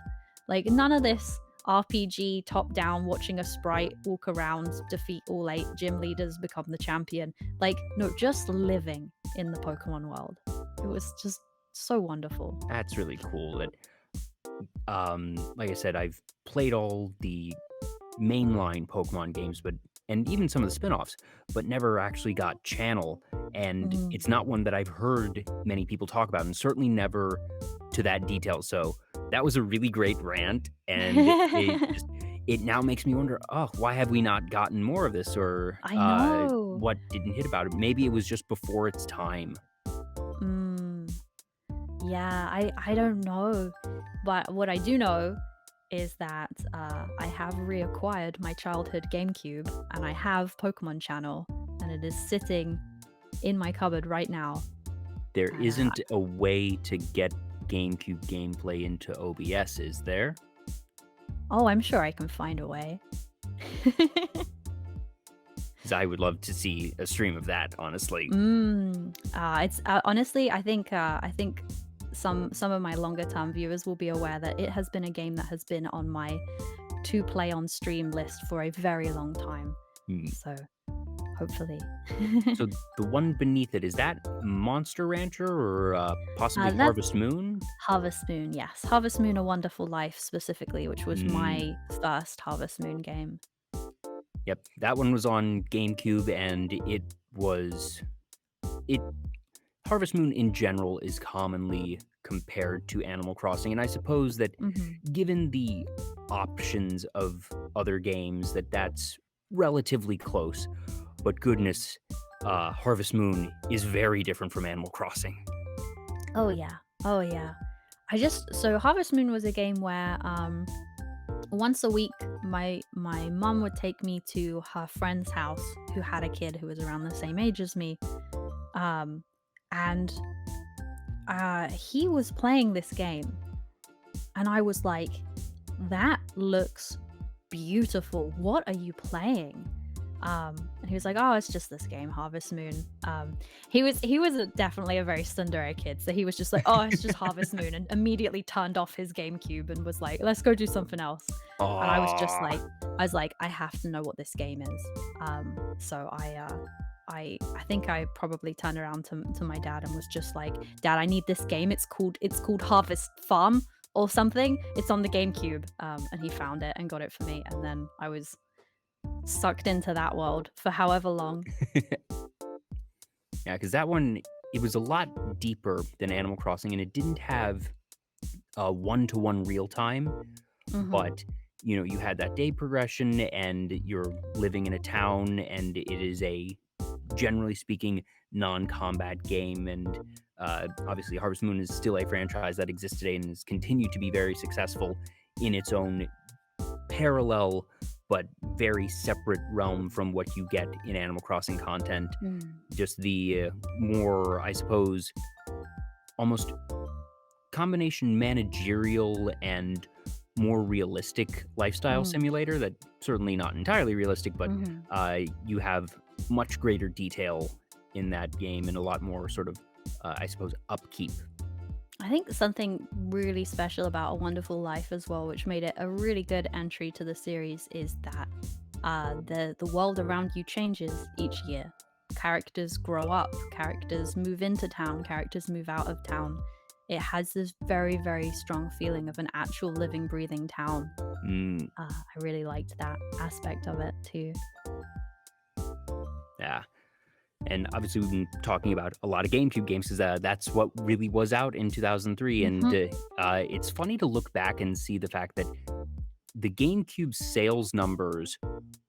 Like, none of this RPG top down, watching a sprite walk around, defeat all 8 gym leaders, become the champion. Like, no, just living in the Pokemon world. It was just so wonderful. That's really cool. That like I said, I've played all the mainline Pokemon games, and even some of the spin-offs, but never actually got Channel. And Mm. it's not one that I've heard many people talk about, and certainly never to that detail. So that was a really great rant, and it now makes me wonder, oh, why have we not gotten more of this, or I know. what didn't hit about it? Maybe it was just before its time. Mm. Yeah, I don't know. But what I do know is that I have reacquired my childhood GameCube and I have Pokemon Channel and it is sitting in my cupboard right now. There And isn't a way to get GameCube gameplay into OBS, is there? oh, I'm sure I can find a way. 'Cause I would love to see a stream of that, honestly. It's honestly, I think some of my longer term viewers will be aware that it has been a game that has been on my to play on stream list for a very long time. Hmm. So hopefully. So the one beneath it, is that Monster Rancher or possibly That's Harvest Moon? Harvest Moon, yes. Harvest Moon: A Wonderful Life specifically, which was Mm, my first Harvest Moon game. yep, that one was on GameCube, and it Harvest Moon in general is commonly compared to Animal Crossing, and I suppose that Mhm. given the options of other games, that's relatively close. But goodness, Harvest Moon is very different from Animal Crossing. Oh yeah. Oh yeah. So Harvest Moon was a game where once a week my mum would take me to her friend's house who had a kid who was around the same age as me. Um and he was playing this game and I was like, that looks beautiful. What are you playing? And he was like, oh, it's just this game, Harvest Moon. He was definitely a very tsundere kid, so he was just like, oh, it's just Harvest Moon, and immediately turned off his GameCube and was like, let's go do something else. And I was just like, I have to know what this game is. So I think I probably turned around to my dad and was just like, Dad, I need this game. It's called Harvest Farm or something. It's on the GameCube. And he found it and got it for me, and then I was sucked into that world for however long. Yeah, because that one, it was a lot deeper than Animal Crossing, and it didn't have one-to-one real time, Mhm. but you had that day progression, and you're living in a town, and it is a, generally speaking, non-combat game, and obviously Harvest Moon is still a franchise that exists today and has continued to be very successful in its own parallel but very separate realm from what you get in Animal Crossing content. Mm. Just the more, I suppose, almost combination managerial and more realistic lifestyle Mm. simulator. That certainly not entirely realistic, but Mhm. you have much greater detail in that game and a lot more sort of, I suppose, upkeep. I think something really special about A Wonderful Life as well, which made it a really good entry to the series, is that the world around you changes each year. Characters grow up, characters move into town, characters move out of town. It has this very, very strong feeling of an actual living, breathing town. Mm, I really liked that aspect of it too. yeah. And obviously, we've been talking about a lot of GameCube games because that's what really was out in 2003. And Mhm. it's funny to look back and see the fact that the GameCube sales numbers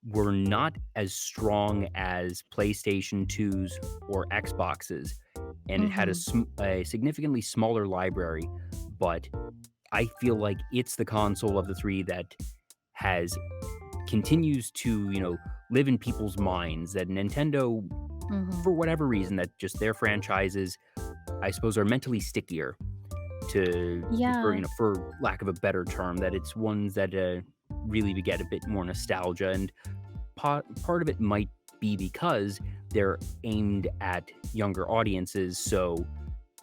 were not as strong as PlayStation 2's or Xbox's. And it had Mhm. a significantly smaller library. But I feel like it's the console of the three that continues to live in people's minds. That Nintendo, Mhm. for whatever reason, that just their franchises, I suppose, are mentally stickier Yeah. for lack of a better term, that it's ones that really beget a bit more nostalgia. And part of it might be because they're aimed at younger audiences, so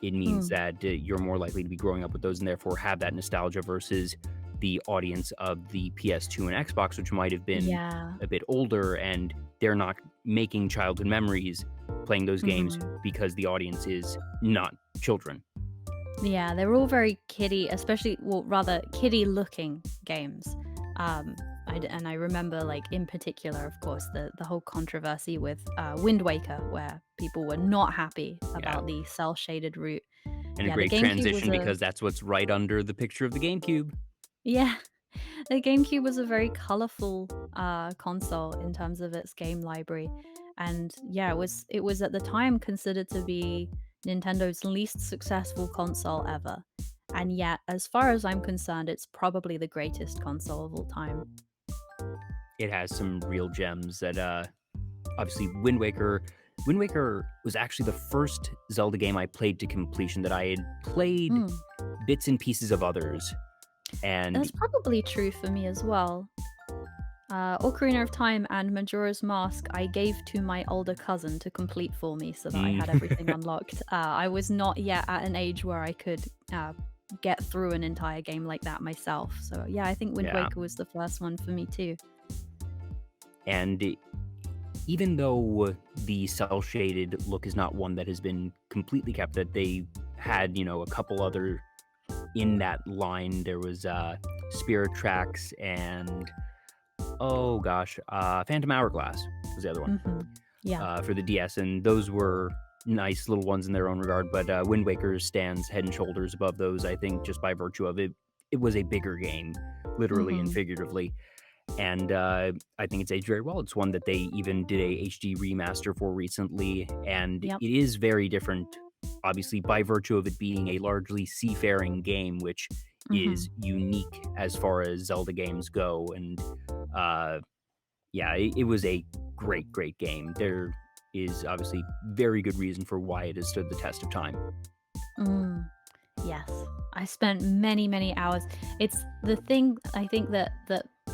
it means Mm. that you're more likely to be growing up with those and therefore have that nostalgia versus the audience of the PS2 and Xbox, which might have been Yeah. a bit older, and they're not making childhood memories playing those games Mhm. because the audience is not children. Yeah, they were all very kiddie, especially, well, rather kiddie-looking games. And I remember, like, in particular, of course, the whole controversy with Wind Waker, where people were not happy Yeah. about the cel-shaded route. And a Yeah, the great GameCube was transition a because that's what's right under the picture of the GameCube. yeah, the GameCube was a very colorful console in terms of its game library, and yeah, it was at the time considered to be Nintendo's least successful console ever. And yet, as far as I'm concerned, it's probably the greatest console of all time. It has some real gems that obviously Wind Waker was actually the first Zelda game I played to completion that I had played Mm, bits and pieces of others. And that's probably true for me as well. Ocarina of Time and Majora's Mask I gave to my older cousin to complete for me so that I had everything unlocked. I was not yet at an age where I could get through an entire game like that myself. So yeah, I think Wind yeah, Waker was the first one for me too. and even though the cel-shaded look is not one that has been completely kept, that they had, a couple other in that line. There was Spirit Tracks and oh gosh, Phantom Hourglass was the other one. Hmm. Yeah. For the DS, and those were nice little ones in their own regard. But Wind Waker stands head and shoulders above those, I think, just by virtue of it. It was a bigger game, literally and Hmm. figuratively, and I think it's aged very well. It's one that they even did a HD remaster for recently, and Yep. it is very different, obviously, by virtue of it being a largely seafaring game, which is Hmm. unique as far as Zelda games go, and uh, yeah, it was a great, great game. There is obviously very good reason for why it has stood the test of time. Mm. Yes, I spent many, many hours. It's the thing I think that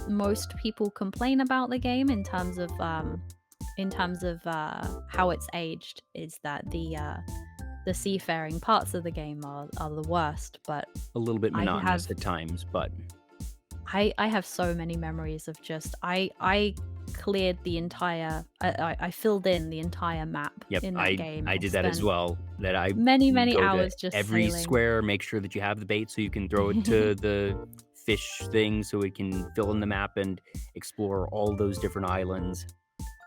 most people complain about the game in terms of how it's aged is that the seafaring parts of the game are the worst. But A little bit I have monotonous at times, but I have so many memories of just I cleared the entire I filled in the entire map yep, in that I game. I I did that as spent well. That I many, would many go to hours just every sailing. square, make sure that you have the bait so you can throw it to the fish thing so it can fill in the map and explore all those different islands.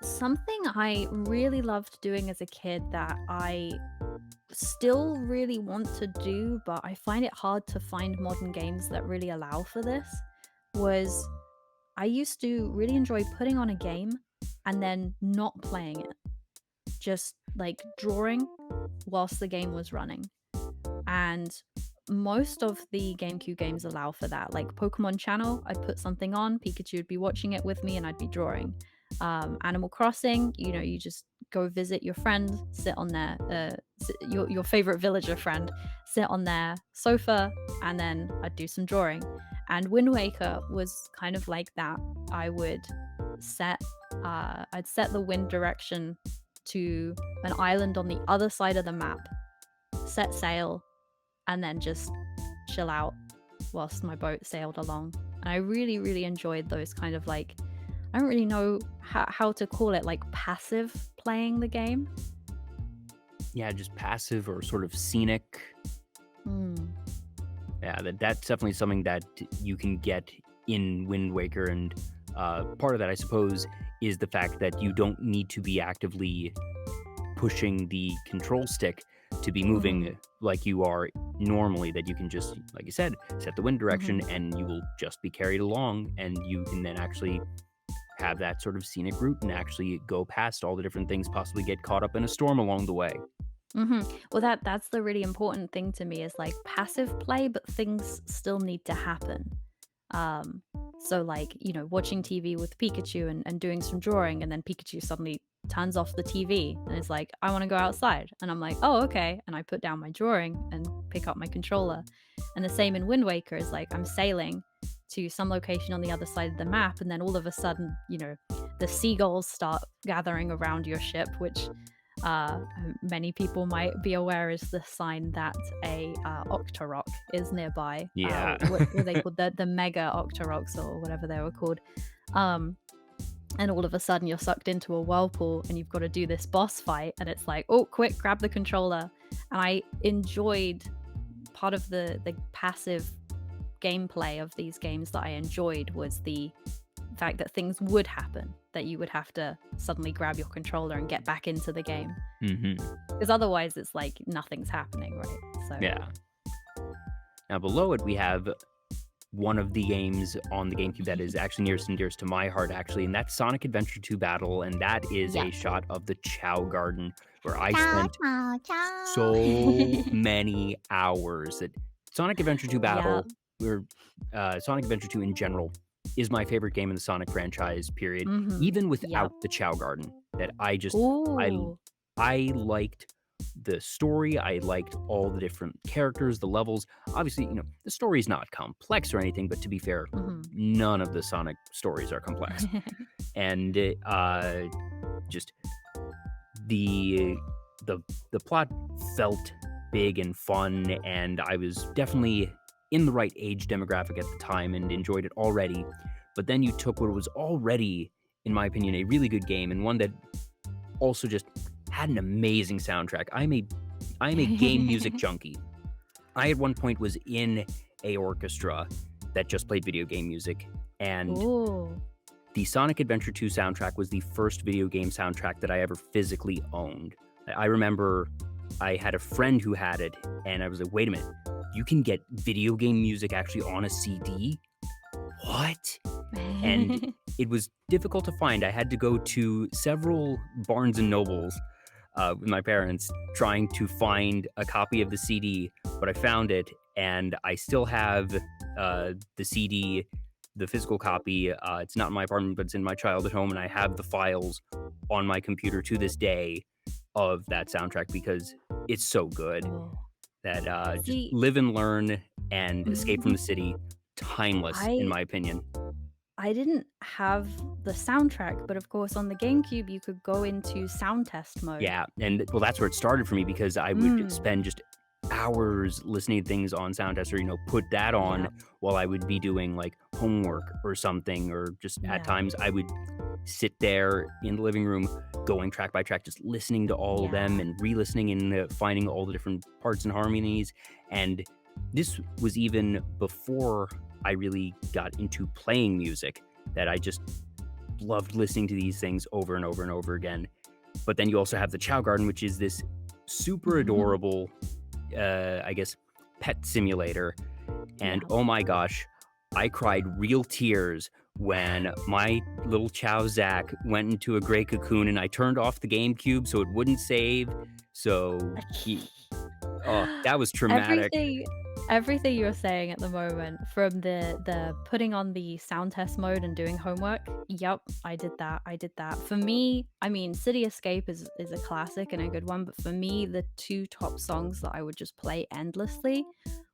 Something I really loved doing as a kid that I still really want to do, but I find it hard to find modern games that really allow for this, was I used to really enjoy putting on a game and then not playing it, just like drawing whilst the game was running. And most of the GameCube games allow for that. Like Pokemon Channel, I'd put something on, Pikachu would be watching it with me, and I'd be drawing. Animal Crossing, you just go visit your friend, sit on their your favorite villager friend, sit on their sofa, and then I'd do some drawing. And Wind Waker was kind of like that. I would set I'd set the wind direction to an island on the other side of the map, set sail, and then just chill out whilst my boat sailed along. And I really, really enjoyed those kind of like, I don't really know how to call it, like passive playing the game. Yeah, just passive or sort of scenic. Mm. Yeah, that's definitely something that you can get in Wind Waker, and part of that, I suppose, is the fact that you don't need to be actively pushing the control stick to be moving like you are normally, that you can just, like you said, set the wind direction and you will just be carried along, and you can then actually have that sort of scenic route and actually go past all the different things, possibly get caught up in a storm along the way. Well, that's the really important thing to me is like passive play, but things still need to happen. Um, so like, watching TV with Pikachu and doing some drawing, and then Pikachu suddenly turns off the TV and is like, I want to go outside. And I'm like, oh, okay. And I put down my drawing and pick up my controller. And the same in Wind Waker is like, I'm sailing to some location on the other side of the map, and then all of a sudden, the seagulls start gathering around your ship, which uh, many people might be aware is the sign that a Octorok is nearby. Yeah. What were they called? The Mega Octoroks or whatever they were called. Um, and all of a sudden you're sucked into a whirlpool and you've got to do this boss fight, and it's like, oh, quick, grab the controller. And I enjoyed part of the passive gameplay of these games that I enjoyed was the fact that things would happen, that you would have to suddenly grab your controller and get back into the game. Because otherwise it's like nothing's happening, right? So Yeah. Now below it we have one of the games on the GameCube that is actually nearest and dearest to my heart, actually, and that's Sonic Adventure 2 Battle, and that is yeah. a shot of the Chow Garden where I Ciao, spent ciao, ciao. so many hours. That Sonic Adventure 2 Battle, or Sonic Adventure 2 in general, is my favorite game in the Sonic franchise, period. Even without the Chow Garden, that I just, Ooh. I liked the story. I liked all the different characters, the levels. Obviously, you know, the story's not complex or anything, but to be fair, none of the Sonic stories are complex. And just the plot felt big and fun, and I was definitely in the right age demographic at the time and enjoyed it already. But then you took what was already, in my opinion, a really good game, and one that also just had an amazing soundtrack. I'm a game music junkie. I at one point was in a orchestra that just played video game music, and Ooh. the Sonic Adventure 2 soundtrack was the first video game soundtrack that I ever physically owned. I remember I had a friend who had it, and I was like, wait a minute, you can get video game music actually on a CD? What? And it was difficult to find. I had to go to several Barnes and Nobles with my parents trying to find a copy of the CD, but I found it, and I still have the CD, the physical copy. It's not in my apartment, but it's in my childhood home, and I have the files on my computer to this day of that soundtrack because it's so good. That just See, live and learn and escape from the city, timeless in my opinion. I didn't have the soundtrack, but of course on the GameCube you could go into sound test mode. Yeah, and well, that's where it started for me because I would spend just hours listening to things on sound test, or put that on while I would be doing like homework or something, or just at times I would sit there in the living room going track by track, just listening to all of them and re-listening and finding all the different parts and harmonies. And this was even before I really got into playing music, that I just loved listening to these things over and over and over again. But then you also have the Chow Garden, which is this super adorable, I guess, pet simulator. And oh my gosh, I cried real tears when my little Chow Zack went into a gray cocoon and I turned off the GameCube so it wouldn't save. So that was traumatic. Everything you're saying at the moment, from the putting on the sound test mode and doing homework, yep, I did that. For me, I mean, City Escape is a classic and a good one, but for me, the two top songs that I would just play endlessly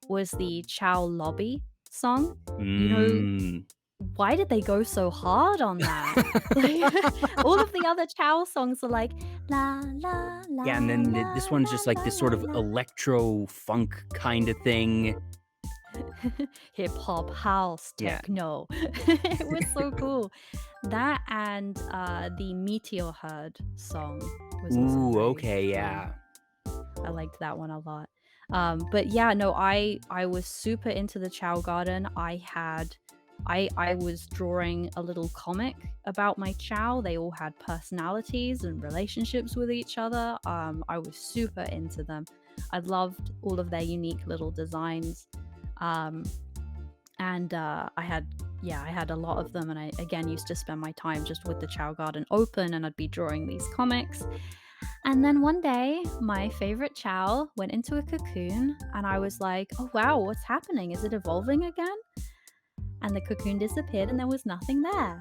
was the Chow Lobby song. You know, why did they go so hard on that? All of the other Chow songs are like la la la. Yeah, and then this one's just like this sort of electro funk kind of thing. Hip hop, house, techno. It was so cool. That and the Meteor Herd song was also okay, I liked that one a lot. But yeah, no, I was super into the Chow Garden. I was drawing a little comic about my Chow. They all had personalities and relationships with each other. I was super into them. I loved all of their unique little designs. And I had a lot of them, and I again used to spend my time just with the Chow Garden open, and I'd be drawing these comics. And then one day, my favorite Chow went into a cocoon, and I was like, oh wow, what's happening? Is it evolving again? And the cocoon disappeared and there was nothing there.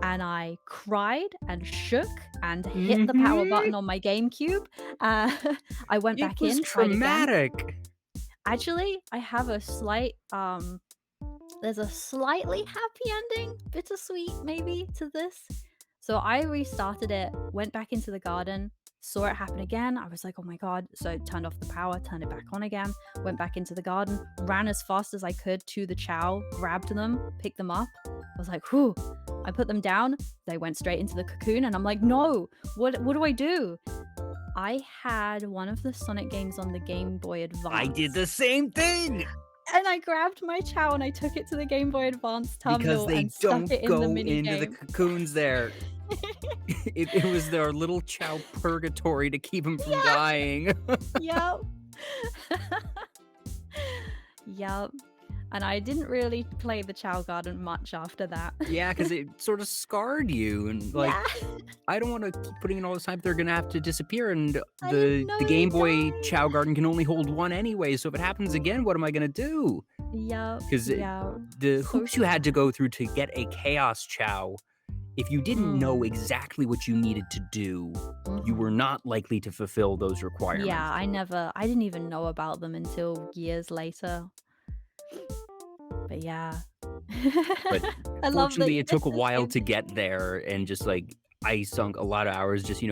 And I cried and shook and hit the power button on my GameCube. I went back in, tried again. Actually, I have a slight, there's a slightly happy ending, bittersweet maybe, to this. So I restarted it, went back into the garden, saw it happen again. I was like, oh my God. So I turned off the power, turned it back on again, went back into the garden, ran as fast as I could to the chow, grabbed them, picked them up. I was like, whew. I put them down. They went straight into the cocoon. And I'm like, no, what do I do? I had one of the Sonic games on the Game Boy Advance. I did the same thing! And I grabbed my chow and I took it to the Game Boy Advance terminal Because they and stuck don't it in the go mini into the game. cocoons there. It was their little chow purgatory to keep them from Yeah. dying. Yep. Yep. And I didn't really play the Chow Garden much after that. Yeah, because it sort of scarred you, and like, Yeah. I don't want to keep putting in all this time. They're gonna have to disappear, and I the didn't know the they Game Boy died. Chow Garden can only hold one anyway. So if it happens again, what am I gonna do? Yep. Because Yeah. the So hoops you had to go through to get a Chaos Chow, if you didn't know exactly what you needed to do, you were not likely to fulfill those requirements. Yeah, I didn't even know about them until years later. But yeah. But I love fortunately, that it took a it's the while same to thing. get there, and just like I sunk a lot of hours just,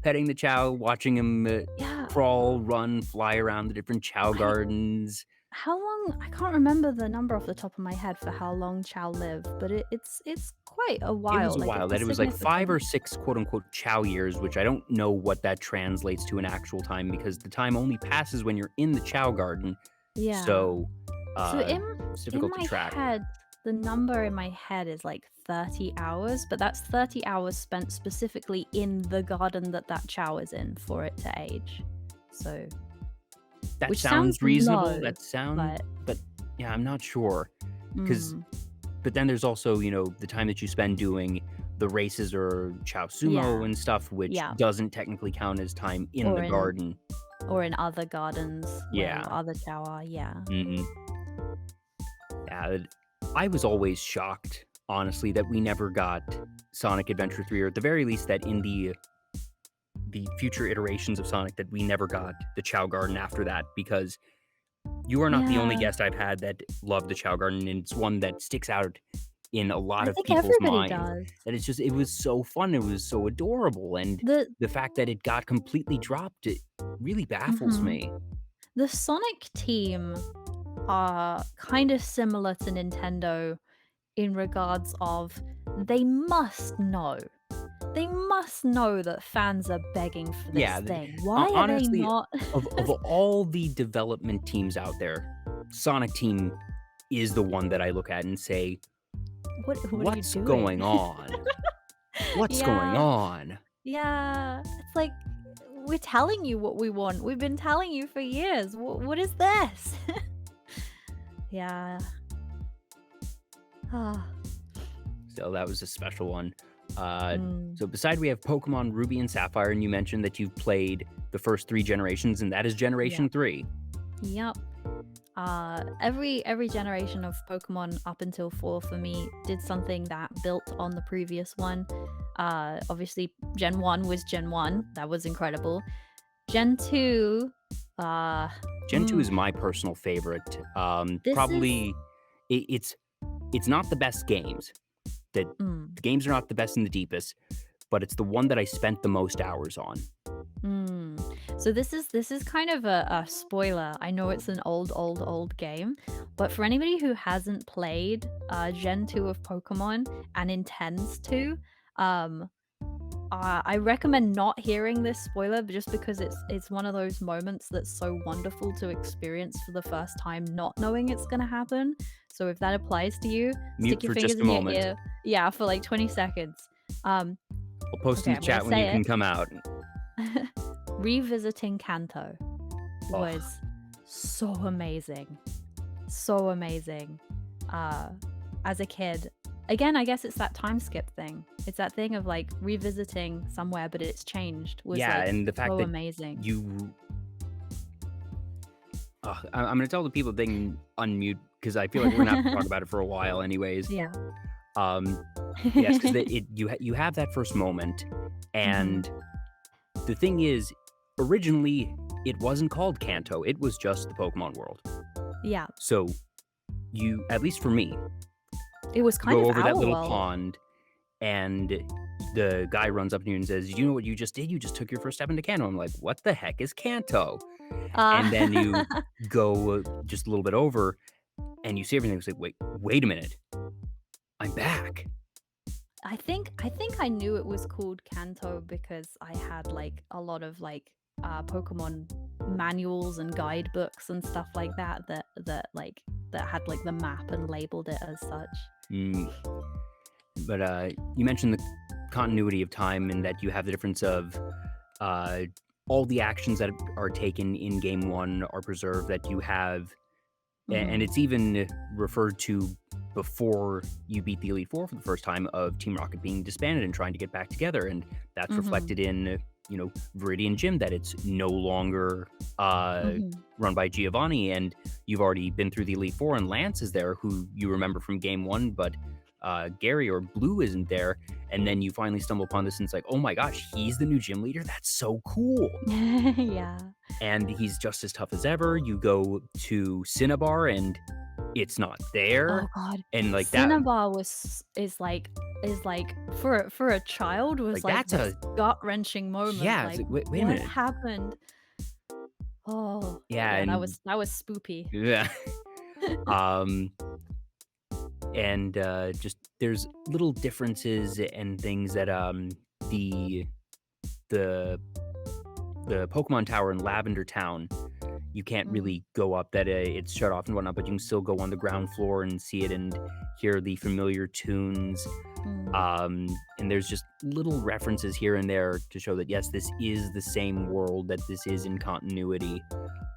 petting the chow, watching him Yeah. crawl, run, fly around the different chow gardens. How long? I can't remember the number off the top of my head for how long Chow lived, but it's quite a while. It was a Like, while. it's a That it was like 5 or significant. 6 quote unquote chow years, which I don't know what that translates to in actual time, because the time only passes when you're in the chow garden. Yeah. So So it's in difficult to my track. head, the number in my head is like 30 hours, but that's 30 hours spent specifically in the garden that Chow is in for it to age. So, That which sounds sounds reasonable. low, But yeah, I'm not sure. Because, mm, but then there's also, the time that you spend doing the races or chow sumo yeah, and stuff, which yeah, doesn't technically count as time in or the garden. in other gardens where Yeah. other Chow are. Yeah. hmm Yeah. I was always shocked, honestly, that we never got Sonic Adventure 3, or at the very least that in the future iterations of Sonic that we never got the Chow Garden after that, because you are not the only Yeah. guest I've had that loved the Chow Garden, and it's one that sticks out in a lot I of think people's everybody minds. does. That it was so fun, it was so adorable, and The the fact that it got completely dropped, it really baffles mhm. me. The Sonic team are kind of similar to Nintendo in regards of they must know. They must know that fans are begging for this Yeah, thing. Why are they honestly, not? of all the development teams out there, Sonic Team is the one that I look at and say, What are you "What's doing? going on? What's going Yeah, on?" yeah. It's like we're telling you what we want. We've been telling you for years. What is this? Yeah. Ah. So that was a special one. Mm, So beside we have Pokemon Ruby and Sapphire, and you mentioned that you've played the first 3 generations, and that is yeah. Generation 3. Yep. Every generation of Pokemon up until 4 for me did something that built on the previous one. Obviously Gen 1 was Gen 1. That was incredible. Gen 2, Gen 2 is mm, my personal favorite. this is Probably it's not the best games. The mm, games are not the best and the deepest, but it's the one that I spent the most hours on. mm. So this is kind of a spoiler. I know it's an old game, but for anybody who hasn't played Gen 2 of Pokemon and intends to, um, I recommend not hearing this spoiler just because it's one of those moments that's so wonderful to experience for the first time, not knowing it's gonna happen. So if that applies to you, Mute stick your for fingers just a in your moment. ear. Yeah, for like 20 seconds. Um, I'll post in okay, the I'm gonna chat when you say can it. come out. Revisiting Kanto Oh, was so amazing. So amazing. As a kid, again, I guess it's that time skip thing. It's that thing of like revisiting somewhere, but it's changed. Was yeah, like and the fact so that amazing. you I'm gonna tell the people they can unmute, because I feel like we're gonna have to talk about it for a while anyways. Yeah. Yes, because you have that first moment, and the thing is, originally it wasn't called Kanto; it was just the Pokemon world. Yeah. So at least for me, It was kind go of over that our little world. pond, and the guy runs up to you and says, "You know what you just did? You just took your first step into Kanto." I'm like, "What the heck is Kanto?" And then you Uh, go just a little bit over, and you see everything. It's like, wait a minute, I'm back. I think I knew it was called Kanto because I had like a lot of like Pokemon manuals and guidebooks and stuff like that had like the map and labeled it as such. Mm, but you mentioned the continuity of time and that you have the difference of uh, all the actions that are taken in Game 1 are preserved, that you have, and Mhm. it's even referred to before you beat the Elite Four for the first time, of Team Rocket being disbanded and trying to get back together, and that's Mhm. reflected in, Viridian Gym, that it's no longer Mhm. run by Giovanni, and you've already been through the Elite Four, and Lance is there, who you remember from Game 1, but Gary or Blue isn't there, and then you finally stumble upon this, and it's like, oh my gosh, he's the new gym leader? That's so cool! Yeah. And he's just as tough as ever. You go to Cinnabar, and it's not there, Oh god. and, like, that Cinnabar is like for a child was like, like that's this a gut-wrenching moment, yeah, it's like, like, "Wait a what minute." happened? Oh, Yeah, yeah, that and was spoopy. yeah. Um, and, just there's little differences and things that, the the the Pokemon Tower in Lavender Town, you can't Mm, really go up, that, it's shut off and whatnot, but you can still go on the ground floor and see it and hear the familiar tunes. mm, And there's just little references here and there to show that, yes, this is the same world, that this is in continuity.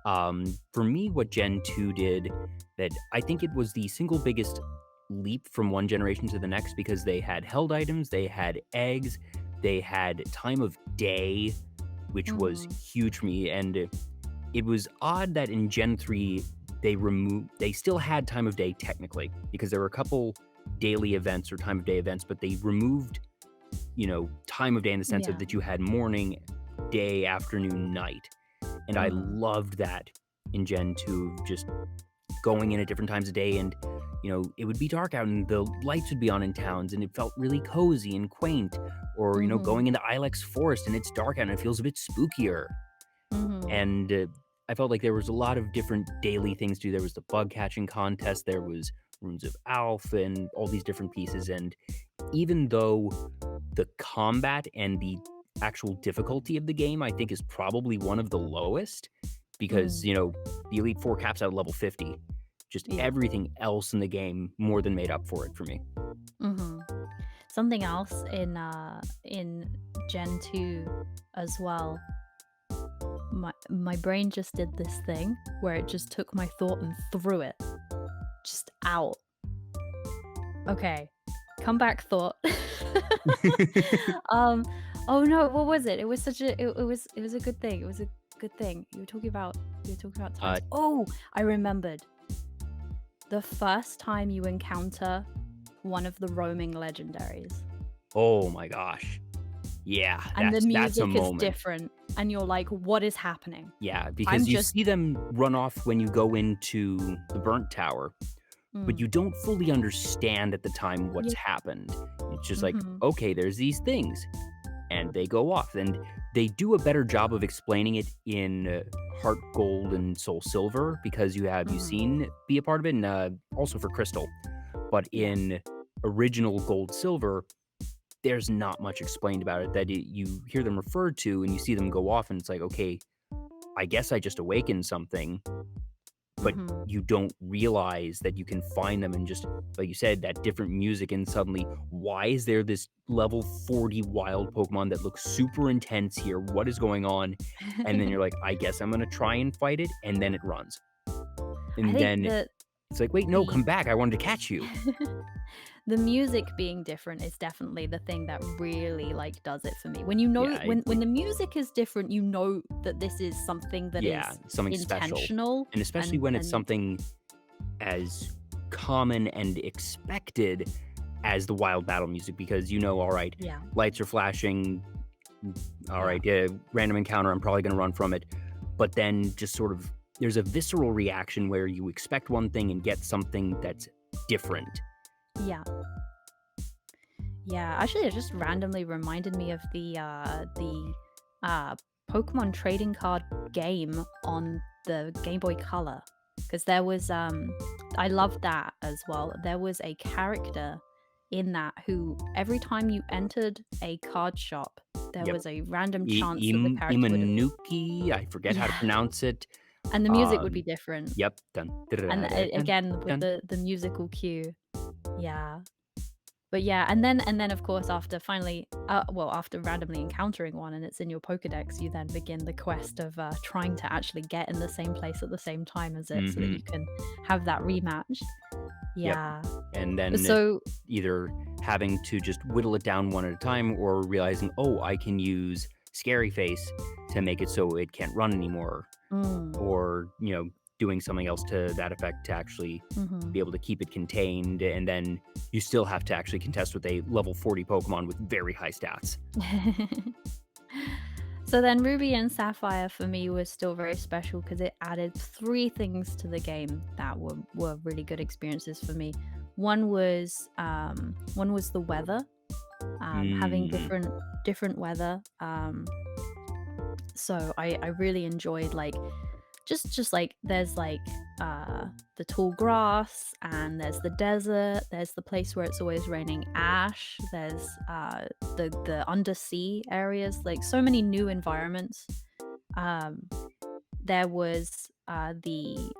For me, what Gen 2 did, that I think it was the single biggest leap from one generation to the next, because they had held items, they had eggs, they had time of day, which was mhm, huge for me. And it was odd that in Gen 3 they still had time of day technically, because there were a couple daily events or time of day events, but they removed, time of day in the sense of yeah, that you had morning, day, afternoon, night. And I mhm, loved that in Gen 2, just going in at different times of day, and it would be dark out and the lights would be on in towns, and it felt really cozy and quaint. Or mhm, going into Ilex Forest and it's dark out and it feels a bit spookier. mhm, And I felt like there was a lot of different daily things to do. There was the bug catching contest, there was Runes of Alpha, and all these different pieces. And even though the combat and the actual difficulty of the game, I think, is probably one of the lowest, because, mm, the Elite Four caps out at level 50. Just yeah, everything else in the game more than made up for it for me. mhm. Something else in Gen 2 as well, my brain just did this thing where it just took my thought and threw it just out. Okay, come back thought. Um, oh no, what was it? It was such a it was a good thing. It was a good thing. You were talking about uh, times. Oh, I remembered. The first time you encounter one of the roaming legendaries oh my gosh. Yeah, and the that's a music is moment. different and you're like, "What is happening?" Yeah, I'm because you just see them run off when you go into the burnt tower, but mm, you don't fully understand at the time what's yeah, happened. It's just like, mhm, okay, there's these things, and they go off. And they do a better job of explaining it in Heart Gold and Soul Silver, because you mhm, seen be a part of it, and also for Crystal. But yeah. in original Gold Silver, there's not much explained about it. That you hear them referred to, and you see them go off, and it's like, okay, I guess I just awakened something, but Mhm. you don't realize that you can find them, and just like you said, that different music, and suddenly, why is there this level 40 wild Pokemon that looks super intense here? What is going on? And then you're like, I guess I'm gonna try and fight it, and then it runs. I And think then it's like, wait, no, the come back. I wanted to catch you. the music being different is definitely the thing that really, like, does it for me. When you know Yeah, it's when like, the music is different, you know that this is something that yeah, is something special. intentional And especially and when it's something as common and expected as the wild battle music, because all right, yeah, lights are flashing, all yeah. right, random encounter, I'm probably going to run from it. But then just sort of, there's a visceral reaction where you expect one thing and get something that's different. Yeah. Yeah, actually, it just randomly reminded me of the uh Pokemon trading card game on the Game Boy Color, because there was I loved that as well. There was a character in that who every time you entered a card shop, there Yep. was a random chance that the character would Imanuki, I forget how to yeah, pronounce it. and the music would be Um, different. yep. Dun, And dun, again with dun. the musical cue. Yeah. But yeah, and then of course after finally, well, after randomly encountering one and it's in your Pokédex, you then begin the quest of trying to actually get in the same place at the same time as it, so that you Mhm. can have that rematch. Yep. Yeah. And then So either having to just whittle it down one at a time or realizing, oh, I can use Scary Face to make it so it can't run anymore. mm, Or, doing something else to that effect to actually mhm. be able to keep it contained. And then you still have to actually contest with a level 40 Pokemon with very high stats. So then Ruby and Sapphire for me was still very special because it added three things to the game that were really good experiences for me. One was the weather, having Mm, different weather. So I really enjoyed like just like there's like the tall grass, and there's the desert, there's the place where it's always raining ash, there's the undersea areas, like so many new environments. um there was the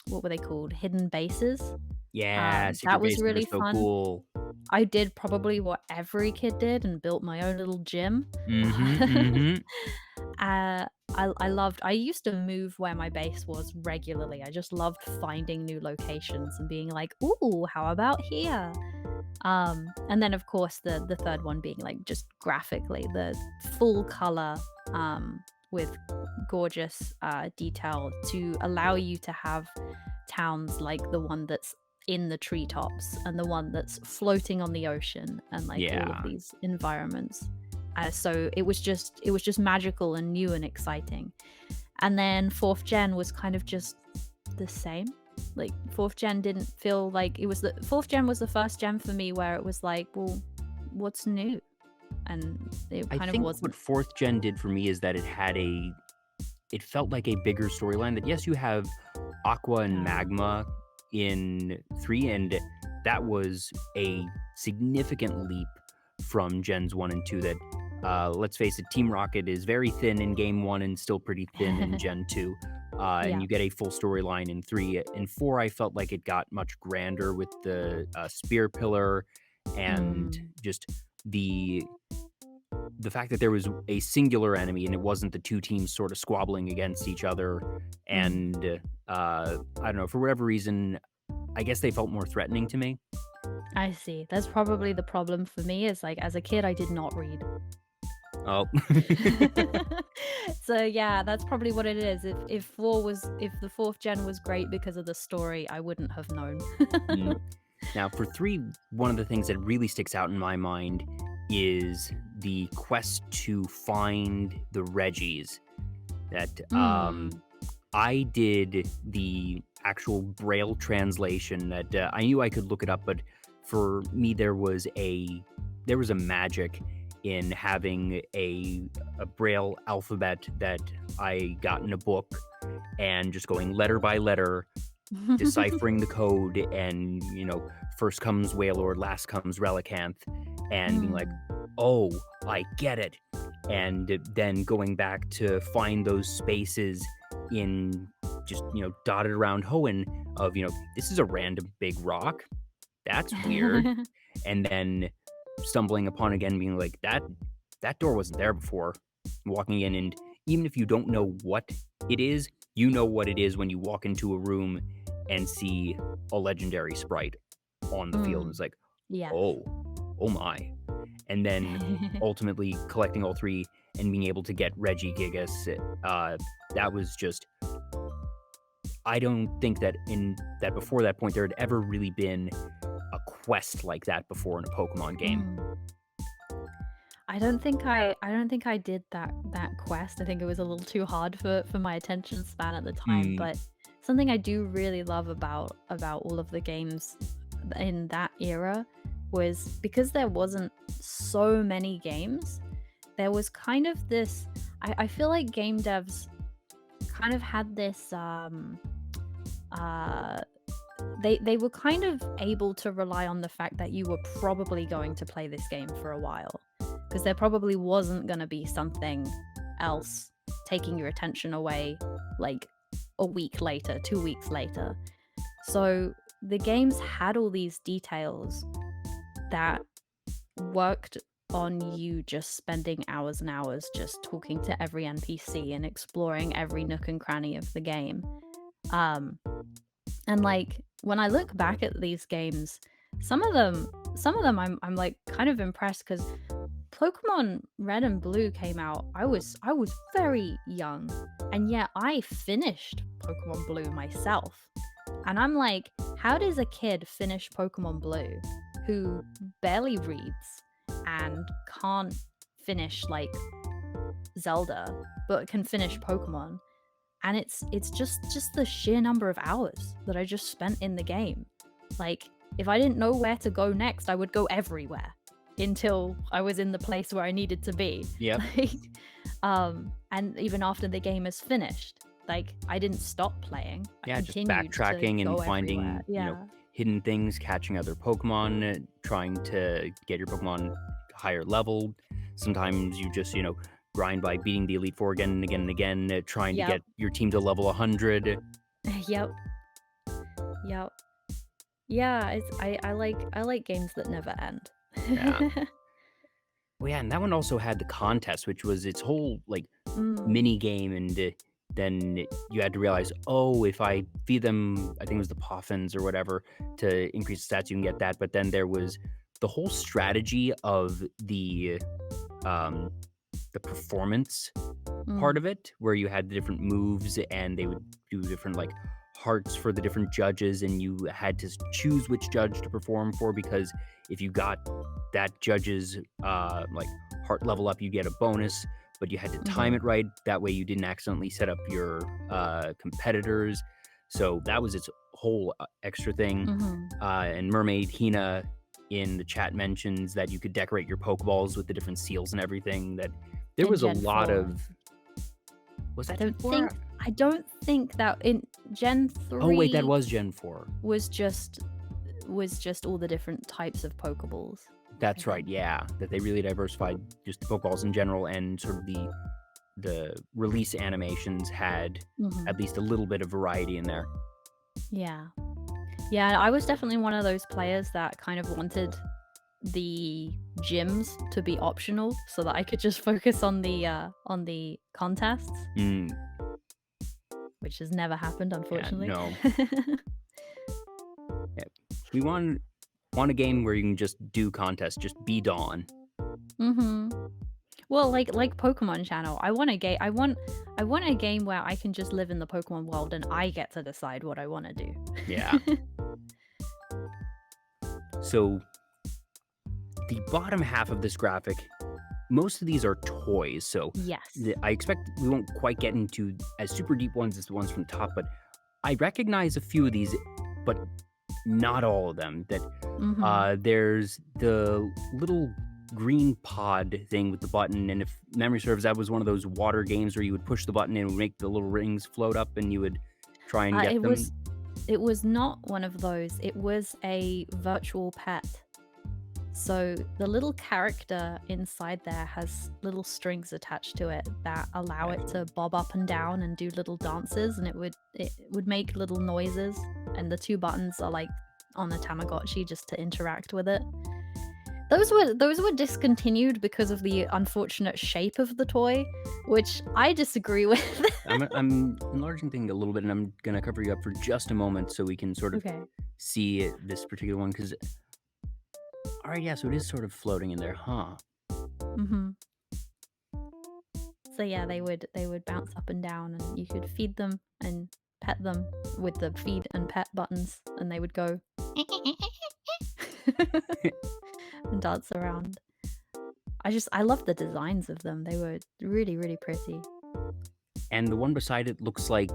what were they called, hidden bases. yeah, That secret was bases are really so fun. cool. I did probably what every kid did and built my own little gym. Mm-hmm, mm-hmm. I used to move where my base was regularly. I just loved finding new locations and being like, "Ooh, how about here?" And then of course the third one being like just graphically the full color, with gorgeous detail to allow you to have towns like the one that's in the treetops and the one that's floating on the ocean, and like all of Yeah. these environments. So it was just magical and new and exciting. And then fourth gen was kind of just the same. Like fourth gen didn't feel like it was the fourth gen was the first gen for me where it was like, well, what's new? And it I kind of think what wasn't. fourth gen did for me is that it felt like a bigger storyline. That yes, you have Aqua and Uh, Magma in 3, and that was a significant leap from Gens 1 and 2. That, let's face it, Team Rocket is very thin in Game 1 and still pretty thin in Gen 2. And yeah. you get a full storyline in 3. In 4, I felt like it got much grander with the Spear Pillar and Mm, just the the fact that there was a singular enemy and it wasn't the two teams sort of squabbling against each other. mm. And I don't know, for whatever reason, I guess they felt more threatening to me. I see. That's probably the problem for me, is like as a kid I did not read. Oh. So yeah, that's probably what it is. If the fourth gen was great because of the story, I wouldn't have known. Mm. Now, for 3, one of the things that really sticks out in my mind is the quest to find the Reggies. That Mm. I did the actual Braille translation. That I knew I could look it up, but for me there was a magic in having a Braille alphabet that I got in a book and just going letter by letter, deciphering the code, and first comes Wailord, last comes Relicanth, and being like, Mm. oh, I get it. And then going back to find those spaces in just dotted around Hoenn of this is a random big rock, that's weird. And then stumbling upon again, being like, that door wasn't there before, walking in. And even if you don't know what it is, you know what it is when you walk into a room and see a legendary sprite on the field. And Mm. it's like, Yes. oh, oh my. And then ultimately collecting all 3 and being able to get Regigigas, that was just, I don't think that before that point there had ever really been a quest like that before in a Pokemon game. Mm. I don't think I did that quest. I think it was a little too hard for my attention span at the time, Mm, but something I do really love about all of the games in that era was because there wasn't so many games, there was kind of this. I feel like game devs kind of had this they were kind of able to rely on the fact that you were probably going to play this game for a while, because there probably wasn't going to be something else taking your attention away like a week later, 2 weeks later. So the games had all these details that worked on you just spending hours and hours just talking to every NPC and exploring every nook and cranny of the game. And like when I look back at these games, some of them I'm like kind of impressed, because Pokemon Red and Blue came out. I was very young, and yet I finished Pokemon Blue myself. And I'm like, how does a kid finish Pokemon Blue who barely reads and can't finish like Zelda, but can finish Pokemon? And it's just the sheer number of hours that I just spent in the game. Like, if I didn't know where to go next, I would go everywhere until I was in the place where I needed to be. Yep. And even after the game is finished, like, I didn't stop playing. Yeah, I just continued backtracking to and go finding, everywhere. you know, hidden things, catching other Pokemon, trying to get your Pokemon higher level. Sometimes you just, grind by beating the Elite Four again and again and again, trying to get your team to level 100. Yep. Yeah, I like games that never end. Yeah. Well, yeah, and that one also had the contest, which was its whole Mm. mini game, and then you had to realize, oh, if I feed them, I think it was the Poffins or whatever, to increase the stats, you can get that. But then there was the whole strategy of the performance part of it, where you had the different moves, and they would do different hearts for the different judges, and you had to choose which judge to perform for, because if you got that judge's heart level up, you get a bonus, but you had to time it right. That way you didn't accidentally set up your competitors. So that was its whole extra thing. And Mermaid Hina in the chat mentions that you could decorate your Pokeballs with the different seals and everything. That there was a lot of... Was that I don't think that in Gen 3... Oh, wait, that was Gen 4. Was just all the different types of Pokeballs. That's right, yeah. That they really diversified just the Pokeballs in general, and sort of the release animations had at least a little bit of variety in there. Yeah. Yeah, I was definitely one of those players that kind of wanted the gyms to be optional so that I could just focus on the contests. Which has never happened, unfortunately. Yeah, no. Yeah. We want a game where you can just do contests, just be Dawn. Well, like Pokemon Channel, I want a game where I can just live in the Pokemon world and I get to decide what I want to do. Yeah. So the bottom half of this graphic, most of these are toys, so yes, I expect we won't quite get into as super deep ones as the ones from the top, but I recognize a few of these, but not all of them. That there's the little green pod thing with the button, and if memory serves, that was one of those water games where you would push the button and it would make the little rings float up, and you would try and get them. It was not one of those. It was a virtual pet. So the little character inside there has little strings attached to it that allow it to bob up and down and do little dances, and it would make little noises, and the two buttons are like on the Tamagotchi just to interact with it. Those were discontinued because of the unfortunate shape of the toy, which I disagree with. I'm enlarging things a little bit, and I'm gonna cover you up for just a moment so we can sort of see this particular one, because all right, yeah, so it is sort of floating in there, huh? So yeah, they would bounce up and down, and you could feed them and pet them with the feed and pet buttons, and they would go and dance around. I love the designs of them. They were really, really pretty. And the one beside it looks like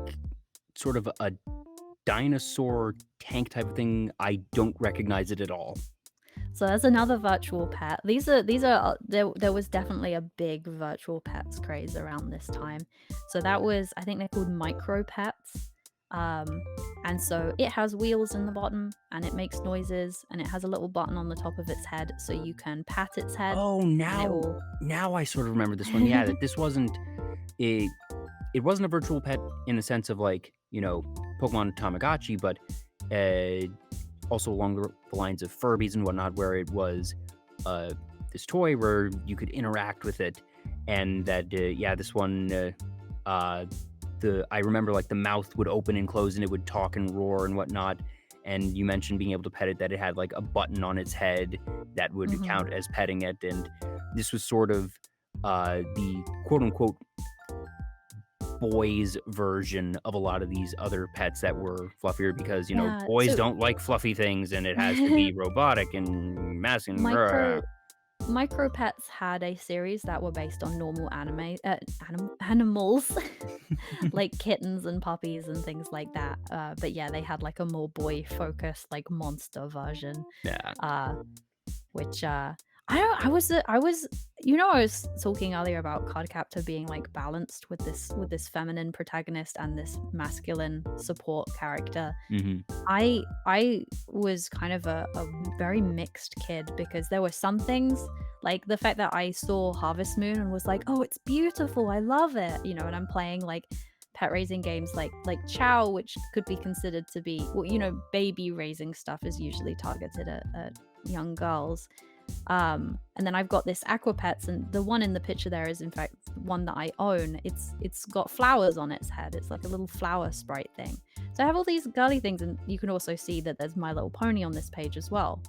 sort of a dinosaur tank type of thing. I don't recognize it at all. So there's another virtual pet. These are there was definitely a big virtual pets craze around this time. So that was, I think they're called micro pets. Um, and so it has wheels in the bottom and it makes noises and it has a little button on the top of its head so you can pat its head Oh, and it will now I sort of remember this one. Yeah, that this wasn't a it wasn't a virtual pet in the sense of like, Pokemon Tamagotchi, but uh also along the lines of Furbies and whatnot, where it was this toy where you could interact with it, and that this one I remember like the mouth would open and close and it would talk and roar and whatnot. And you mentioned being able to pet it, that it had like a button on its head that would Mhm. count as petting it, and this was sort of the quote unquote boys version of a lot of these other pets that were fluffier, because Yeah, boys so don't like fluffy things and it has to be robotic and masculine. micro Micro Pets had a series that were based on normal animals, like kittens and puppies and things like that. But yeah, they had like a more boy-focused, like monster version. Yeah. Uh, which I don't I was I was talking earlier about Cardcaptor being like balanced with this feminine protagonist and this masculine support character. Hmm. I was kind of a very mixed kid because there were some things, like the fact that I saw Harvest Moon and was like, "Oh, it's beautiful. I love it." And I'm playing like pet raising games like Chow, which could be considered to be, well, baby raising stuff is usually targeted at young girls. And then I've got this aqua pets, and the one in the picture there is in fact one that I own. It's got flowers on its head. It's like a little flower sprite thing. So I have all these girly things, and you can also see that there's My Little Pony on this page as well.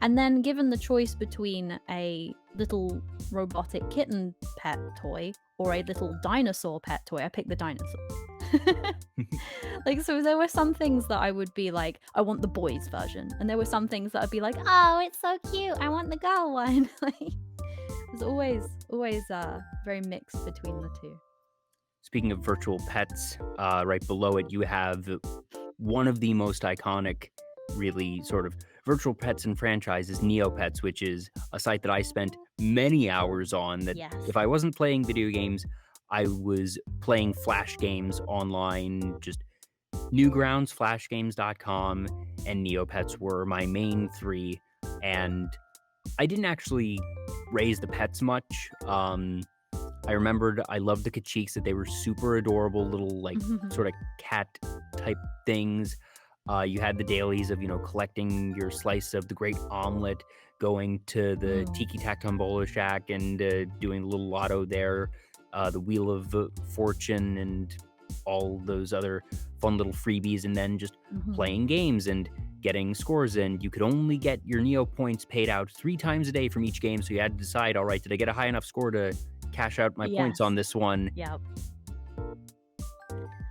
And then given the choice between a little robotic kitten pet toy or a little dinosaur pet toy, I picked the dinosaur. Like, so there were some things that I would be like, I want the boys version, and there were some things that I'd be like, oh, it's so cute, I want the girl one. Like, it's always very mixed between the two. Speaking of virtual pets, right below it, you have one of the most iconic, really sort of virtual pets and franchises, Neopets, which is a site that I spent many hours on. That Yes. if I wasn't playing video games, I was playing Flash games online. Just Newgrounds, FlashGames.com, and Neopets were my main three. And I didn't actually raise the pets much. I remembered I loved the Kachiks, that they were super adorable little, like, sort of cat type things. You had the dailies of, collecting your slice of the great omelet, going to the Mm. Tiki Tac Tombola Shack and doing the little lotto there, the Wheel of Fortune, and all those other fun little freebies, and then just Mhm. playing games and getting scores. And you could only get your Neo points paid out 3 times a day from each game. So you had to decide, all right, did I get a high enough score to cash out my points on Yes. this one? Yep.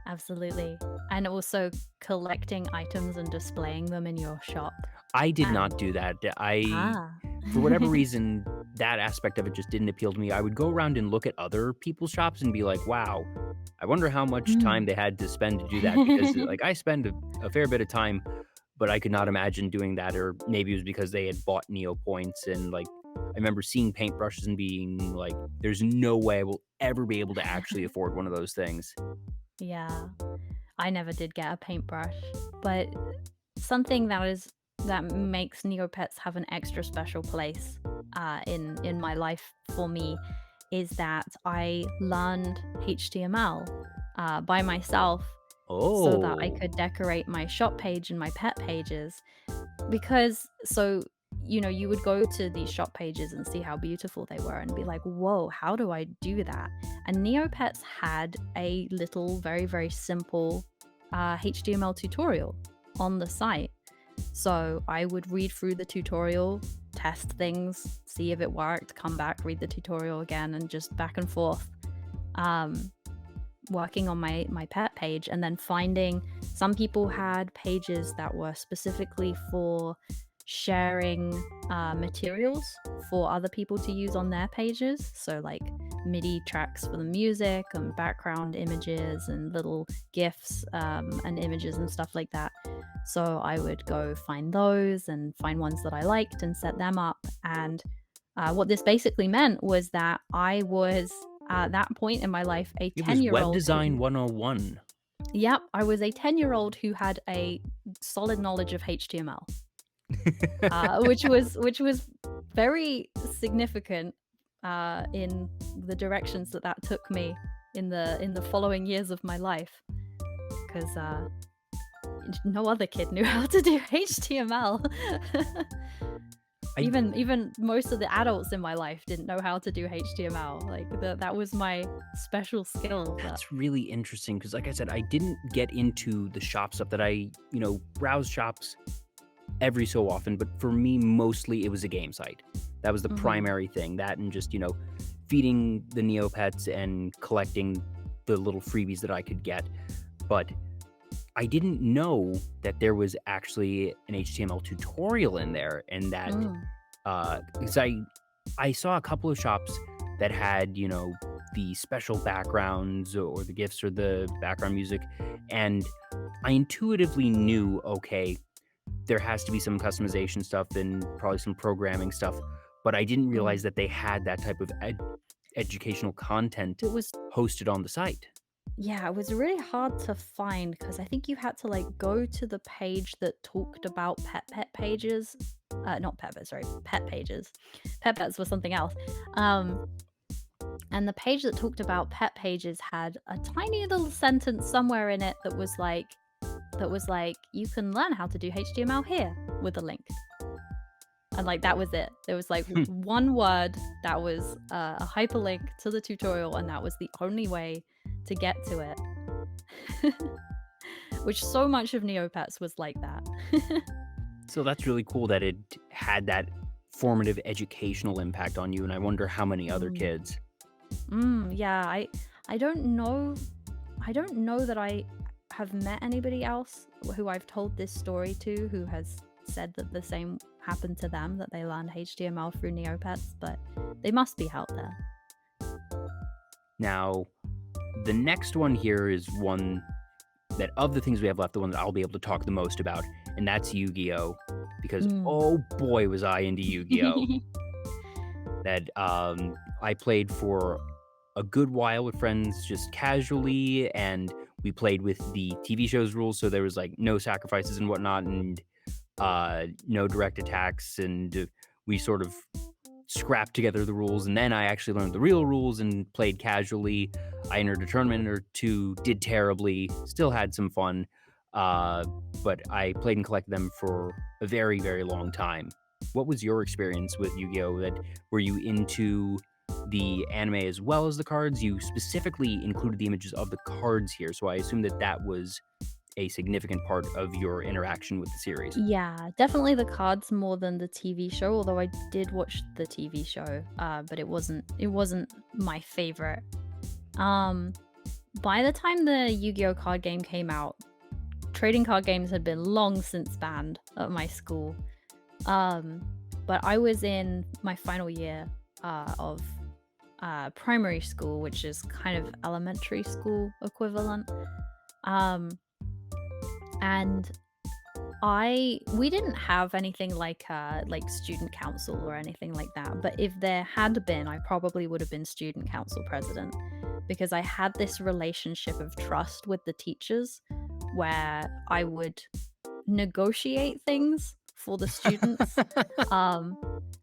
Absolutely. And also collecting items and displaying them in your shop. I did And not do that. ah. For whatever reason, that aspect of it just didn't appeal to me. I would go around and look at other people's shops and be like, wow, I wonder how much time Mm. they had to spend to do that. Because, like, I spend a fair bit of time, but I could not imagine doing that. Or maybe it was because they had bought Neo points. And, like, I remember seeing paintbrushes and being like, there's no way I will ever be able to actually afford one of those things. Yeah. I never did get a paintbrush, but something that makes Neopets have an extra special place in my life for me is that I learned HTML by myself so that I Oh. could decorate my shop page and my pet pages. Because so you would go to these shop pages and see how beautiful they were and be like, whoa, how do I do that? And Neopets had a little very very simple HTML tutorial on the site. So I would read through the tutorial, test things, see if it worked, come back, read the tutorial again, and just back and forth, um, working on my pet page. And then finding, some people had pages that were specifically for sharing materials for other people to use on their pages. So like MIDI tracks for the music and background images and little GIFs and images and stuff like that. So I would go find those and find ones that I liked and set them up. And what this basically meant was that I was, at that point in my life, a It was web 10-year-old. design 101. Yep, I was a 10-year-old who had a solid knowledge of HTML, which was very significant in the directions that took me in the following years of my life, because no other kid knew how to do HTML. Even most of the adults in my life didn't know how to do HTML. Like that was my special skill. That's really interesting because, like I said, I didn't get into the shop stuff that I, browse shops every so often. But for me, mostly it was a game site. That was the primary thing. That and just, feeding the Neopets and collecting the little freebies that I could get. But I didn't know that there was actually an HTML tutorial in there, and that because I saw a couple of shops that had the special backgrounds or the GIFs or the background music, and I intuitively knew, okay, there has to be some customization stuff and probably some programming stuff, but I didn't realize that they had that type of educational content hosted on the site. Yeah, it was really hard to find because I think you had to go to the page that talked about pet pages. Not pet pets, sorry, pet pages. Pet pets was something else. And the page that talked about pet pages had a tiny little sentence somewhere in it that was like, you can learn how to do HTML here with a link. And that was it. There was one word that was a hyperlink to the tutorial, and that was the only way to get to it. Which so much of Neopets was like that. So that's really cool that it had that formative educational impact on you, and I wonder how many other kids. Yeah, I don't know that I have met anybody else who I've told this story to who has said that the same happened to them, that they learned HTML through Neopets, but they must be out there. Now, the next one here is one that, of the things we have left, the one that I'll be able to talk the most about, and that's Yu-Gi-Oh! Because, oh boy, was I into Yu-Gi-Oh! That I played for a good while with friends just casually, and we played with the TV show's rules, so there was no sacrifices and whatnot, and no direct attacks, and we sort of scrapped together the rules, and then I actually learned the real rules and played casually. I entered a tournament or two, did terribly, still had some fun, but I played and collected them for a very, very long time. What was your experience with Yu-Gi-Oh? Were you into the anime as well as the cards? You specifically included the images of the cards here, so I assume that was a significant part of your interaction with the series. Yeah, definitely the cards more than the TV show, although I did watch the TV show, but it wasn't my favorite. By the time the Yu-Gi-Oh card game came out, trading card games had been long since banned at my school. But I was in my final year of primary school, which is kind of elementary school equivalent. And we didn't have anything like student council or anything like that, but if there had been, I probably would have been student council president, because I had this relationship of trust with the teachers where I would negotiate things for the students,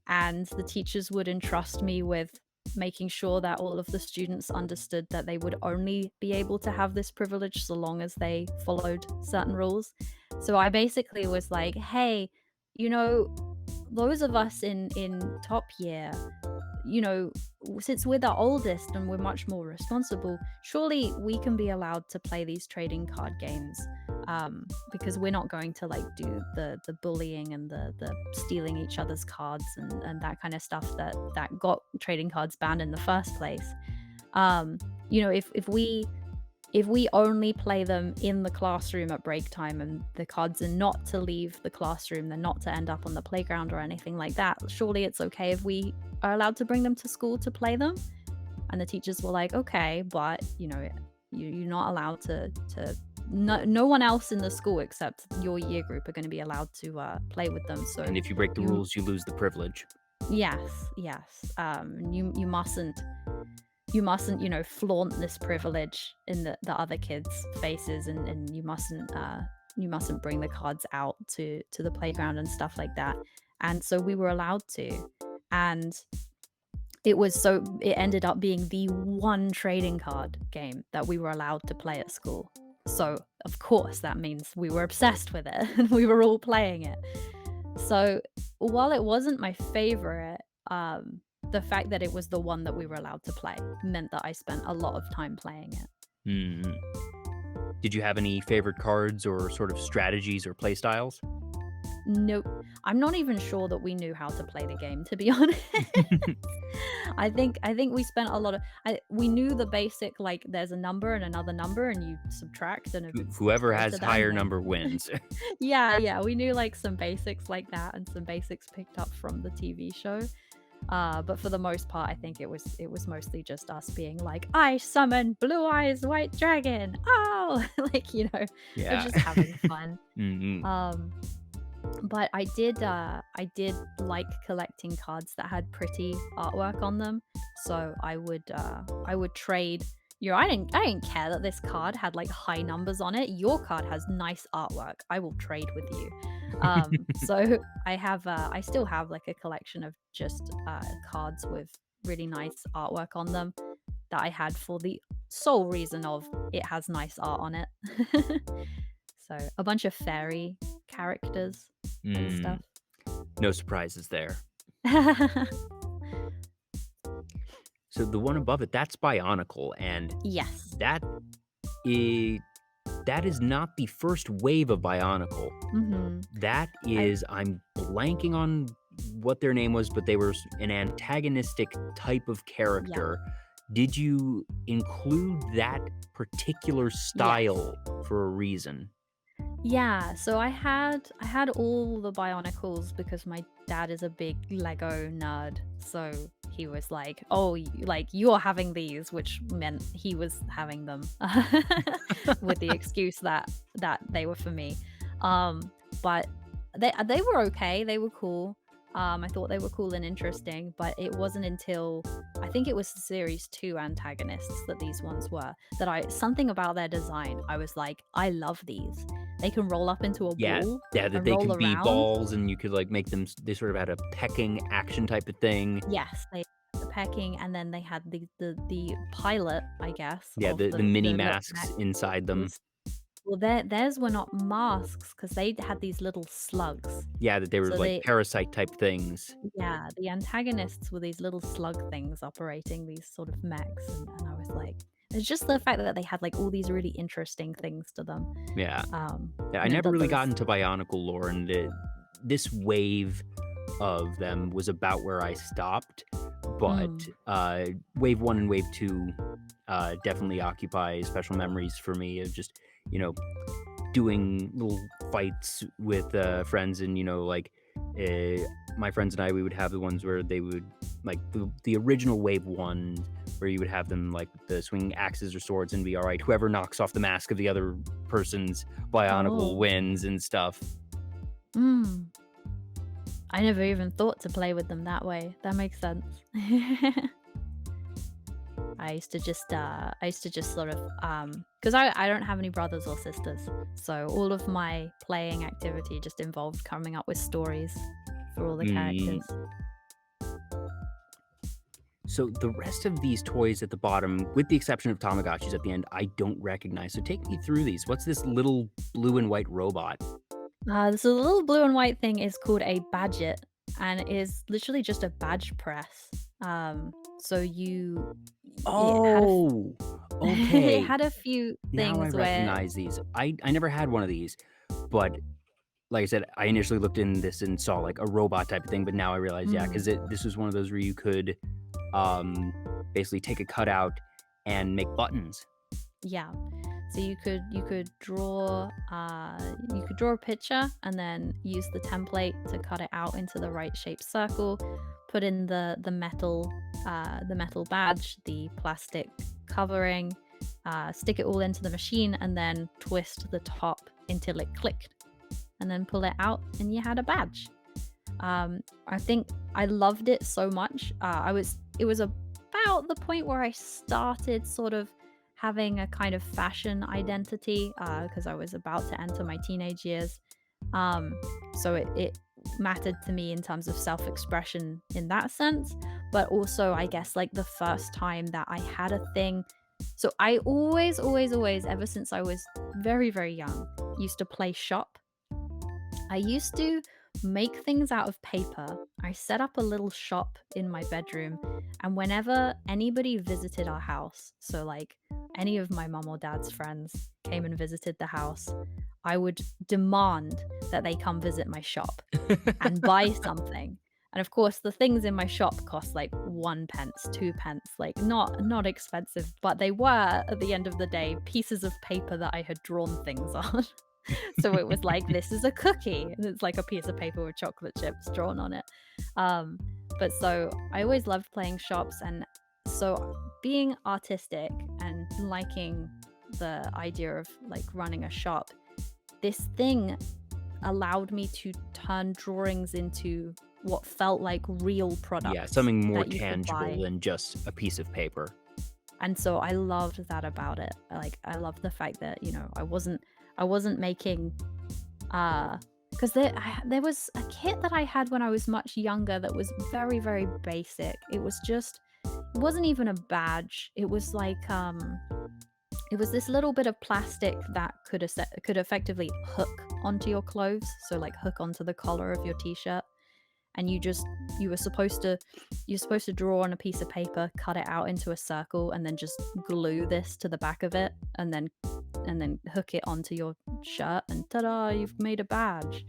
and the teachers would entrust me with making sure that all of the students understood that they would only be able to have this privilege so long as they followed certain rules. So I basically was like, hey, those of us in top year, since we're the oldest and we're much more responsible, surely we can be allowed to play these trading card games, because we're not going to do the bullying and the stealing each other's cards and that kind of stuff that got trading cards banned in the first place. If we only play them in the classroom at break time, and the cards are not to leave the classroom, they're not to end up on the playground or anything like that, surely it's okay if we are allowed to bring them to school to play them. And the teachers were like, okay, but you're not allowed to no one else in the school except your year group are going to be allowed to play with them. So And if you break the rules, you lose the privilege. yes. You mustn't flaunt this privilege in the other kids' faces, and you mustn't bring the cards out to the playground and stuff like that. And so we were allowed to, and it ended up being the one trading card game that we were allowed to play at school. So of course that means we were obsessed with it and we were all playing it. So while it wasn't my favorite, the fact that it was the one that we were allowed to play meant that I spent a lot of time playing it. Did you have any favorite cards or sort of strategies or play styles? Nope. I'm not even sure that we knew how to play the game, to be honest. I think we spent a lot of we knew the basic, like there's a number and another number and you subtract, and if it's Whoever close has to that, higher then number wins. yeah, we knew like some basics like that and some basics picked up from the TV show. But for the most part, I think it was mostly just us being like, I summon Blue Eyes White Dragon. Oh, like Yeah. it's just having fun. Mhm. But I did like collecting cards that had pretty artwork on them. So I would trade. I didn't care that this card had like high numbers on it. Your card has nice artwork. I will trade with you. So I still have like a collection of just cards with really nice artwork on them that I had for the sole reason of it has nice art on it. So a bunch of fairy characters and stuff. No surprises there. So the one above it, that's Bionicle, and Yes. that is not the first wave of Bionicle. That is, I'm blanking on what their name was, but they were an antagonistic type of character. Did you include that particular style for a reason? Yeah, so I had all the Bionicles because my dad is a big Lego nerd. So he was like, "Oh, like you're having these," which meant he was having them with the excuse that they were for me. But they were okay. They were cool. I thought they were cool and interesting, but it wasn't until I think it was Series 2 antagonists that these ones were something about their design. I was like, I love these. They can roll up into a ball. Yeah, that and they roll can be around. balls, and you could like make them. They sort of had a pecking action type of thing. Yes, they had the pecking, and then they had the pilot, I guess. Yeah, of the mini little masks inside them. Well, theirs were not masks because they had these little slugs. Yeah, that they were So like parasite type things. Yeah, the antagonists were these little slug things operating these sort of mechs, and I was like, it's just the fact that they had like all these really interesting things to them. Yeah. I meant never that really there got was- into Bionicle lore, and this wave of them was about where I stopped. But wave 1 and wave 2 definitely occupy special memories for me of just, doing little fights with friends, and like my friends and I, we would have the ones where they would like the original wave 1 where you would have them like the swinging axes or swords and be all right, whoever knocks off the mask of the other person's Bionicle wins and stuff. I never even thought to play with them that way. That makes sense. I used to just sort of because I don't have any brothers or sisters, so all of my playing activity just involved coming up with stories for all the characters. So the rest of these toys at the bottom, with the exception of Tamagotchis at the end, I don't recognize. So take me through these. What's this little blue and white robot? So the little blue and white thing is called a badget, and it is literally just a badge press. So you. Oh, okay. It had a few things now I recognize these. I never had one of these, but like I said, I initially looked in this and saw like a robot type of thing, but now I realize, because this was one of those where you could basically take a cutout and make buttons. Yeah. So you could draw a picture and then use the template to cut it out into the right shaped circle, put in the metal badge, the plastic covering, stick it all into the machine, and then twist the top until it clicked, and then pull it out, and you had a badge. I think I loved it so much. It was about the point where I started sort of having a kind of fashion identity, because I was about to enter my teenage years. So it mattered to me in terms of self-expression in that sense, but also I guess like the first time that I had a thing. So I always, ever since I was very, very young, used to play shop. I used to make things out of paper. I set up a little shop in my bedroom, and whenever anybody visited our house, so like any of my mom or dad's friends came and visited the house, I would demand that they come visit my shop and buy something. And of course, the things in my shop cost like 1 pence, 2 pence, like not expensive, but they were at the end of the day pieces of paper that I had drawn things on. So it was like, this is a cookie, and it's like a piece of paper with chocolate chips drawn on it. But so I always loved playing shops, and so being artistic and liking the idea of like running a shop, this thing allowed me to turn drawings into what felt like real products. Yeah, something more that you could tangible buy. than just a piece of paper. And so I loved that about it. Like I loved the fact that, you know, I wasn't making because there was a kit that I had when I was much younger that was very, very basic. It wasn't even a badge. It was like it was this little bit of plastic that could effectively hook onto your clothes, so like hook onto the collar of your t-shirt. And you're supposed to draw on a piece of paper, cut it out into a circle, and then just glue this to the back of it, and then hook it onto your shirt, and ta-da, you've made a badge.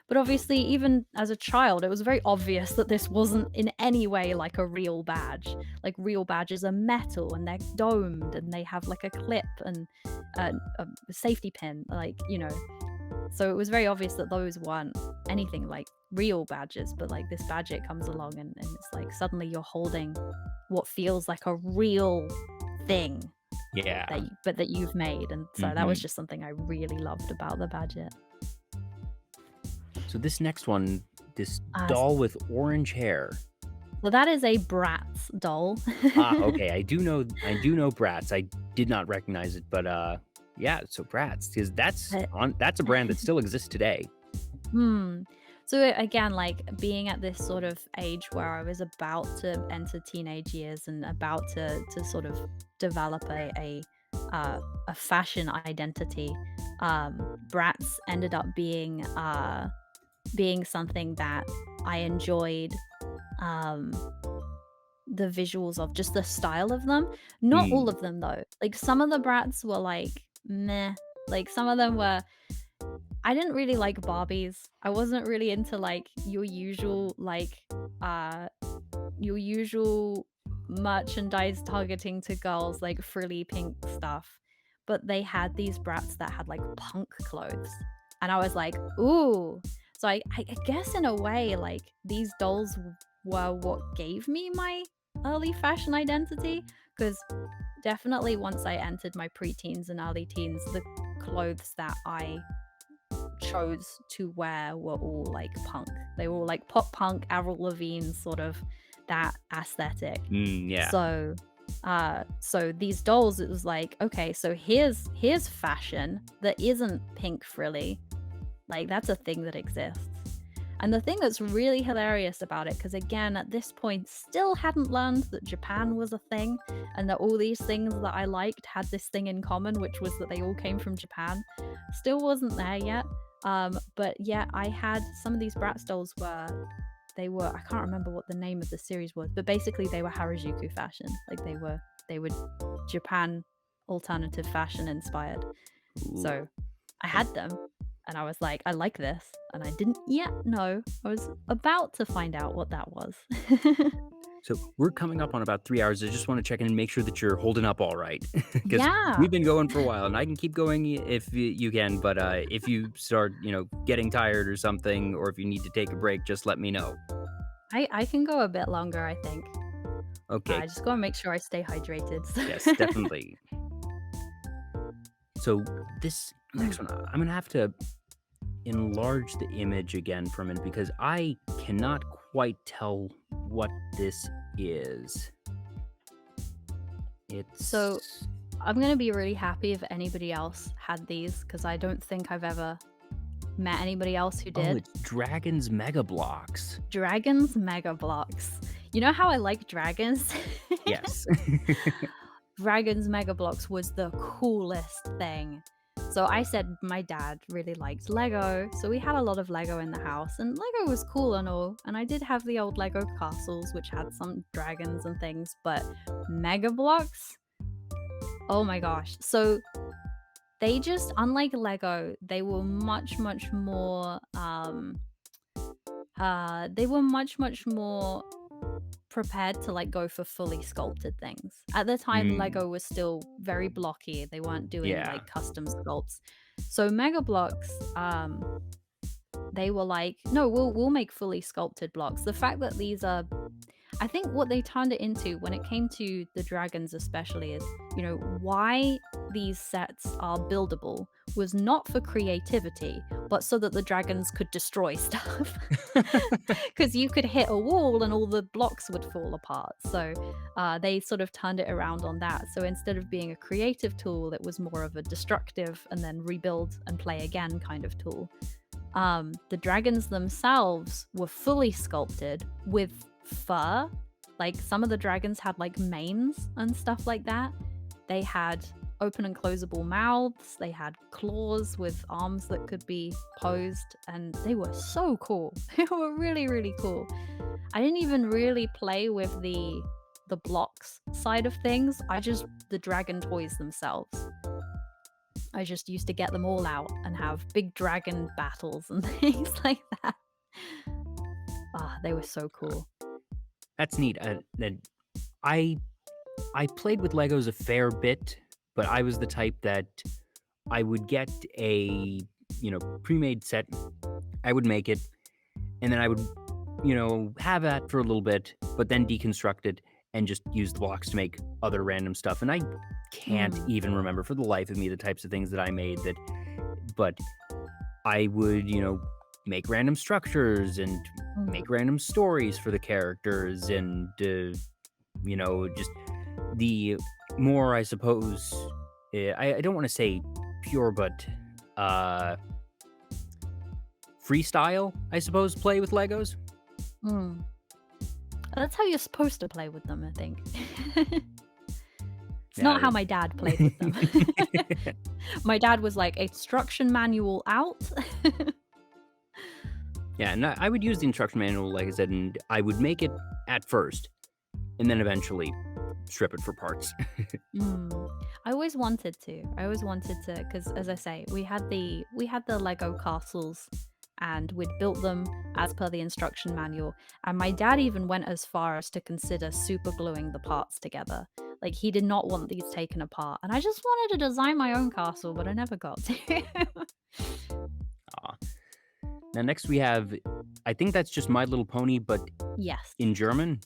But obviously, even as a child, it was very obvious that this wasn't in any way like a real badge. Like real badges are metal, and they're domed, and they have like a clip and a safety pin, like, you know. So it was very obvious that those weren't anything like real badges, but like this badge, it comes along and it's like suddenly you're holding what feels like a real thing. Yeah. That you've made. And so that was just something I really loved about the badget. So this next one, this doll with orange hair. Well, that is a Bratz doll. Okay. I do know Bratz. I did not recognize it, but yeah, so Bratz, because that's a brand that still exists today. So again, like being at this sort of age where I was about to enter teenage years and about to sort of develop a fashion identity, Bratz ended up being something that I enjoyed. The visuals of, just the style of them. Not all of them though. Like some of the Bratz were like meh. Like some of them were. I didn't really like Barbies. I wasn't really into like your usual merchandise targeting to girls, like frilly pink stuff. But they had these Bratz that had like punk clothes, and I was like, ooh. So I guess in a way, like these dolls were what gave me my early fashion identity, because definitely once I entered my preteens and early teens, the clothes that I chose to wear were all like punk. They were all like pop punk, Avril Lavigne, sort of that aesthetic. Yeah. So these dolls, it was like, okay, so here's fashion that isn't pink frilly. Like that's a thing that exists. And the thing that's really hilarious about it, because again, at this point, still hadn't learned that Japan was a thing, and that all these things that I liked had this thing in common, which was that they all came from Japan. Still wasn't there yet. But yeah, I had some of these Bratz dolls I can't remember what the name of the series was, but basically they were Harajuku fashion. Like they were Japan alternative fashion inspired. Ooh. So I had them. And I was like, I like this. And I didn't yet know. I was about to find out what that was. So we're coming up on about 3 hours. I just want to check in and make sure that you're holding up all right. Because Yeah. we've been going for a while, and I can keep going if you can. But if you start, getting tired or something, or if you need to take a break, just let me know. I can go a bit longer, I think. Okay, I just gotta make sure I stay hydrated. yes, definitely. So this next one, I'm gonna have to enlarge the image again for a minute because I cannot quite tell what this is. So It's I'm gonna be really happy if anybody else had these because I don't think I've ever met anybody else who oh, did. it's Dragon's Mega Blocks. Dragons Mega Blocks. You know how I like dragons? Yes. Dragons Mega Blocks was the coolest thing. So I said my dad really liked Lego, so we had a lot of Lego in the house, and Lego was cool and all. And I did have the old Lego castles, which had some dragons and things, but Mega Blocks? Oh my gosh. So they just, unlike Lego, they were much more much more prepared to like go for fully sculpted things. At the time, Mm, Lego was still very blocky. They weren't doing yeah. like custom sculpts. So Mega Blocks, they were like, no, we'll make fully sculpted blocks. The fact that these are, I think what they turned it into when it came to the dragons, especially, is, why these sets are buildable was not for creativity, but so that the dragons could destroy stuff. Because you could hit a wall and all the blocks would fall apart. So they sort of turned it around on that. So instead of being a creative tool, it was more of a destructive and then rebuild and play again kind of tool. The dragons themselves were fully sculpted with fur. Like some of the dragons had like manes and stuff like that. They had open and closable mouths. They had claws with arms that could be posed, and they were so cool. They were really cool. I didn't even really play with the blocks side of things. The dragon toys themselves. I just used to get them all out and have big dragon battles and things like that. Ah, they were so cool. That's neat. I I played with Legos a fair bit, but I was the type that I would get a, pre-made set. I would make it, and then I would, have that for a little bit, but then deconstruct it and just use the blocks to make other random stuff. And I can't Mm, even remember for the life of me the types of things that I made but I would, make random structures and mm, make random stories for the characters and, just the more, I suppose, I don't want to say pure, but uh, freestyle, I suppose, play with Legos. mm. That's how you're supposed to play with them, I think. It's Yeah. not how my dad played with them. My dad was like, instruction manual out. Yeah, and I would use the instruction manual, like I said, and I would make it at first, and then eventually strip it for parts. I always wanted to. Because as I say, we had the Lego castles, and we'd built them as per the instruction manual. And my dad even went as far as to consider super gluing the parts together. Like he did not want these taken apart. And I just wanted to design my own castle, but I never got to. Aw. Now, next we have, I think that's just My Little Pony, but Yes. in German.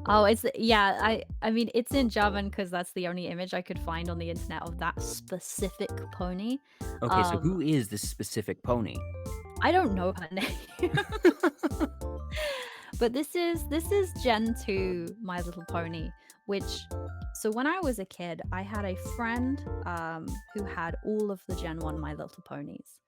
Oh, it's yeah, I mean it's in German because that's the only image I could find on the internet of that specific pony. Okay, so Um, who is this specific pony? I don't know her name. But this is Gen 2 My Little Pony, which so when I was a kid, I had a friend who had all of the Gen 1 My Little Ponies,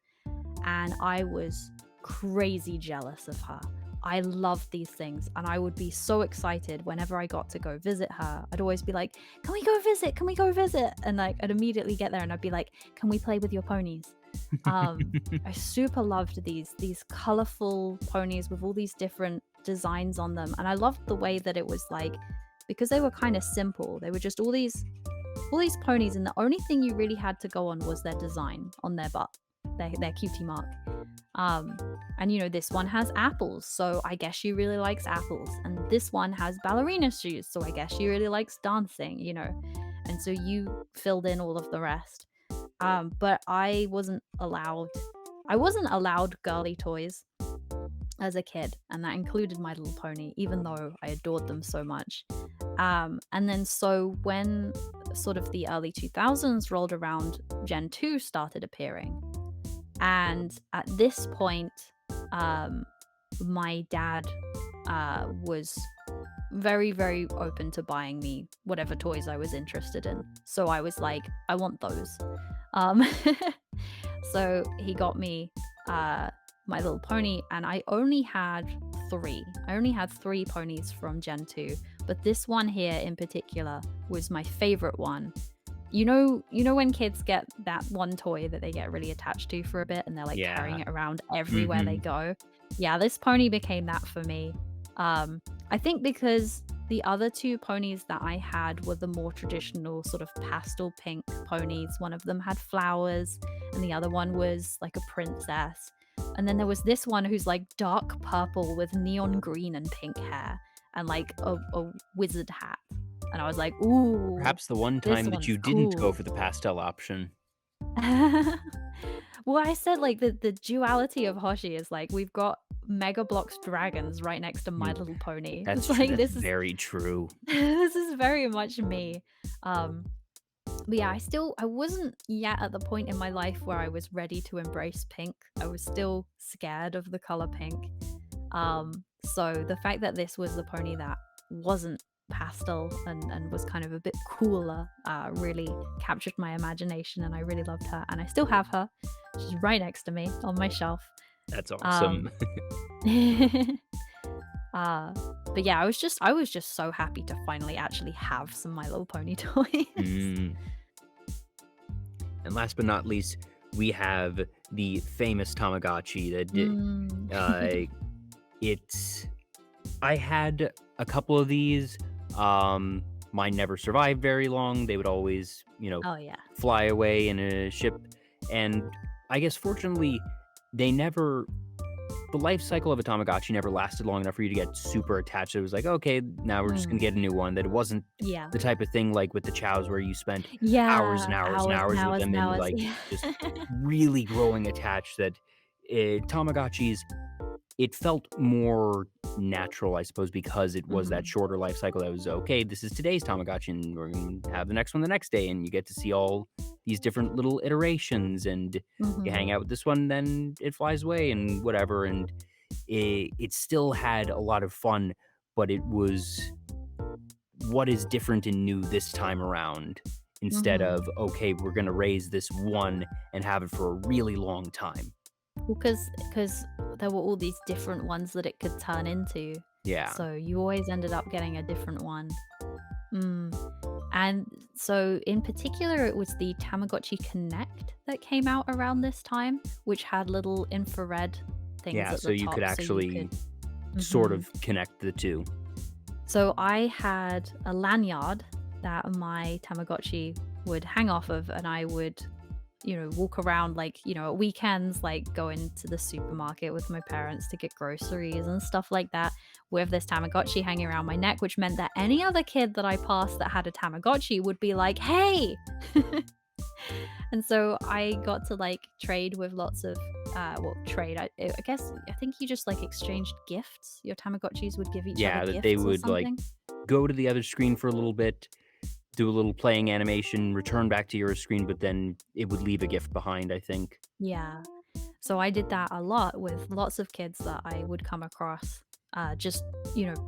and I was crazy jealous of her. I loved these things, and I would be so excited whenever I got to go visit her. I'd always be like, "Can we go visit? Can we go visit?" And like I'd immediately get there and I'd be like, "Can we play with your ponies?" I super loved these colorful ponies with all these different designs on them, and I loved the way that it was like, because they were kind of simple. They were just all these ponies, and the only thing you really had to go on was their design on their butt, their cutie mark. Um, and this one has apples, so I guess she really likes apples. And this one has ballerina shoes, so I guess she really likes dancing. And so you filled in all of the rest. But I wasn't allowed girly toys. as a kid, and that included My Little Pony, even though I adored them so much. And then so when sort of the early 2000s rolled around, Gen 2 started appearing. And at this point, my dad was very, very open to buying me whatever toys I was interested in. So I was like, I want those. Um, so he got me My Little Pony, and I only had three. I only had three ponies from Gen 2, but this one here in particular was my favorite one. You know when kids get that one toy that they get really attached to for a bit and they're like carrying Yeah. it around everywhere they go? Yeah, this pony became that for me. I think because the other two ponies that I had were the more traditional sort of pastel pink ponies. One of them had flowers and the other one was like a princess. And then there was this one who's like dark purple with neon green and pink hair and like a wizard hat. And I was like, ooh, Perhaps the one this time that one's you didn't go cool. for the pastel option. Well, I said like the duality of Hoshi is like we've got Mega Bloks dragons right next to My Little Pony. That's It's true. like That's very true. this is very much me. But yeah, I wasn't yet at the point in my life where I was ready to embrace pink. I was still scared of the color pink. So the fact that this was the pony that wasn't pastel and was kind of a bit cooler really captured my imagination, and I really loved her, and I still have her. She's right next to me on my shelf. That's awesome. But yeah, I was just so happy to finally actually have some My Little Pony toys. And last but not least, we have the famous Tamagotchi that I had a couple of these. Mine never survived very long. They would always, Oh yeah. fly away in a ship. And I guess fortunately, the life cycle of a Tamagotchi never lasted long enough for you to get super attached. It was like, okay, now we're just gonna get a new one. That it wasn't Yeah. the type of thing like with the chows where you spent Yeah. hours and hours and hours with them and like Yeah. just really growing attached. That Tamagotchis, it felt more natural, I suppose, because it was that shorter life cycle. That was okay. This is today's Tamagotchi, and we're gonna have the next one the next day, and you get to see all these different little iterations, and you hang out with this one, then it flies away, and whatever. And it still had a lot of fun, but it was what is different and new this time around. Instead of okay, we're gonna raise this one and have it for a really long time. Well, because there were all these different ones that it could turn into. Yeah. So you always ended up getting a different one. And so in particular, it was the Tamagotchi Connect that came out around this time, which had little infrared things Yeah, at so the you top. could so actually could- sort Mhm. of connect the two. So I had a lanyard that my Tamagotchi would hang off of, and I would, walk around like, at weekends, like go into the supermarket with my parents to get groceries and stuff like that with this Tamagotchi hanging around my neck, which meant that any other kid that I passed that had a Tamagotchi would be like, hey! And so I got to like trade with lots of, trade. I think you just like exchanged gifts. Your Tamagotchis would give each Yeah, other that gifts they or would like something. go to the other screen for a little bit, do a little playing animation, return back to your screen, but then it would leave a gift behind, I think. Yeah. So I did that a lot with lots of kids that I would come across, just,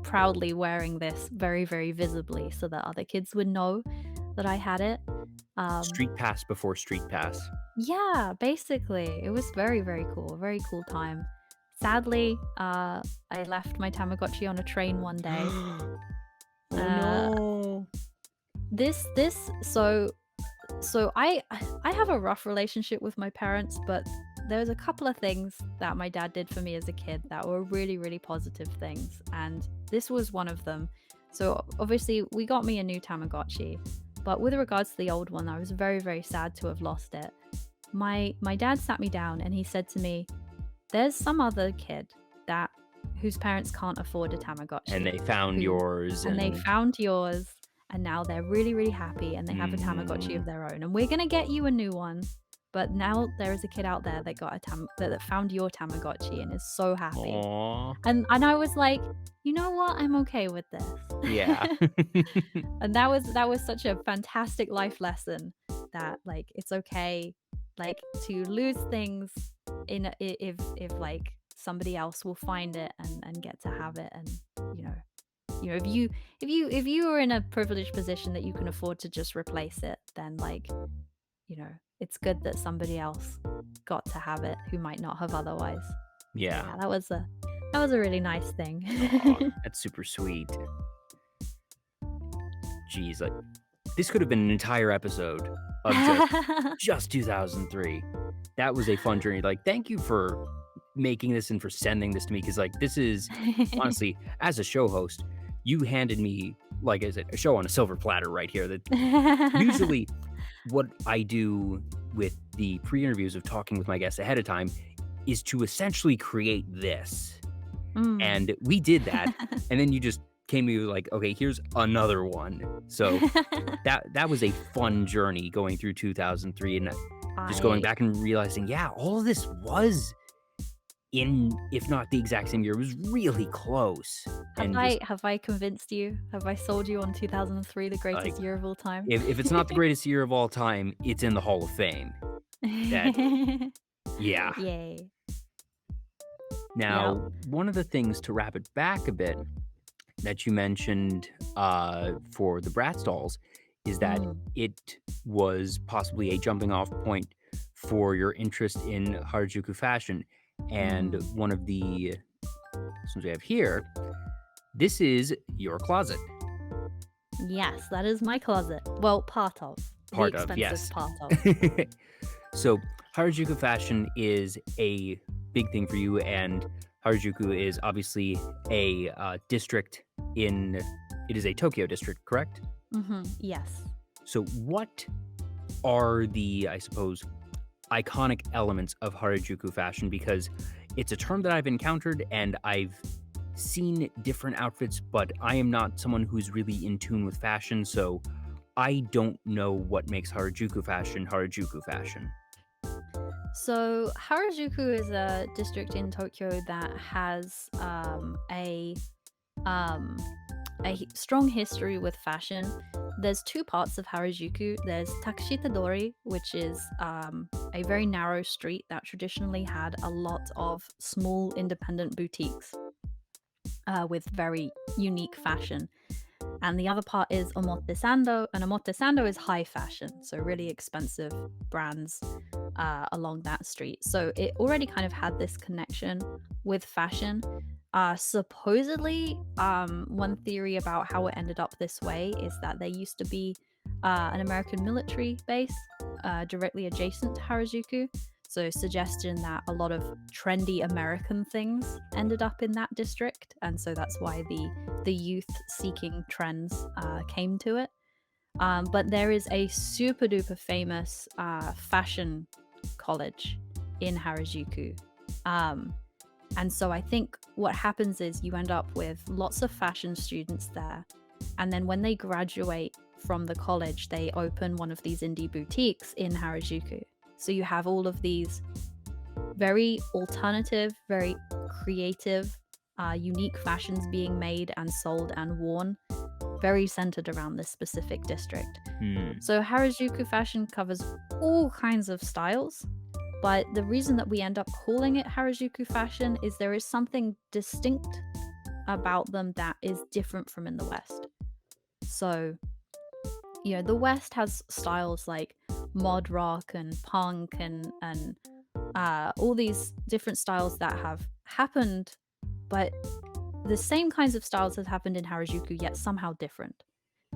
proudly wearing this very, very visibly so that other kids would know that I had it. Street Pass before Street Pass. Yeah, basically. It was very, very cool. Very cool time. Sadly, I left my Tamagotchi on a train one day. Oh no. So I have a rough relationship with my parents, but there's a couple of things that my dad did for me as a kid that were really, really positive things, and this was one of them. So obviously we got me a new Tamagotchi, but with regards to the old one, I was very, very sad to have lost it. My dad sat me down and he said to me, there's some other kid whose parents can't afford a Tamagotchi. And they found yours. And they found yours, and now they're really, really happy, and they have a Tamagotchi of their own. And we're going to get you a new one, But now there is a kid out there that got that found your Tamagotchi and is so happy. Aww. And I was like, you know what? I'm okay with this. Yeah. And that was such a fantastic life lesson that like it's okay like to lose things if like somebody else will find it and get to have it. And you know if you are in a privileged position that you can afford to just replace it, then like it's good that somebody else got to have it who might not have otherwise. Yeah. Yeah, that was a really nice thing. Aw, that's super sweet. Jeez, like this could have been an entire episode of just 2003. That was a fun journey. Like, thank you for making this and for sending this to me, because like this is honestly, as a show host, you handed me, like I said, a show on a silver platter right here. That usually what I do with the pre-interviews of talking with my guests ahead of time is to essentially create this. And we did that. And then you just came to me like, okay, here's another one. So that was a fun journey going through 2003 and just going back and realizing, yeah, all of this was in, if not the exact same year, it was really close. Have I convinced you? Have I sold you on 2003, the greatest year of all time? If it's not the greatest year of all time, it's in the Hall of Fame. Yeah. Yay. Now, one of the things to wrap it back a bit that you mentioned for the Bratz dolls is that it was possibly a jumping off point for your interest in Harajuku fashion. And one of the ones we have here, this is your closet. Yes, that is my closet. Well, part of. Part the of, expensive yes. Part of. So Harajuku fashion is a big thing for you, and Harajuku is obviously a district it is a Tokyo district, correct? Yes. So what are the, I suppose, iconic elements of Harajuku fashion? Because it's a term that I've encountered and I've seen different outfits, but I am not someone who's really in tune with fashion, so I don't know what makes Harajuku fashion Harajuku fashion. So Harajuku is a district in Tokyo that has a strong history with fashion. There's two parts of Harajuku. There's Takashita-dori, which is a very narrow street that traditionally had a lot of small independent boutiques with very unique fashion. And the other part is Omotesando, and Omotesando is high fashion, so really expensive brands along that street. So it already kind of had this connection with fashion. Supposedly, one theory about how it ended up this way is that there used to be an American military base directly adjacent to Harajuku. So suggestion that a lot of trendy American things ended up in that district, and so that's why the youth seeking trends came to it. But there is a super duper famous fashion college in Harajuku. And so I think what happens is you end up with lots of fashion students there, and then when they graduate from the college, they open one of these indie boutiques in Harajuku. So you have all of these very alternative, very creative, unique fashions being made and sold and worn, very centered around this specific district. So Harajuku fashion covers all kinds of styles, but the reason that we end up calling it Harajuku fashion is there is something distinct about them that is different from in the West. So, the West has styles like mod rock and punk and all these different styles that have happened, but the same kinds of styles have happened in Harajuku, yet somehow different.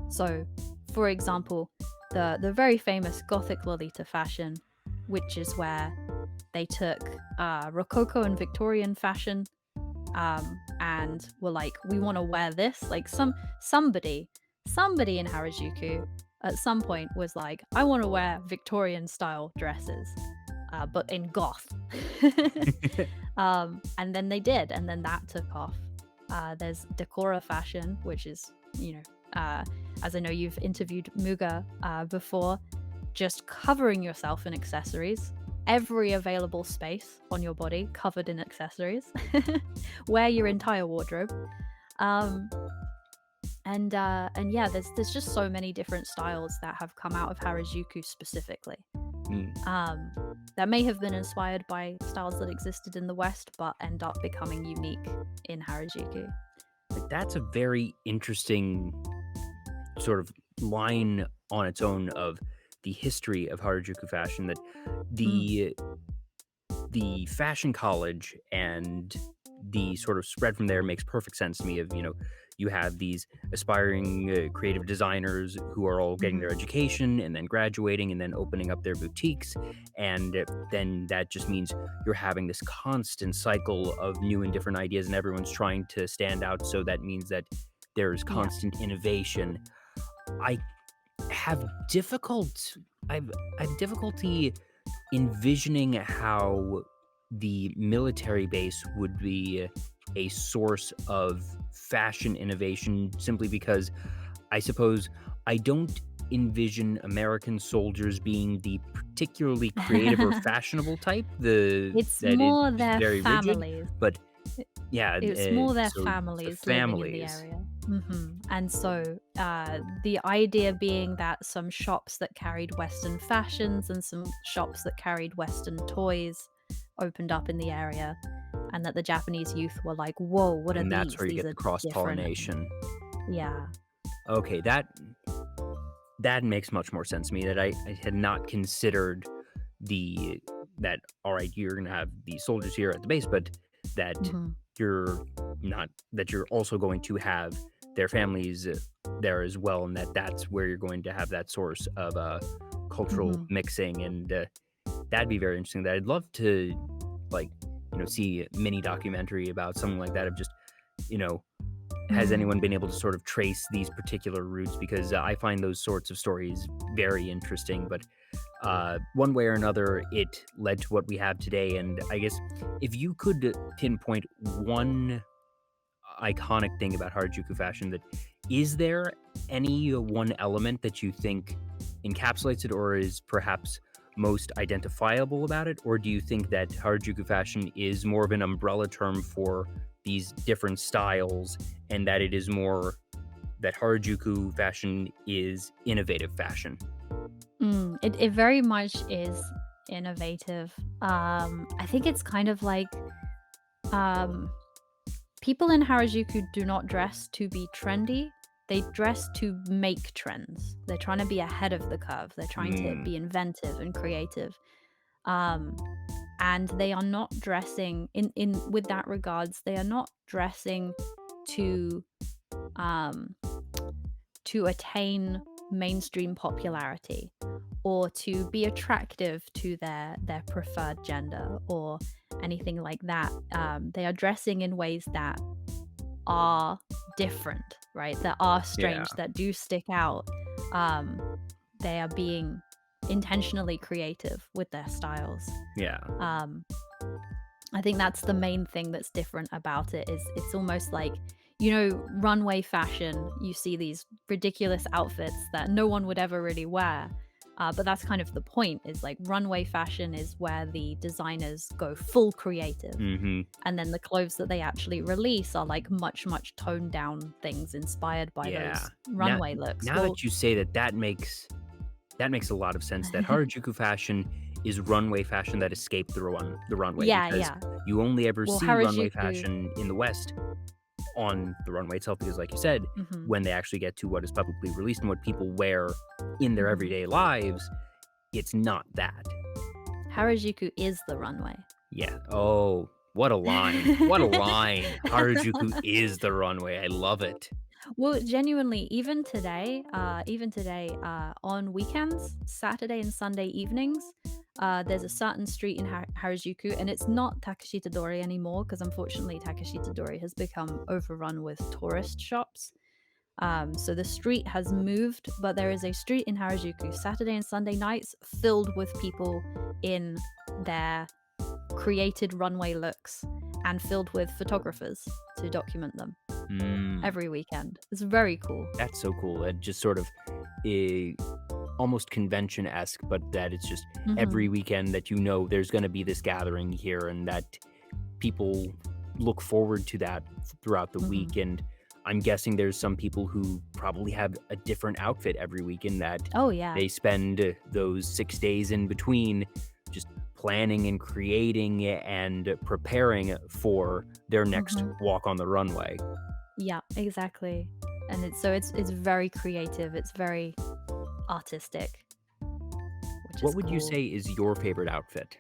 So, for example, the very famous Gothic Lolita fashion, which is where they took Rococo and Victorian fashion and were like, we want to wear this. Like somebody in Harajuku at some point was like, I want to wear Victorian style dresses, but in goth. And then they did, and then that took off. There's Decora fashion, which is, as I know you've interviewed Muga before, just covering yourself in accessories, every available space on your body covered in accessories, wear your entire wardrobe. Um, and yeah, there's just so many different styles that have come out of Harajuku specifically. Mm. That may have been inspired by styles that existed in the West, but end up becoming unique in Harajuku. Like, that's a very interesting sort of line on its own of the history of Harajuku fashion, that Mm. the fashion college and the sort of spread from there makes perfect sense to me. Of, you have these aspiring creative designers who are all getting their Mhm. education and then graduating and then opening up their boutiques, and then that just means you're having this constant cycle of new and different ideas, and everyone's trying to stand out, so that means that there's Yeah. constant innovation. I have difficult I've difficulty envisioning how the military base would be a source of fashion innovation, simply because I suppose I don't envision American soldiers being the particularly creative or fashionable type. It's That it's more just their very rigid, families. but yeah, It's more their so the families living in the families. area. And so the idea being that some shops that carried Western fashions and some shops that carried Western toys opened up in the area, and that the Japanese youth were like, whoa, what are And that's these? where you These get are the cross different. pollination. Yeah. Okay, that makes much more sense to me. That I had not considered the that all right, you're gonna have the soldiers here at the base, but that hmm you're not that you're also going to have their families there as well, and that's where you're going to have that source of cultural hmm mixing, and that'd be very interesting. That I'd love to, like, see a mini documentary about something like that, of just, you know has Mm. anyone been able to sort of trace these particular routes? Because I find those sorts of stories very interesting. But one way or another, it led to what we have today. And I guess if you could pinpoint one iconic thing about Harajuku fashion, that is there any one element that you think encapsulates it, or is perhaps most identifiable about it? Or do you think that Harajuku fashion is more of an umbrella term for these different styles, and that it is more that Harajuku fashion is innovative fashion? It very much is innovative. I think it's kind of like um, people in Harajuku do not dress to be trendy. They dress to make trends. They're trying to be ahead of the curve. They're trying to Mm, be inventive and creative. Um, and they are not dressing in with that regards. They are not dressing to um, to attain mainstream popularity or to be attractive to their preferred gender or anything like that. They are dressing in ways that are different, right? That are yeah, strange, that do stick out. Um, they are being intentionally creative with their styles. yeah, Um, I think that's the main thing that's different about it is it's almost like, runway fashion, you see these ridiculous outfits that no one would ever really wear. But that's kind of the point is like runway fashion is where the designers go full creative. hmm And then the clothes that they actually release are like much, much toned down things inspired by yeah. those Now, runway looks. now Well, that you say that, that makes a lot of sense. That Harajuku fashion is runway fashion that escaped the runway, yeah, because yeah. you only ever Well, see runway Harajuku. fashion in the West on the runway itself, because like you said, hmm when they actually get to what is publicly released and what people wear in their hmm everyday lives, it's not that. Harajuku is the runway. Yeah. Oh, what a line. What a line. Harajuku is the runway. I love it. Well, genuinely, even today, on weekends, Saturday and Sunday evenings, there's a certain street in Harajuku, and it's not Takashita-dori anymore because unfortunately Takashita-dori has become overrun with tourist shops. So the street has moved, but there is a street in Harajuku Saturday and Sunday nights filled with people in their created runway looks and filled with photographers to document them Mm, every weekend. It's very cool. that's so cool. It just sort of, eh, almost convention-esque, but that it's just every Mhm. weekend that there's gonna be this gathering here and that people look forward to that throughout the Mhm. week, and I'm guessing there's some people who probably have a different outfit every week and that Oh, yeah. they spend those 6 days in between just planning and creating and preparing for their next Mhm. walk on the runway. Yeah, exactly. And it's very creative, it's very artistic, which is What would you cool. say is your favorite outfit?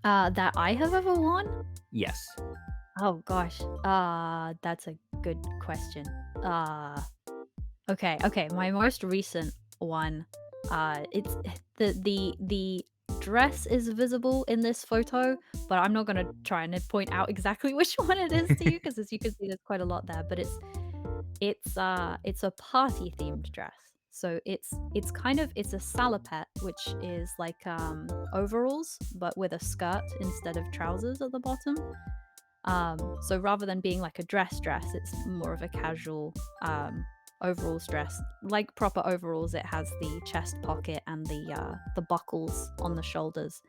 That I have ever worn? Yes. Oh gosh, that's a good question. Uh, okay, my most recent one, it's the dress is visible in this photo, but I'm not gonna try and point out exactly which one it is to you, because as you can see, there's quite a lot there, but it's a party themed dress. So it's kind of it's a salopette, which is like overalls, but with a skirt instead of trousers at the bottom. So rather than being like a dress, it's more of a casual overalls dress. Like proper overalls, it has the chest pocket and the buckles on the shoulders.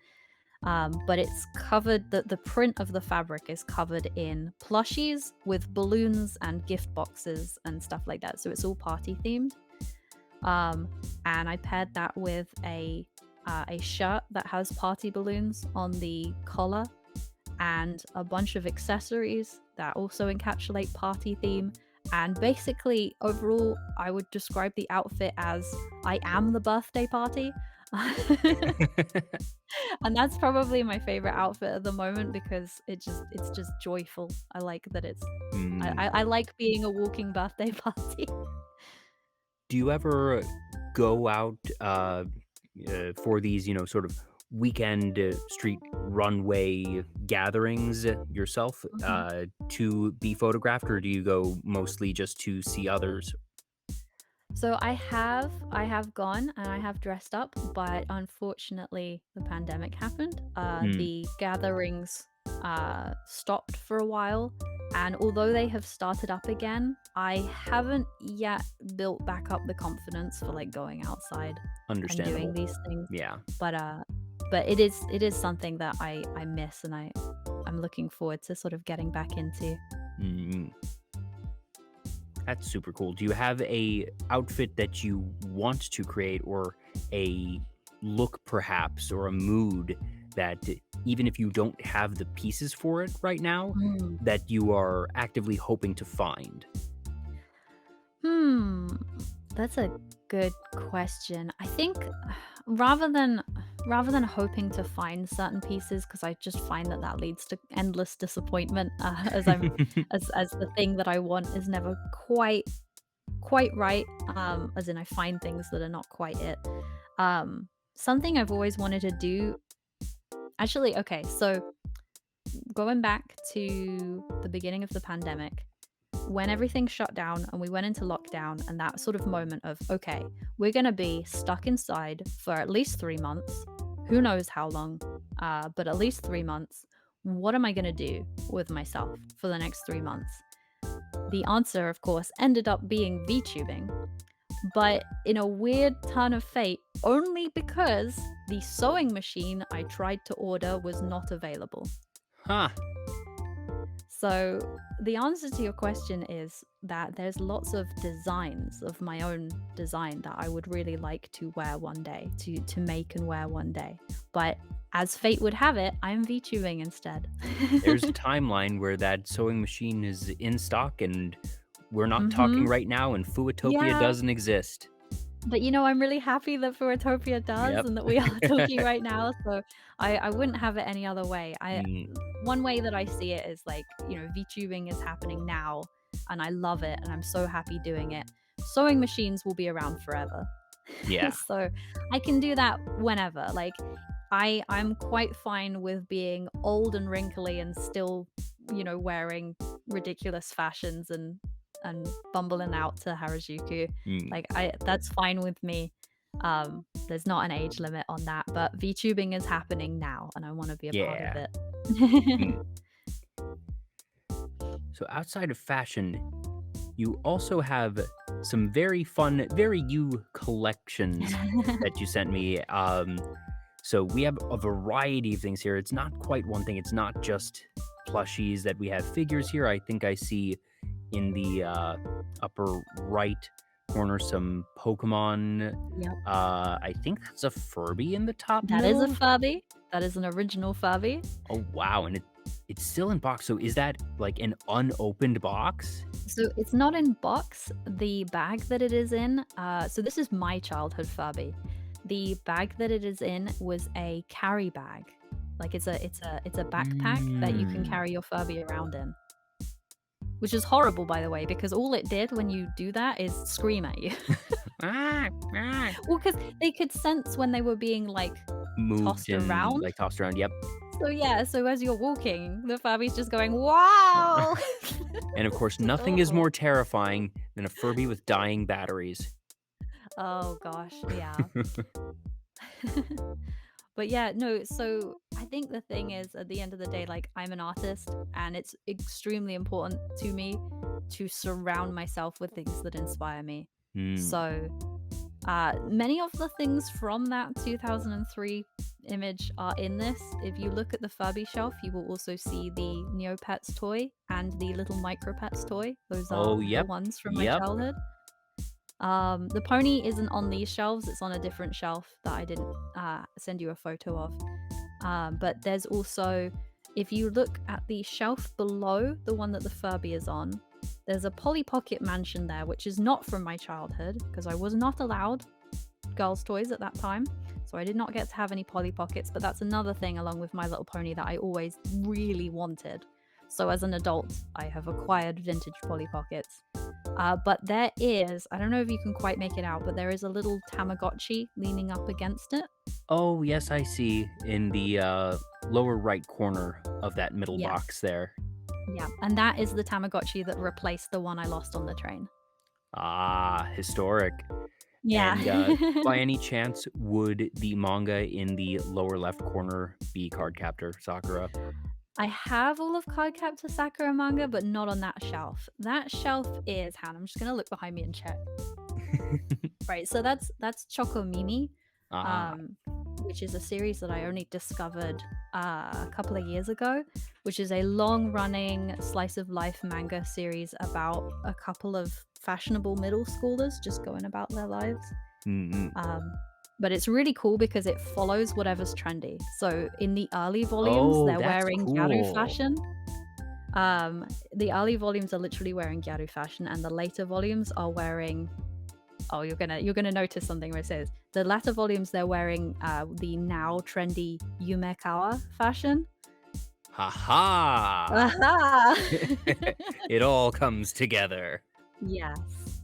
But it's covered the print of the fabric is covered in plushies with balloons and gift boxes and stuff like that. So it's all party themed. Um, and I paired that with a shirt that has party balloons on the collar and a bunch of accessories that also encapsulate party theme. And basically, overall, I would describe the outfit as I am the birthday party. And that's probably my favorite outfit at the moment because it's just joyful. I like that it's Mm. I like being a walking birthday party. Do you ever go out for these, sort of weekend street runway gatherings yourself Mhm. to be photographed, or do you go mostly just to see others? So I have gone and I have dressed up, but unfortunately the pandemic happened. Mm, The gatherings stopped for a while, and although they have started up again, I haven't yet built back up the confidence for like going outside and doing understandable. these things. Yeah. But but it is something that I miss and I'm looking forward to sort of getting back into. Mm, that's super cool. Do you have a outfit that you want to create, or a look perhaps, or a mood that even if you don't have the pieces for it right now, Mm. that you are actively hoping to find? Hmm, that's a good question. I think rather than rather than hoping to find certain pieces, because I just find that that leads to endless disappointment, as as the thing that I want is never quite right. As in I find things that are not quite it. Something I've always wanted to do. Actually, okay, so going back to the beginning of the pandemic, when everything shut down and we went into lockdown, and that sort of moment of, okay, we're going to be stuck inside for at least 3 months. Who knows how long, but at least 3 months. What am I going to do with myself for the next 3 months? The answer, of course, ended up being VTubing, but in a weird turn of fate, only because the sewing machine I tried to order was not available. Huh. So, the answer to your question is that there's lots of designs of my own design that I would really like to wear one day, to make and wear one day. But as fate would have it, I'm VTubing instead. There's a timeline where that sewing machine is in stock, and we're not talking Mhm. right now, and FUWATOPIA Yeah. doesn't exist. But, I'm really happy that FUWATOPIA does Yep. and that we are talking right now, so I wouldn't have it any other way. I Mm, One way that I see it is like, VTubing is happening now, and I love it, and I'm so happy doing it. Sewing machines will be around forever. yeah. So, I can do that whenever. Like, I'm quite fine with being old and wrinkly and still, wearing ridiculous fashions and bumbling out to Harajuku. Mm, Like I that's fine with me. There's not an age limit on that, but VTubing is happening now and I want to be a part of yeah. it. Mm. So outside of fashion, you also have some very fun, very you collections that you sent me. So we have a variety of things here. It's not quite one thing. It's not just plushies that we have figures here. I think I see in the upper right corner some Pokemon. Yep. I think that's a Furby in the top That is a middle. Furby. That is an original Furby. Oh wow, and it's still in box. So is that like an unopened box? So it's not in box. The bag that it is in, so this is my childhood Furby. The bag that it is in was a carry bag. Like it's a backpack that you can Mm. carry your Furby around in. Which is horrible, by the way, because all it did when you do that is scream at you. Ah, ah. Well, because they could sense when they were being, like, Moved tossed and around. like tossed around. Yep. So, yeah, so as you're walking, the Furby's just going, "Wow!" And of course, It's nothing is adorable. more terrifying than a Furby with dying batteries. Oh gosh, yeah. But yeah, no, so I think the thing is, at the end of the day, like, I'm an artist, and it's extremely important to me to surround myself with things that inspire me. Hmm. So, many of the things from that 2003 image are in this. If you look at the Furby shelf, you will also see the Neopets toy and the little Micropets toy. Those are Oh, the yep. ones from my Yep. childhood. The pony isn't on these shelves, it's on a different shelf that I didn't send you a photo of. But there's also, if you look at the shelf below the one that the Furby is on, there's a Polly Pocket Mansion there, which is not from my childhood because I was not allowed girls' toys at that time. So I did not get to have any Polly Pockets, but that's another thing along with My Little Pony that I always really wanted. So as an adult, I have acquired vintage Polly Pockets. But there is, I don't know if you can quite make it out, but there is a little Tamagotchi leaning up against it. Oh, yes, I see in the lower right corner of that middle Yes. box there. Yeah. And that is the Tamagotchi that replaced the one I lost on the train. Ah, historic. Yeah. And by any chance, would the manga in the lower left corner be Cardcaptor Sakura? I have all of Cardcaptor Sakura manga, but not on that shelf. That shelf is, Han, I'm just gonna look behind me and check. Right, so that's Choco Mimi, Ah, um, which is a series that I only discovered a couple of years ago, which is a long-running slice of life manga series about a couple of fashionable middle schoolers just going about their lives. mm-mm. Um, but it's really cool because it follows whatever's trendy. So in the early volumes, Oh, they're that's wearing gyaru cool. fashion. The early volumes are literally wearing gyaru fashion, and the later volumes are wearing. Oh, you're gonna notice something where it says the latter volumes they're wearing the now trendy Yumekawa fashion. Ha-ha! Aha! It all comes together. Yes.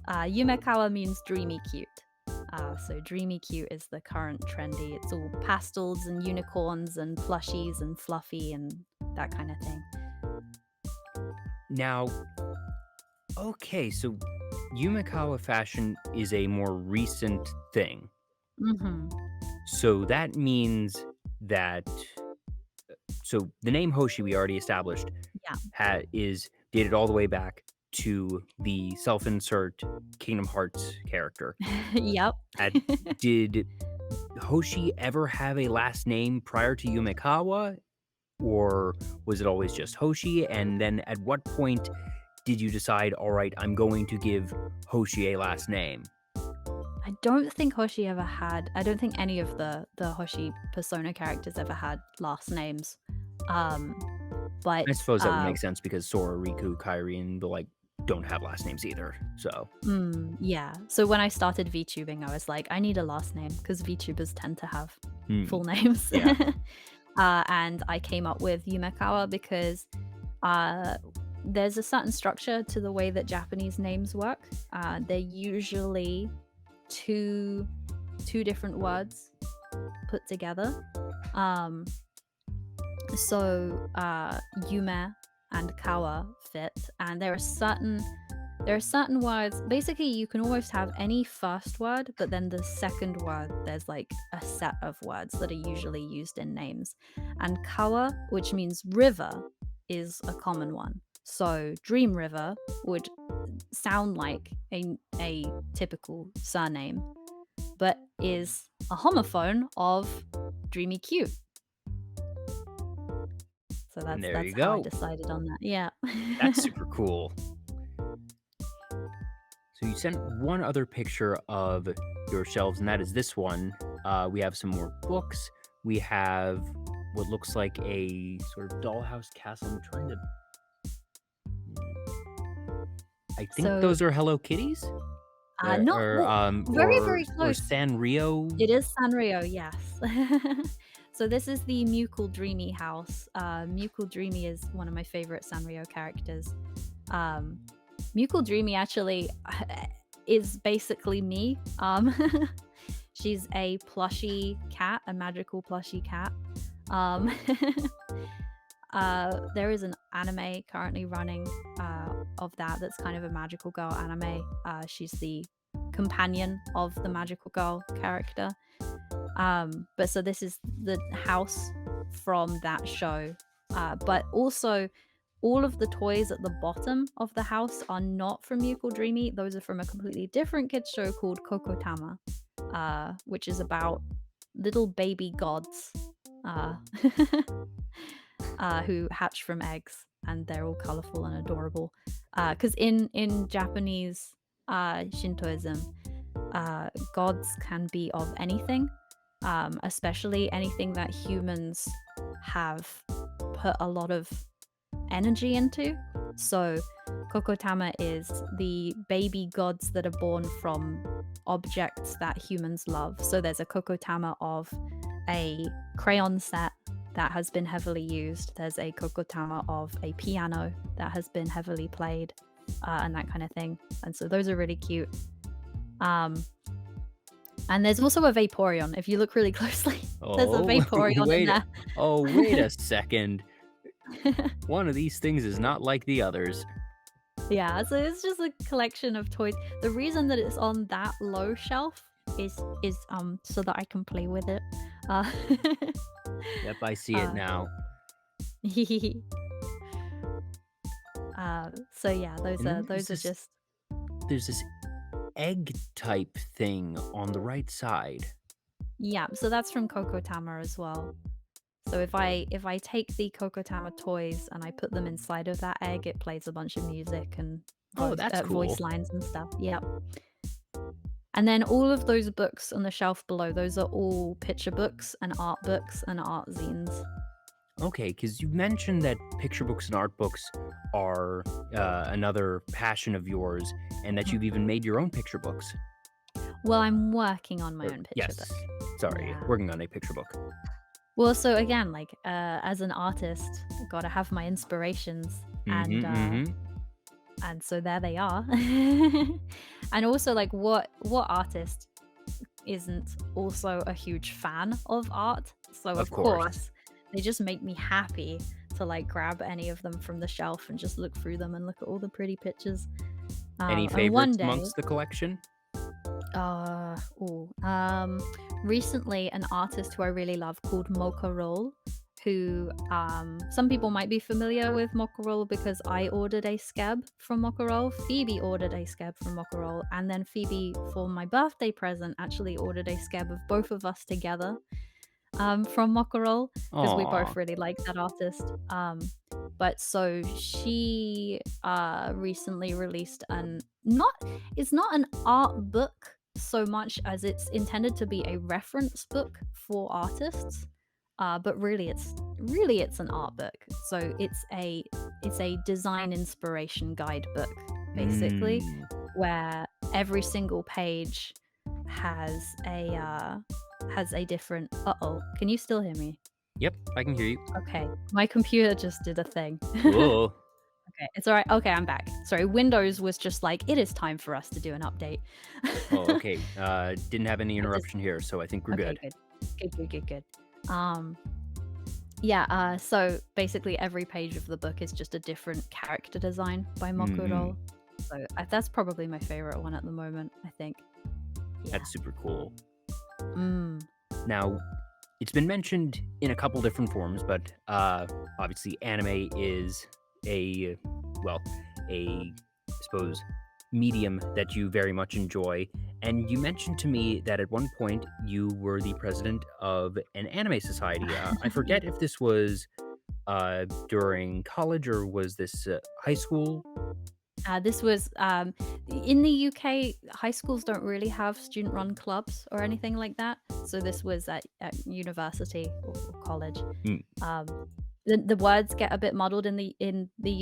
Yumekawa means dreamy cute. So dreamy cute is the current trendy. It's all pastels and unicorns and plushies and fluffy and that kind of thing. Now, okay, so Yumekawa fashion is a more recent thing. Hmm. So that means that so the name Hoshi we already established Yeah. is dated all the way back to the self-insert Kingdom Hearts character. Yep. At, did Hoshi ever have a last name prior to Yumekawa, or was it always just Hoshi? And then at what point did you decide, all right, I'm going to give Hoshi a last name? I don't think Hoshi ever had. I don't think any of the Hoshi persona characters ever had last names. Um, but I suppose that would make sense because Sora, Riku, Kairi, and the like don't have last names either. So, yeah. So when I started VTubing, I was like, I need a last name because VTubers tend to have full names. yeah. And I came up with Yumekawa because there's a certain structure to the way that Japanese names work. They're usually two different words put together. So Yume and Kawa fit, and there are certain words. Basically, you can almost have any first word, but then the second word, there's like a set of words that are usually used in names. And Kawa, which means river, is a common one. So Dream River would sound like a typical surname, but is a homophone of Dreamy Cute. So And there that's you how I go. decided on that. Yeah. That's super cool. So you sent one other picture of your shelves, and that is this one. We have some more books. We have what looks like a sort of dollhouse castle. I'm trying to. I think So, those are Hello Kitties, not well, very, very or close. Sanrio. It is Sanrio, yes. So this is the Mukul Dreamy house. Mukul Dreamy is one of my favorite Sanrio characters. Mukul Dreamy actually is basically me. She's a plushy cat, a magical plushy cat. Um, there is an anime currently running of that's kind of a magical girl anime. She's the companion of the magical girl character. But so this is the house from that show. But also all of the toys at the bottom of the house are not from Yukol Dreamy. Those are from a completely different kids show called Kokotama, which is about little baby gods uh, who hatch from eggs, and they're all colorful and adorable. Because in Japanese Shintoism, gods can be of anything, especially anything that humans have put a lot of energy into. So Kokotama is the baby gods that are born from objects that humans love. So there's a Kokotama of a crayon set that has been heavily used. There's a Kokotama of a piano that has been heavily played, and that kind of thing. And so those are really cute. And there's also a Vaporeon. If you look really closely, there's a Vaporeon in there. Wait a second. One of these things is not like the others. Yeah, so it's just a collection of toys. The reason that it's on that low shelf is so that I can play with it. Yep, I see it now. So yeah, those And are then those are just there's this egg type thing on the right side. yeah. So that's from Kokotama as well. So if I take the Kokotama toys and I put them inside of that egg, it plays a bunch of music and That's cool. voice lines and stuff. Yep. And then all of those books on the shelf below, those are all picture books and art zines. Okay, because you mentioned that picture books and art books are another passion of yours, and that you've even made your own picture books. Well, I'm working on my own picture book. Sorry, Yeah. working on a picture book. Well, so again, like as an artist, I gotta have my inspirations, and so there they are. And also, like, what artist isn't also a huge fan of art? So of course, they just make me happy to like grab any of them from the shelf and just look through them and look at all the pretty pictures. Any favorites amongst the collection? Recently an artist who I really love called Mocha Roll, who some people might be familiar with Mocha Roll because I ordered a skeb from Mocha Roll. Phoebe ordered a skeb from Mocha Roll, and then Phoebe, for my birthday present, actually ordered a skeb of both of us together from Mocha Roll because we both really like that artist. But so she recently released it's not an art book so much as it's intended to be a reference book for artists, but really it's an art book. So it's a design inspiration guidebook basically, where every single page has a different can you still hear me? Yep, I can hear you. Okay, my computer just did a thing. Whoa. Okay, it's all right. Okay, I'm back. Sorry, Windows was just like, it is time for us to do an update. Okay. Didn't have any interruption here, so I think we're good. Good. Yeah, so basically every page of the book is just a different character design by Mokuro. So that's probably my favorite one at the moment, I think. Yeah. That's super cool. Now, it's been mentioned in a couple different forms, but obviously anime is I suppose, medium that you very much enjoy. And you mentioned to me that at one point you were the president of an anime society. I Yeah. forget if this was during college or was this high school? This was in the UK. High schools don't really have student-run clubs or anything like that. So this was at university or college. Mm, Um, the words get a bit muddled in the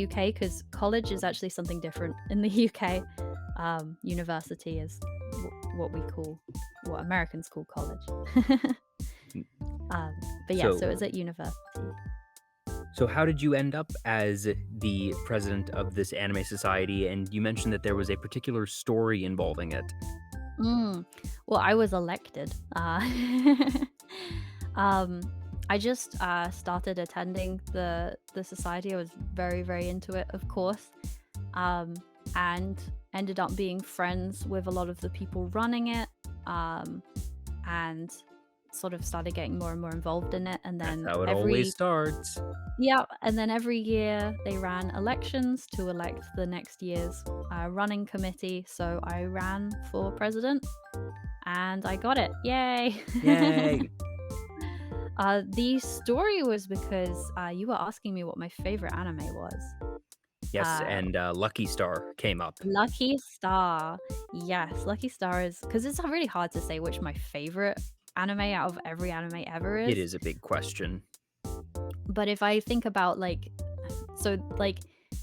UK because college is actually something different in the UK. University is what we call what Americans call college. mm. But yeah, So, so it's at university. so how did you end up as the president of this anime society? And you mentioned that there was a particular story involving it. Mm. Well, I was elected. Um, I just started attending the society. I was very very into it, of course, um, and ended up being friends with a lot of the people running it, um, and sort of started getting more and more involved in it. And That's then how it always every starts. yeah, and then every year they ran elections to elect the next year's running committee. So I ran for president and I got it. Yay! Yay! The story was because you were asking me what my favorite anime was. Yes, Uh, and Lucky Star came up. Lucky Star. Yes, Lucky Star is because it's really hard to say which my favorite anime out of every anime ever It is. is a big question. But if I think about so like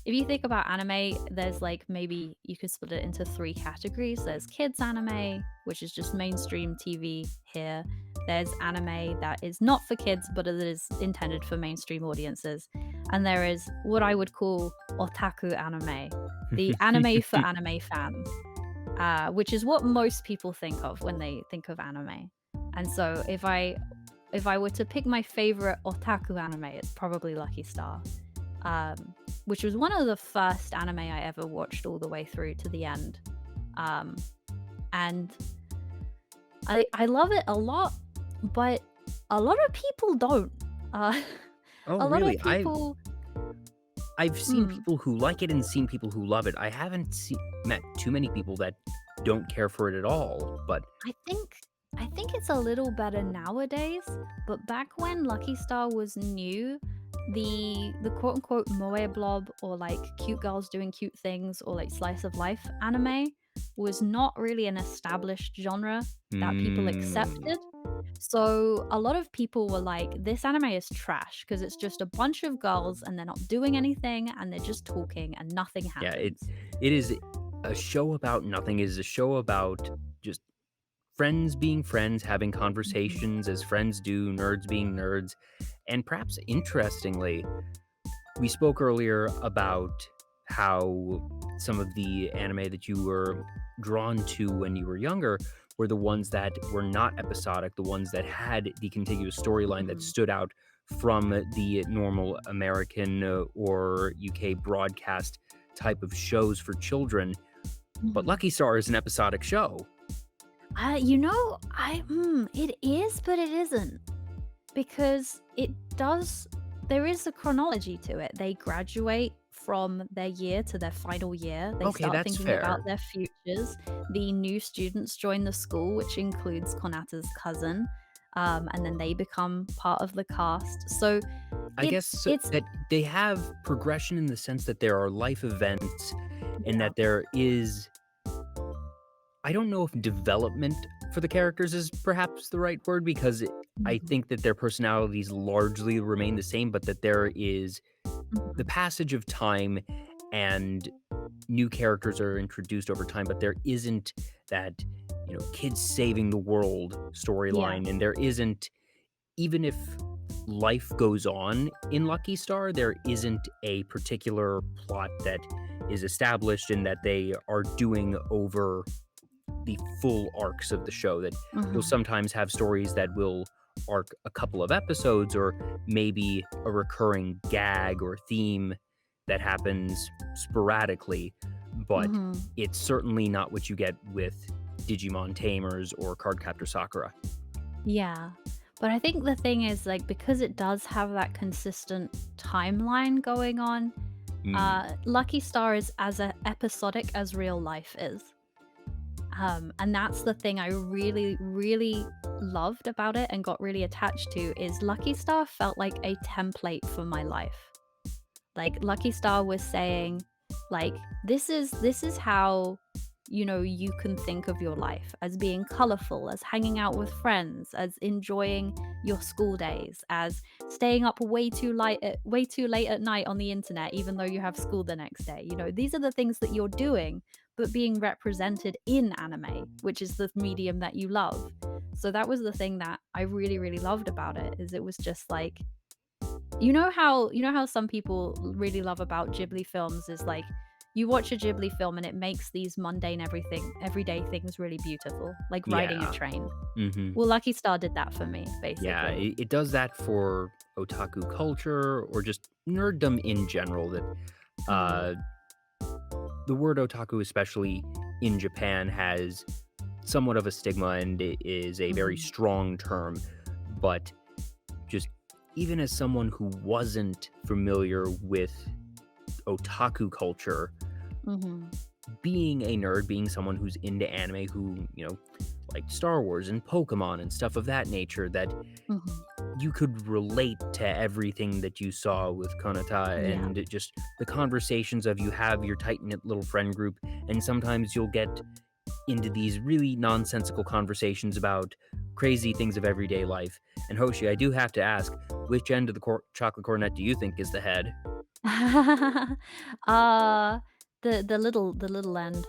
if you think about anime, there's like maybe you could split it into three categories. There's kids anime, which is just mainstream TV here. There's anime that is not for kids, but it is intended for mainstream audiences. And there is what I would call otaku anime, the anime for anime fans, which is what most people think of when they think of anime. And so if I were to pick my favorite otaku anime, it's probably Lucky Star, which was one of the first anime I ever watched all the way through to the end. Um, and I love it a lot, but a lot of people don't. Uh, Oh, a lot really? of people. I've seen Mm, people who like it and seen people who love it. I haven't met too many people that don't care for it at all. But I think I think it's a little better nowadays, but back when Lucky Star was new, the quote unquote moe blob or like cute girls doing cute things or like slice of life anime was not really an established genre that people mm, accepted. So a lot of people were like, this anime is trash because it's just a bunch of girls and they're not doing anything and they're just talking and nothing yeah, happens. it is a show about nothing. It is a show about just friends being friends, having Mhm. conversations as friends do, nerds being nerds, and perhaps interestingly, we spoke earlier about how some of the anime that you were drawn to when you were younger were the ones that were not episodic, the ones that had the contiguous storyline that Mhm. stood out from the normal American or UK broadcast type of shows for children. But Mhm. Lucky Star is an episodic show. It is, but it isn't because it does. There is a chronology to it. They graduate from their year to their final year. They Okay, start that's thinking about fair. their futures. The new students join the school, which includes Konata's cousin, and then they become part of the cast. So I guess it's that they have progression in the sense that there are life events and yeah. that there is, I don't know if development for the characters is perhaps the right word because I Mhm. think that their personalities largely remain the same, but that there is the Mhm. passage of time and new characters are introduced over time, but there isn't that, kids saving the world Yeah. storyline. And there isn't, even if life goes on in Lucky Star, there isn't a particular plot that is established and that they are doing over the full arcs of the show. That you'll Mhm. sometimes have stories that will arc a couple of episodes or maybe a recurring gag or theme that happens sporadically, but Mhm. it's certainly not what you get with Digimon Tamers or Cardcaptor Sakura. Yeah. But I think the thing is, like, because it does have that consistent timeline going on, Lucky Star is as episodic as real life is. And that's the thing I really, really loved about it and got really attached to, is Lucky Star felt like a template for my life. Like, Lucky Star was saying, like, this is how, you know, you can think of your life as being colorful, as hanging out with friends, as enjoying your school days, as staying up way too late at night on the internet even though you have school the next day. You know, these are the things that you're doing but being represented in anime, which is the medium that you love. So that was the thing that I really, really loved about it, is it was just like, you know how some people really love about Ghibli films is like, you watch a Ghibli film and it makes these mundane everyday things really beautiful, like riding a Yeah. train. Mm-hmm. Well, Lucky Star did that for me, basically. Yeah, it does that for otaku culture or just nerddom in general. That the word otaku, especially in Japan, has somewhat of a stigma and it is a very strong term. But just even as someone who wasn't familiar with otaku culture, being a nerd, being someone who's into anime, who, you know, like Star Wars and Pokemon and stuff of that nature, that you could relate to everything that you saw with Konata and just the conversations of, you have your tight-knit little friend group, and sometimes you'll get into these really nonsensical conversations about crazy things of everyday life. And Hoshi, I do have to ask, which end of the chocolate cornet do you think is the head? The little end.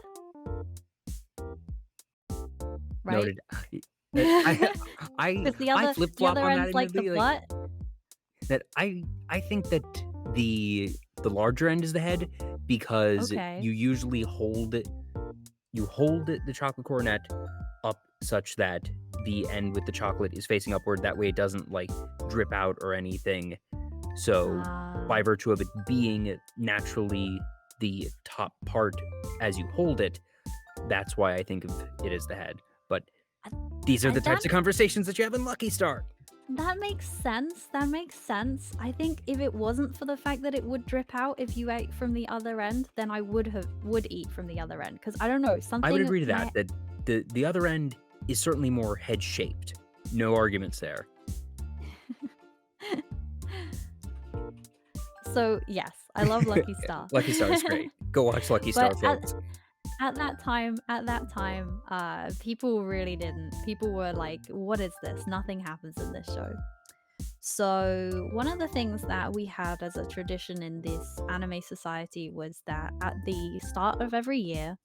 Right? Noted. I the flip-flop other on that end's like the admittedly, butt. That I think that the larger end is the head, because you usually hold the chocolate cornet up such that the end with the chocolate is facing upward. That way it doesn't like drip out or anything. So by virtue of it being naturally the top part as you hold it, that's why I think of it as the head. But these are the types of conversations that you have in Lucky Star. That makes sense. I think if it wasn't for the fact that it would drip out if you ate from the other end, then I would eat from the other end. Because I don't know, something. I would agree to that. That the other end is certainly more head shaped. No arguments there. So yes, I love Lucky Star. Lucky Star is great. Go watch Lucky Star, folks. At that time, people really didn't. People were like, what is this? Nothing happens in this show. So one of the things that we had as a tradition in this anime society was that at the start of every year,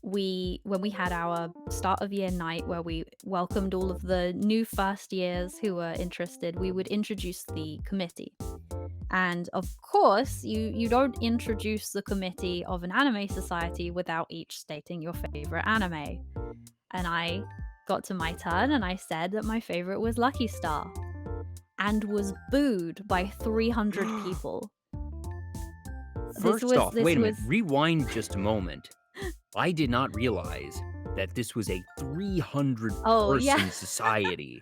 when we had our start of year night where we welcomed all of the new first years who were interested, we would introduce the committee. And of course, you don't introduce the committee of an anime society without each stating your favorite anime. And I got to my turn and I said that my favorite was Lucky Star, and was booed by 300 people. First off, wait a minute, rewind just a moment. I did not realize that this was a 300-person society.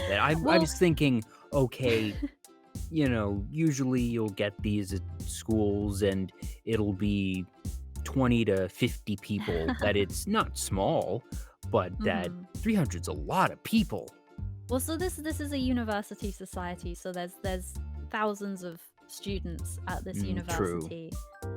That I was thinking, okay, you know, usually you'll get these at schools and it'll be 20 to 50 people, that it's not small, but that 300's a lot of people. Well, so this is a university society, so there's thousands of students at this university.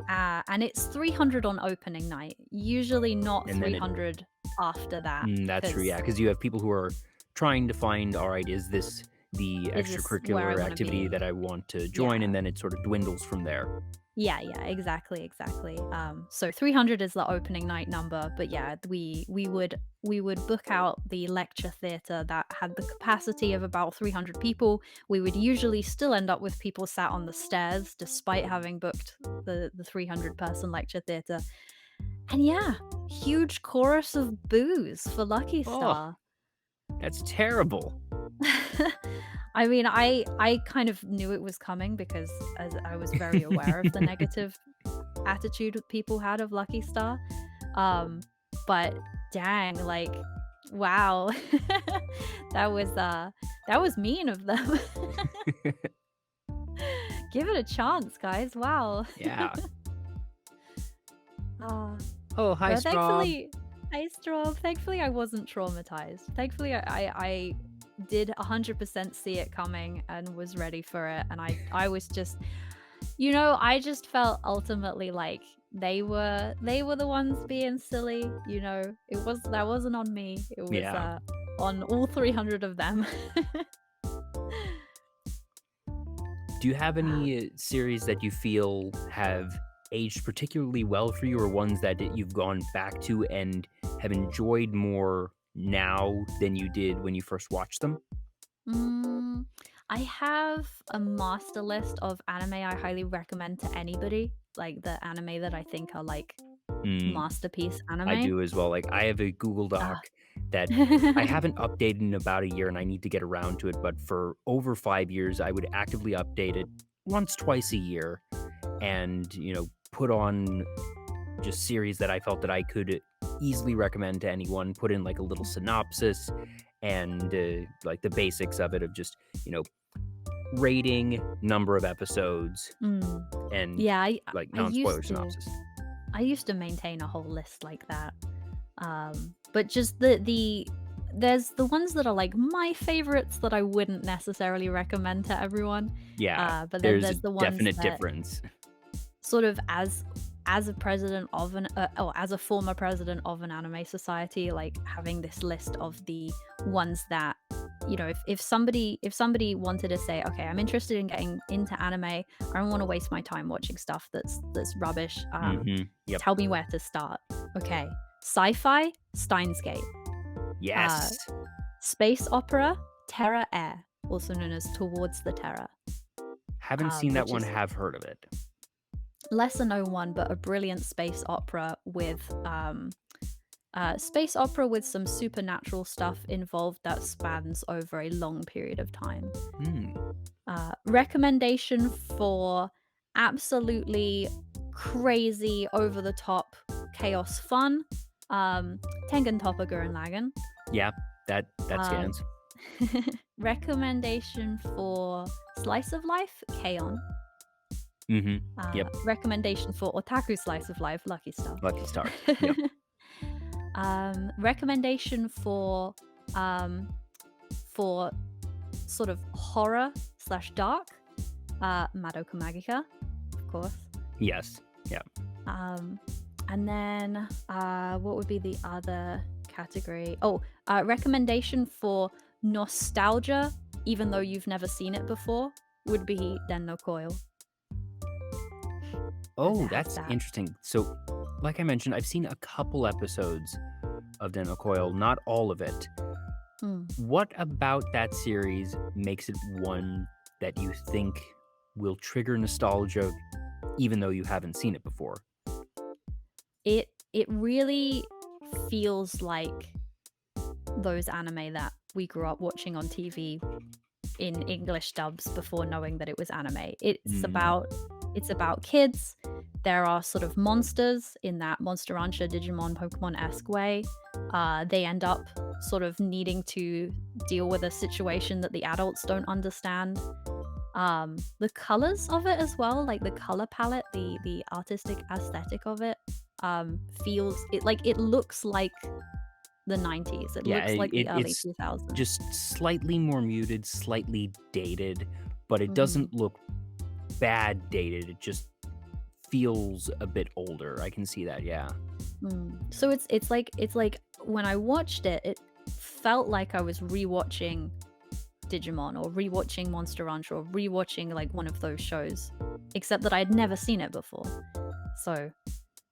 And it's 300 on opening night, usually not 300 after that. That's true, yeah, because you have people who are trying to find, all right, is this the extracurricular activity that I want to join, and then it sort of dwindles from there. Yeah, exactly. So 300 is the opening night number, but yeah, we would book out the lecture theater that had the capacity of about 300 people. We would usually still end up with people sat on the stairs despite having booked the 300-person lecture theater. And yeah, huge chorus of boos for Lucky Star. That's terrible. I mean, I kind of knew it was coming because as I was very aware of the negative attitude people had of Lucky Star. But dang, like, wow, that was mean of them. Give it a chance, guys. Wow. Yeah. Ah. Oh, hi, Well, Straub. thankfully, hey Straub, thankfully I wasn't traumatized. Thankfully I did 100% see it coming and was ready for it. And I was just, I just felt ultimately like they were the ones being silly. That wasn't on me. It was Yeah. on all 300 of them. Do you have any series that you feel have aged particularly well for you, or ones that you've gone back to and have enjoyed more now than you did when you first watched them? Mm, I have a master list of anime I highly recommend to anybody, like the anime that I think are like Mm, masterpiece I anime. do as well. Like, I have a Google Ah. Doc that I haven't updated in about a year, and I need to get around to it. But for over 5 years, I would actively update it once, twice a year, and put on just series that I felt that I could easily recommend to anyone. Put in like a little synopsis and like the basics of it, of just rating, number of episodes, Mm. and Yeah, like I non-spoiler used to synopsis. I used to maintain a whole list like that. But just there's the ones that are like my favorites that I wouldn't necessarily recommend to everyone. Yeah, But then there's a there's the ones definite that difference. sort of as a president of an or as a former president of an anime society, like having this list of the ones that if somebody wanted to say, okay, I'm interested in getting into anime, I don't want to waste my time watching stuff that's rubbish. Yep. Tell me where to start. Okay, sci-fi, Steins Gate. Yes. Space opera, Terra Air, also known as Towards the Terror, Haven't seen that which one. is Have heard of it. lesser known one, but a brilliant space opera with some supernatural stuff involved that spans over a long period of time. Recommendation for absolutely crazy, over the top chaos fun. Tengen Toppa Gurren Lagann. Yeah, that Um, stands. recommendation for slice of life, K-On! Yep. Recommendation for otaku slice of life, Lucky Star. Lucky Star. Yep. Recommendation for sort of horror / dark, Madoka Magica, of course. Yes. Yeah. And then what would be the other category? Oh, recommendation for nostalgia, even though you've never seen it before, would be Den no Coil. Oh, It has that's that. interesting. So, like I mentioned, I've seen a couple episodes of Den Coil, not all of it. What about that series makes it one that you think will trigger nostalgia, even though you haven't seen it before? It really feels like those anime that we grew up watching on TV in English dubs before knowing that it was anime. It's about kids. There are sort of monsters in that Monster Rancher, Digimon, Pokemon-esque way. They end up sort of needing to deal with a situation that the adults don't understand. The colors of it as well, like the color palette, the artistic aesthetic of it, it looks like the 90s. It Yeah, looks like the early it's 2000s. just slightly more muted, slightly dated, but it Mhm. doesn't look bad dated. It just feels a bit older. I can see that. Yeah. So it's like when I watched it, it felt like I was rewatching Digimon or rewatching Monster Rancher or rewatching like one of those shows, except that I had never seen it before. So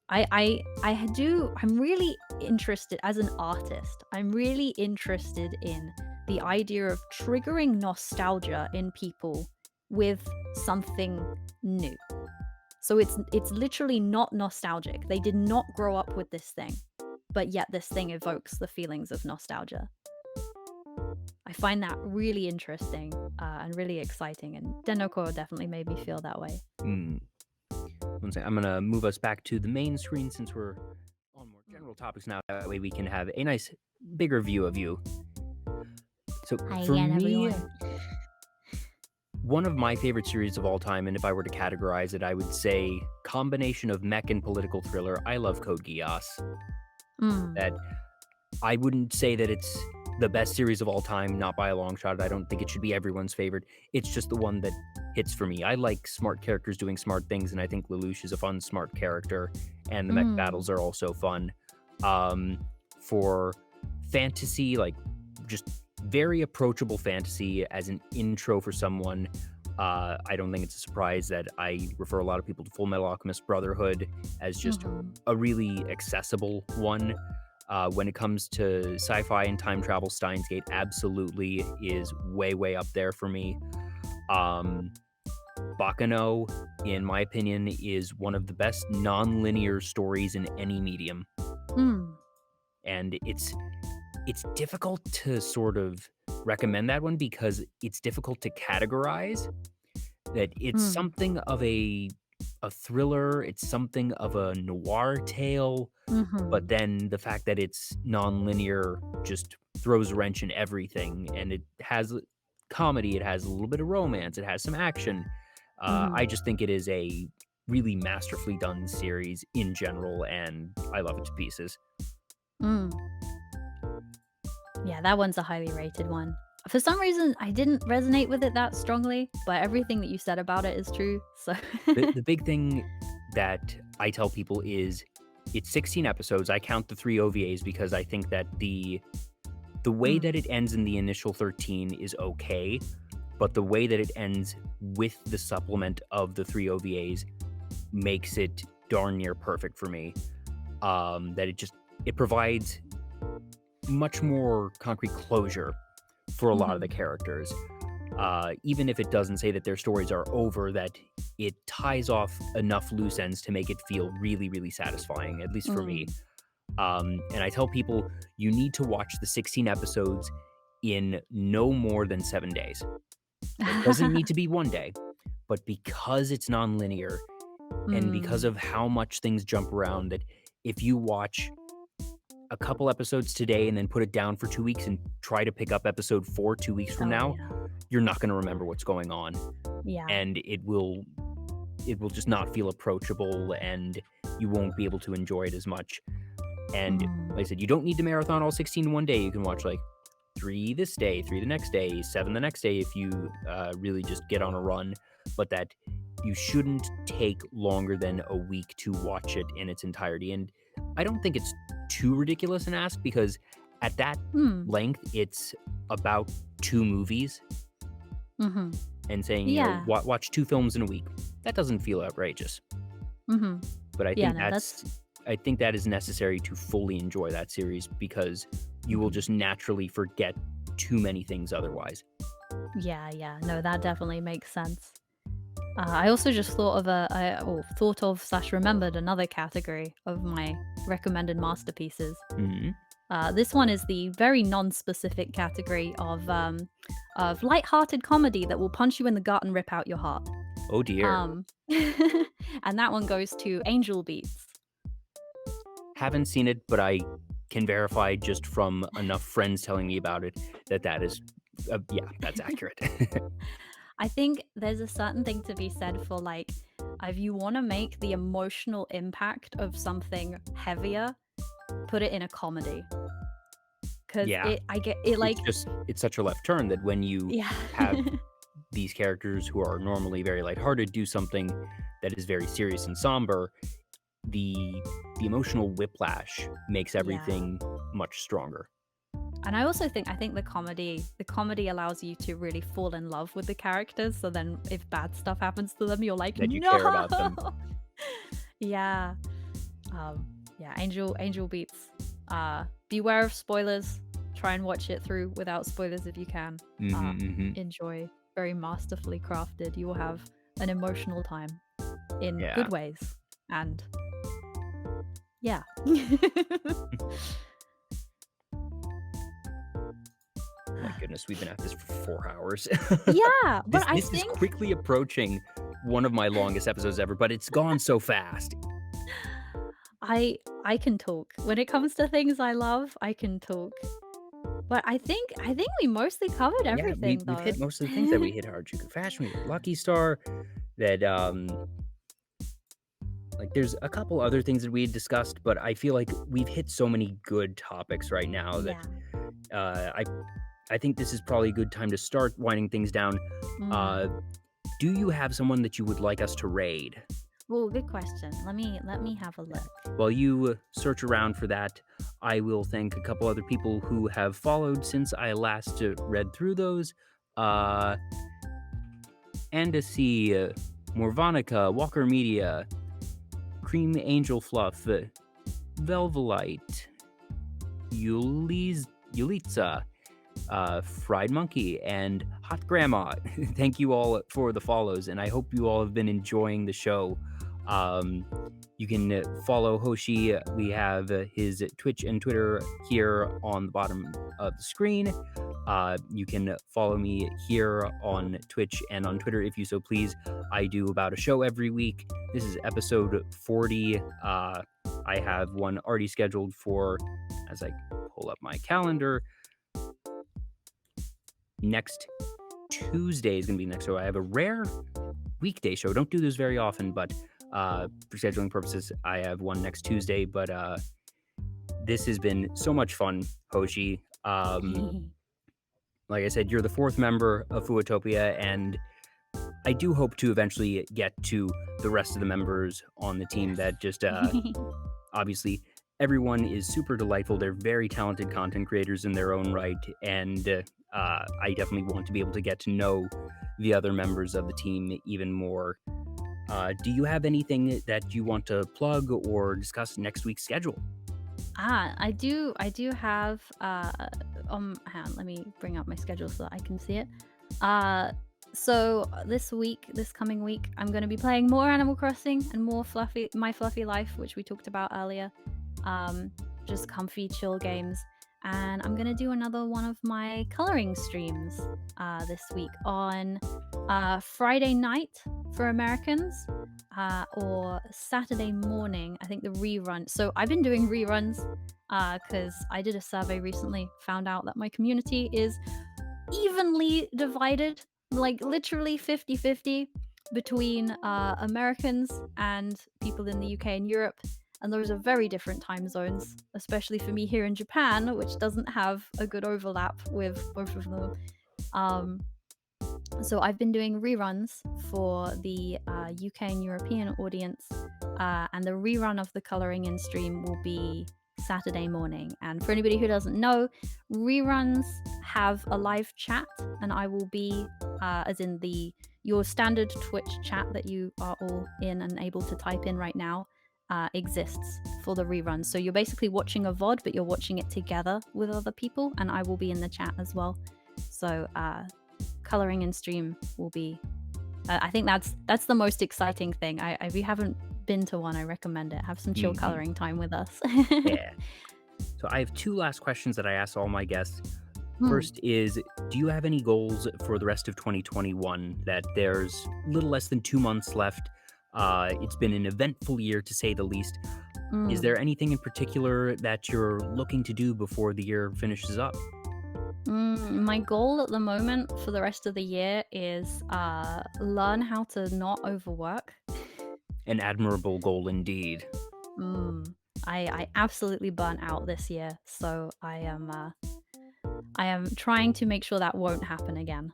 I'm really interested as an artist. I'm really interested in the idea of triggering nostalgia in people with something new. So it's literally not nostalgic. They did not grow up with this thing, but yet this thing evokes the feelings of nostalgia. I find that really interesting and really exciting, and Denoko definitely made me feel that way. One second. I'm gonna move us back to the main screen since we're on more general topics now. That way we can have a nice bigger view of you. So Hi for again, me, everyone. One of my favorite series of all time, and if I were to categorize it, I would say combination of mech and political thriller. I love Code Geass. Mm, That I wouldn't say that it's the best series of all time, not by a long shot. I don't think it should be everyone's favorite. It's just the one that hits for me. I like smart characters doing smart things, and I think Lelouch is a fun, smart character, and the mech mm, battles are also fun. Um, for fantasy, like just very approachable fantasy as an intro for someone. I don't think it's a surprise that I refer a lot of people to Full Metal Alchemist Brotherhood as just mhm, a really accessible one. When it comes to sci-fi and time travel, Steins Gate absolutely is way, way up there for me. Um, Bakano, in my opinion, is one of the best non-linear stories in any medium, mm, and it's difficult to sort of recommend that one because it's difficult to categorize. That it's mm, something of a thriller, it's something of a noir tale, but mhm, then the fact that it's non-linear just throws a wrench in everything, and it has comedy, it has a little bit of romance, it has some action. I mhm, just think it is a really masterfully done series in general, and I love it to pieces. mm. Yeah, that one's a highly rated one. For some reason, I didn't resonate with it that strongly, but everything that you said about it is true. So, The big thing that I tell people is it's 16 episodes. I count the 3 OVAs because I think that the way mm, that it ends in the initial 13 is okay, but the way that it ends with the supplement of the 3 OVAs makes it darn near perfect for me. That it provides much more concrete closure for a lot of the mhm, characters. Even if it doesn't say that their stories are over, that it ties off enough loose ends to make it feel really, really satisfying, at least for me. mm. And I tell people you need to watch the 16 episodes in no more than 7 days. It doesn't need to be one day, but because it's nonlinear and because Mm. of how much things jump around, that if you watch a couple episodes today and then put it down for 2 weeks and try to pick up episode 4 2 weeks from Oh, now, yeah. you're not going to remember what's going on, Yeah. and it will just not feel approachable, and you won't be able to enjoy it as much. And Mm, like I said, you don't need to marathon all 16 in one day. You can watch like 3 this day, 3 the next day, 7 the next day if you really just get on a run. But that you shouldn't take longer than a week to watch it in its entirety. And I don't think it's too ridiculous an ask because at that mm, length, it's about 2 movies, mhm. and saying, Yeah. watch 2 films in a week. That doesn't feel outrageous. Mhm. But Yeah, no, that's I think that is necessary to fully enjoy that series because you will mhm. just naturally forget too many things otherwise. Yeah, yeah. No, that definitely makes sense. I also just thought of thought of slash remembered another category of my recommended masterpieces. Mhm. This one is the very non-specific category of light-hearted comedy that will punch you in the gut and rip out your heart. Oh dear. Um, and that one goes to Angel Beats. Haven't seen it, but I can verify just from enough friends telling me about it that that is, yeah, that's accurate. I think there's a certain thing to be said for like, if you want to make the emotional impact of something heavier, put it in a comedy. Cause Yeah, I get it like, it's such a left turn that when you yeah. have these characters who are normally very lighthearted do something that is very serious and somber, the the emotional whiplash makes Yeah. everything much stronger. And I think the comedy allows you to really fall in love with the characters. So then if bad stuff happens to them, you're like, That you no. care about them. Yeah. Um, yeah, Angel Beats. Beware of spoilers. Try and watch it through without spoilers if you can. Mhm, mhm. Enjoy. Very masterfully crafted. You will have an emotional time in Yeah. good ways. And yeah. My goodness, we've been at this for 4 hours. Yeah, but I This is think quickly approaching one of my longest episodes ever, but it's gone so fast. I can talk. When it comes to things I love, I can talk. but I think we mostly covered Yeah, everything we've though. hit most of the things that we hit Harajuku Fashion, we hit Lucky Star, that, like, there's a couple other things that we had discussed, but I feel like we've hit so many good topics right now that, Yeah. uh, I I think this is probably a good time to start winding things down. Mm. Uh, do you have someone that you would like us to raid? Oh, good question. Let me have a look. While you search around for that, I will thank a couple other people who have followed since I last read through those. Uh, Andacy, Morvonica, Walker Media, Cream Angel Fluff, Velvelite, Yulitza, Fried Monkey, and Hot Grandma. Thank you all for the follows, and I hope you all have been enjoying the show. You can follow Hoshi. We have his Twitch and Twitter here on the bottom of the screen. You can follow me here on Twitch and on Twitter if you so please. I do about a show every week. This is episode 40. I have one already scheduled for, as I pull up my calendar, next Tuesday is going to be next show. I have a rare weekday show. Don't do this very often, but for scheduling purposes, I have one next Tuesday. But this has been so much fun, Hoshi. Like I said, you're the fourth member of FUWATOPIA, and I do hope to eventually get to the rest of the members on the team. Yes. That just obviously everyone is super delightful. They're very talented content creators in their own right, and I definitely want to be able to get to know the other members of the team even more. Do you have anything that you want to plug or discuss next week's schedule? I do have hang on, let me bring up my schedule so that I can see it. So this coming week, I'm going to be playing more Animal Crossing and more My Fluffy Life, which we talked about earlier. Just comfy, chill games. And I'm going to do another one of my coloring streams this week on Friday night for Americans, or Saturday morning, I think the rerun. So I've been doing reruns because I did a survey recently, found out that my community is evenly divided, like literally 50-50 between Americans and people in the UK and Europe. And those are very different time zones, especially for me here in Japan, which doesn't have a good overlap with both of them. So I've been doing reruns for the UK and European audience, and the rerun of the coloring in stream will be Saturday morning. And for anybody who doesn't know, reruns have a live chat, and I will be, as in your standard Twitch chat that you are all in and able to type in right now, exists for the reruns. So you're basically watching a VOD, but you're watching it together with other people, and I will be in the chat as well. So coloring in stream will be, I think that's the most exciting thing. If you haven't been to one, I recommend it. Have some chill coloring time with us. Yeah. So I have two last questions that I ask all my guests. First is, do you have any goals for the rest of 2021? That there's little less than 2 months left. It's been an eventful year, to say the least. Is there anything in particular that you're looking to do before the year finishes up? My goal at the moment for the rest of the year is learn how to not overwork. An admirable goal indeed. I absolutely burnt out this year, so I am trying to make sure that won't happen again.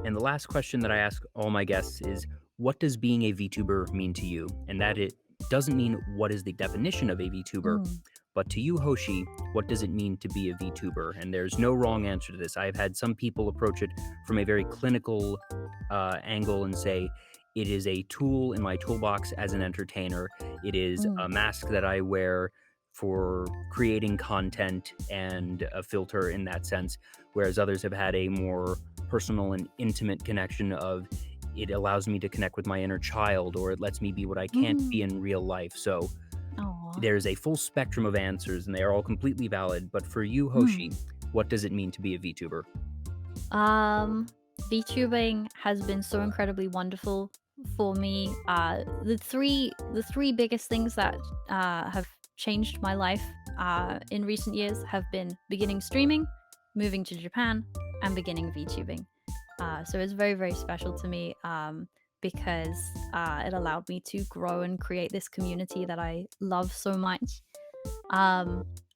And the last question that I ask all my guests is, what does being a VTuber mean to you? And that it doesn't mean what is the definition of a VTuber, but to you, Hoshi, what does it mean to be a VTuber? And there's no wrong answer to this. I've had some people approach it from a very clinical angle and say, it is a tool in my toolbox as an entertainer. It is a mask that I wear for creating content and a filter in that sense, whereas others have had a more personal and intimate connection of, it allows me to connect with my inner child, or it lets me be what I can't be in real life. So there's a full spectrum of answers, and they are all completely valid. But for you, Hoshi, what does it mean to be a VTuber? VTubing has been so incredibly wonderful for me. The three biggest things that have changed my life in recent years have been beginning streaming, moving to Japan, and beginning VTubing. So it's very, very special to me because it allowed me to grow and create this community that I love so much.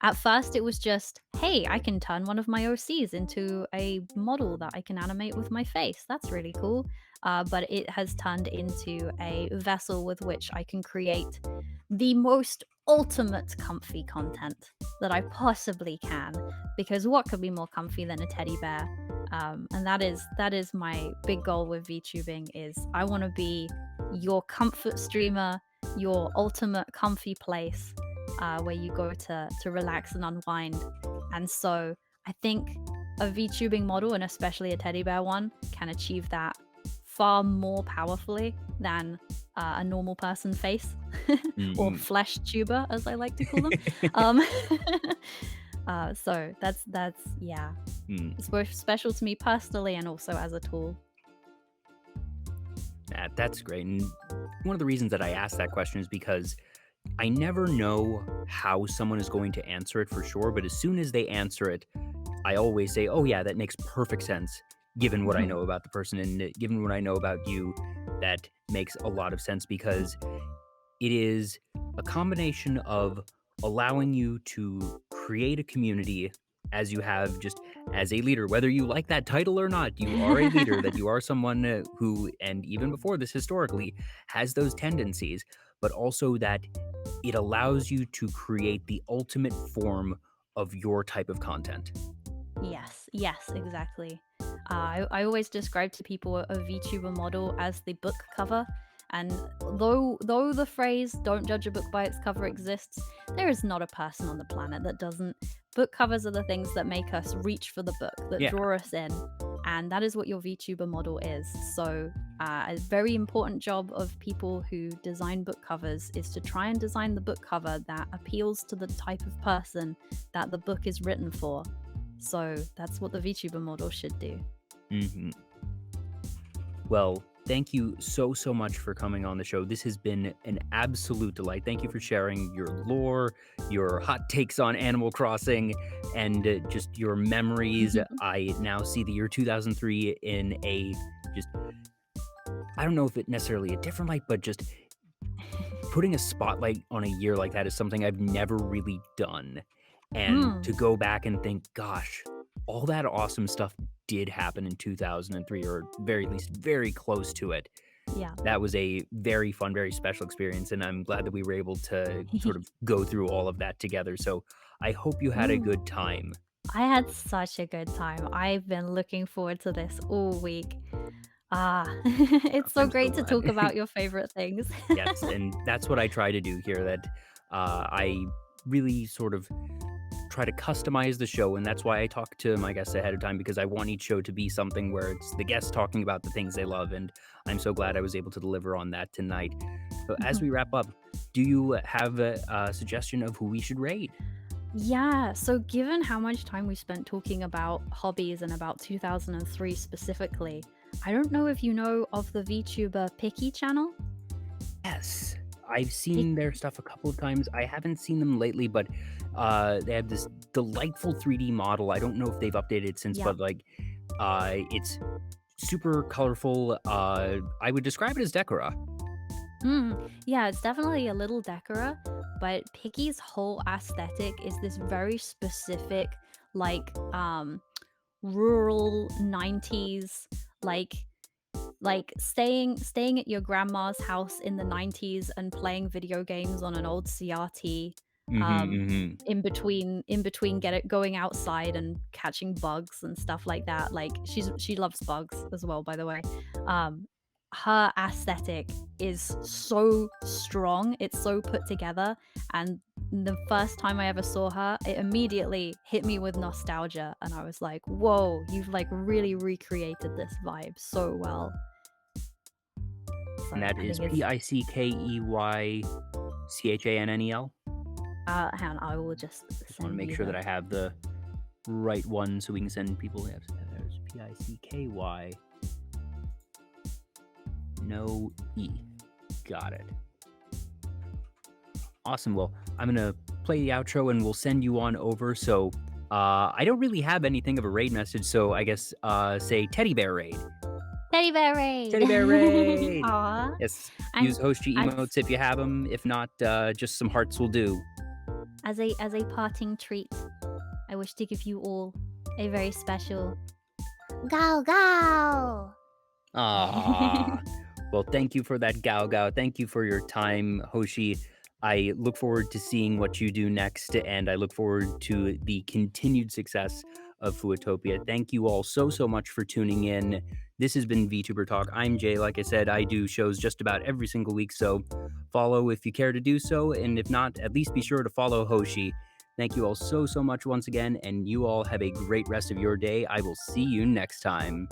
At first, it was just, hey, I can turn one of my OCs into a model that I can animate with my face. That's really cool. But it has turned into a vessel with which I can create the most ultimate comfy content that I possibly can. Because what could be more comfy than a teddy bear? And that is my big goal with VTubing is I want to be your comfort streamer, your ultimate comfy place where you go to relax and unwind. And so I think a VTubing model, and especially a teddy bear one, can achieve that far more powerfully than a normal person face or flesh tuber, as I like to call them. So that's yeah, it's both special to me personally and also as a tool. That's great. And one of the reasons that I asked that question is because I never know how someone is going to answer it for sure, but as soon as they answer it, I always say, oh, yeah, that makes perfect sense given what I know about the person and given what I know about you. That makes a lot of sense because it is a combination of allowing you to create a community as you have just as a leader, whether you like that title or not, you are a leader, that you are someone who, and even before this historically, has those tendencies, but also that it allows you to create the ultimate form of your type of content. Yes, exactly. I always describe to people a VTuber model as the book cover. And though the phrase "don't judge a book by its cover" exists, there is not a person on the planet that doesn't. Book covers are the things that make us reach for the book, that Yeah. draw us in, and that is what your VTuber model is. So, a very important job of people who design book covers is to try and design the book cover that appeals to the type of person that the book is written for. So that's what the VTuber model should do. Well, thank you so much for coming on the show. This has been an absolute delight. Thank you for sharing your lore, your hot takes on Animal Crossing, and just your memories. I now see the year 2003 in a just, I don't know if it necessarily a different light, but just putting a spotlight on a year like that is something I've never really done. And to go back and think, gosh, all that awesome stuff did happen in 2003, or very least very close to it. Yeah. That was a very fun, very special experience, and I'm glad that we were able to sort of go through all of that together. So I hope you had a good time. I had such a good time. I've been looking forward to this all week. It's so I'm great to glad. talk about your favorite things. Yes, and that's what I try to do here, that I really sort of try to customize the show, and that's why I talk to my guests ahead of time, because I want each show to be something where it's the guests talking about the things they love, and I'm so glad I was able to deliver on that tonight. So as we wrap up, do you have a suggestion of who we should rate? Yeah, so given how much time we spent talking about hobbies and about 2003 specifically, I don't know if you know of the VTuber Picky channel. Yes, I've seen their stuff a couple of times. I haven't seen them lately, but they have this delightful 3D model. I don't know if they've updated since, Yeah. but like, it's super colorful. I would describe it as Decora. Yeah, it's definitely a little Decora, but Picky's whole aesthetic is this very specific, like, rural 90s, like staying at your grandma's house in the 90s and playing video games on an old CRT, in between going outside and catching bugs and stuff like that. Like she loves bugs as well, by the way. Her aesthetic is so strong, it's so put together, and the first time I ever saw her, it immediately hit me with nostalgia, and I was like, whoa, you've like really recreated this vibe so well. So And that I is think it's Pickeychanel. hang on, I will just Just want to send make you sure the that I have the right one so we can send people. There's Picky. No E. Got it. Awesome. Well, I'm going to play the outro and we'll send you on over. So I don't really have anything of a raid message, so I guess say teddy bear raid. Teddy bear raid. Teddy bear raid. Aw. Yes. And Use Hoshi as emotes if you have them. If not, just some hearts will do. as a parting treat, I wish to give you all a very special Gao Gao. Ah. Well, thank you for that, Gao Gao. Thank you for your time, Hoshi. I look forward to seeing what you do next, and I look forward to the continued success of FUWATOPIA. Thank you all so much for tuning in. This has been VTuber Talk. I'm Jay. Like I said, I do shows just about every single week, so follow if you care to do so, and if not, at least be sure to follow Hoshi. Thank you all so much once again, and you all have a great rest of your day. I will see you next time.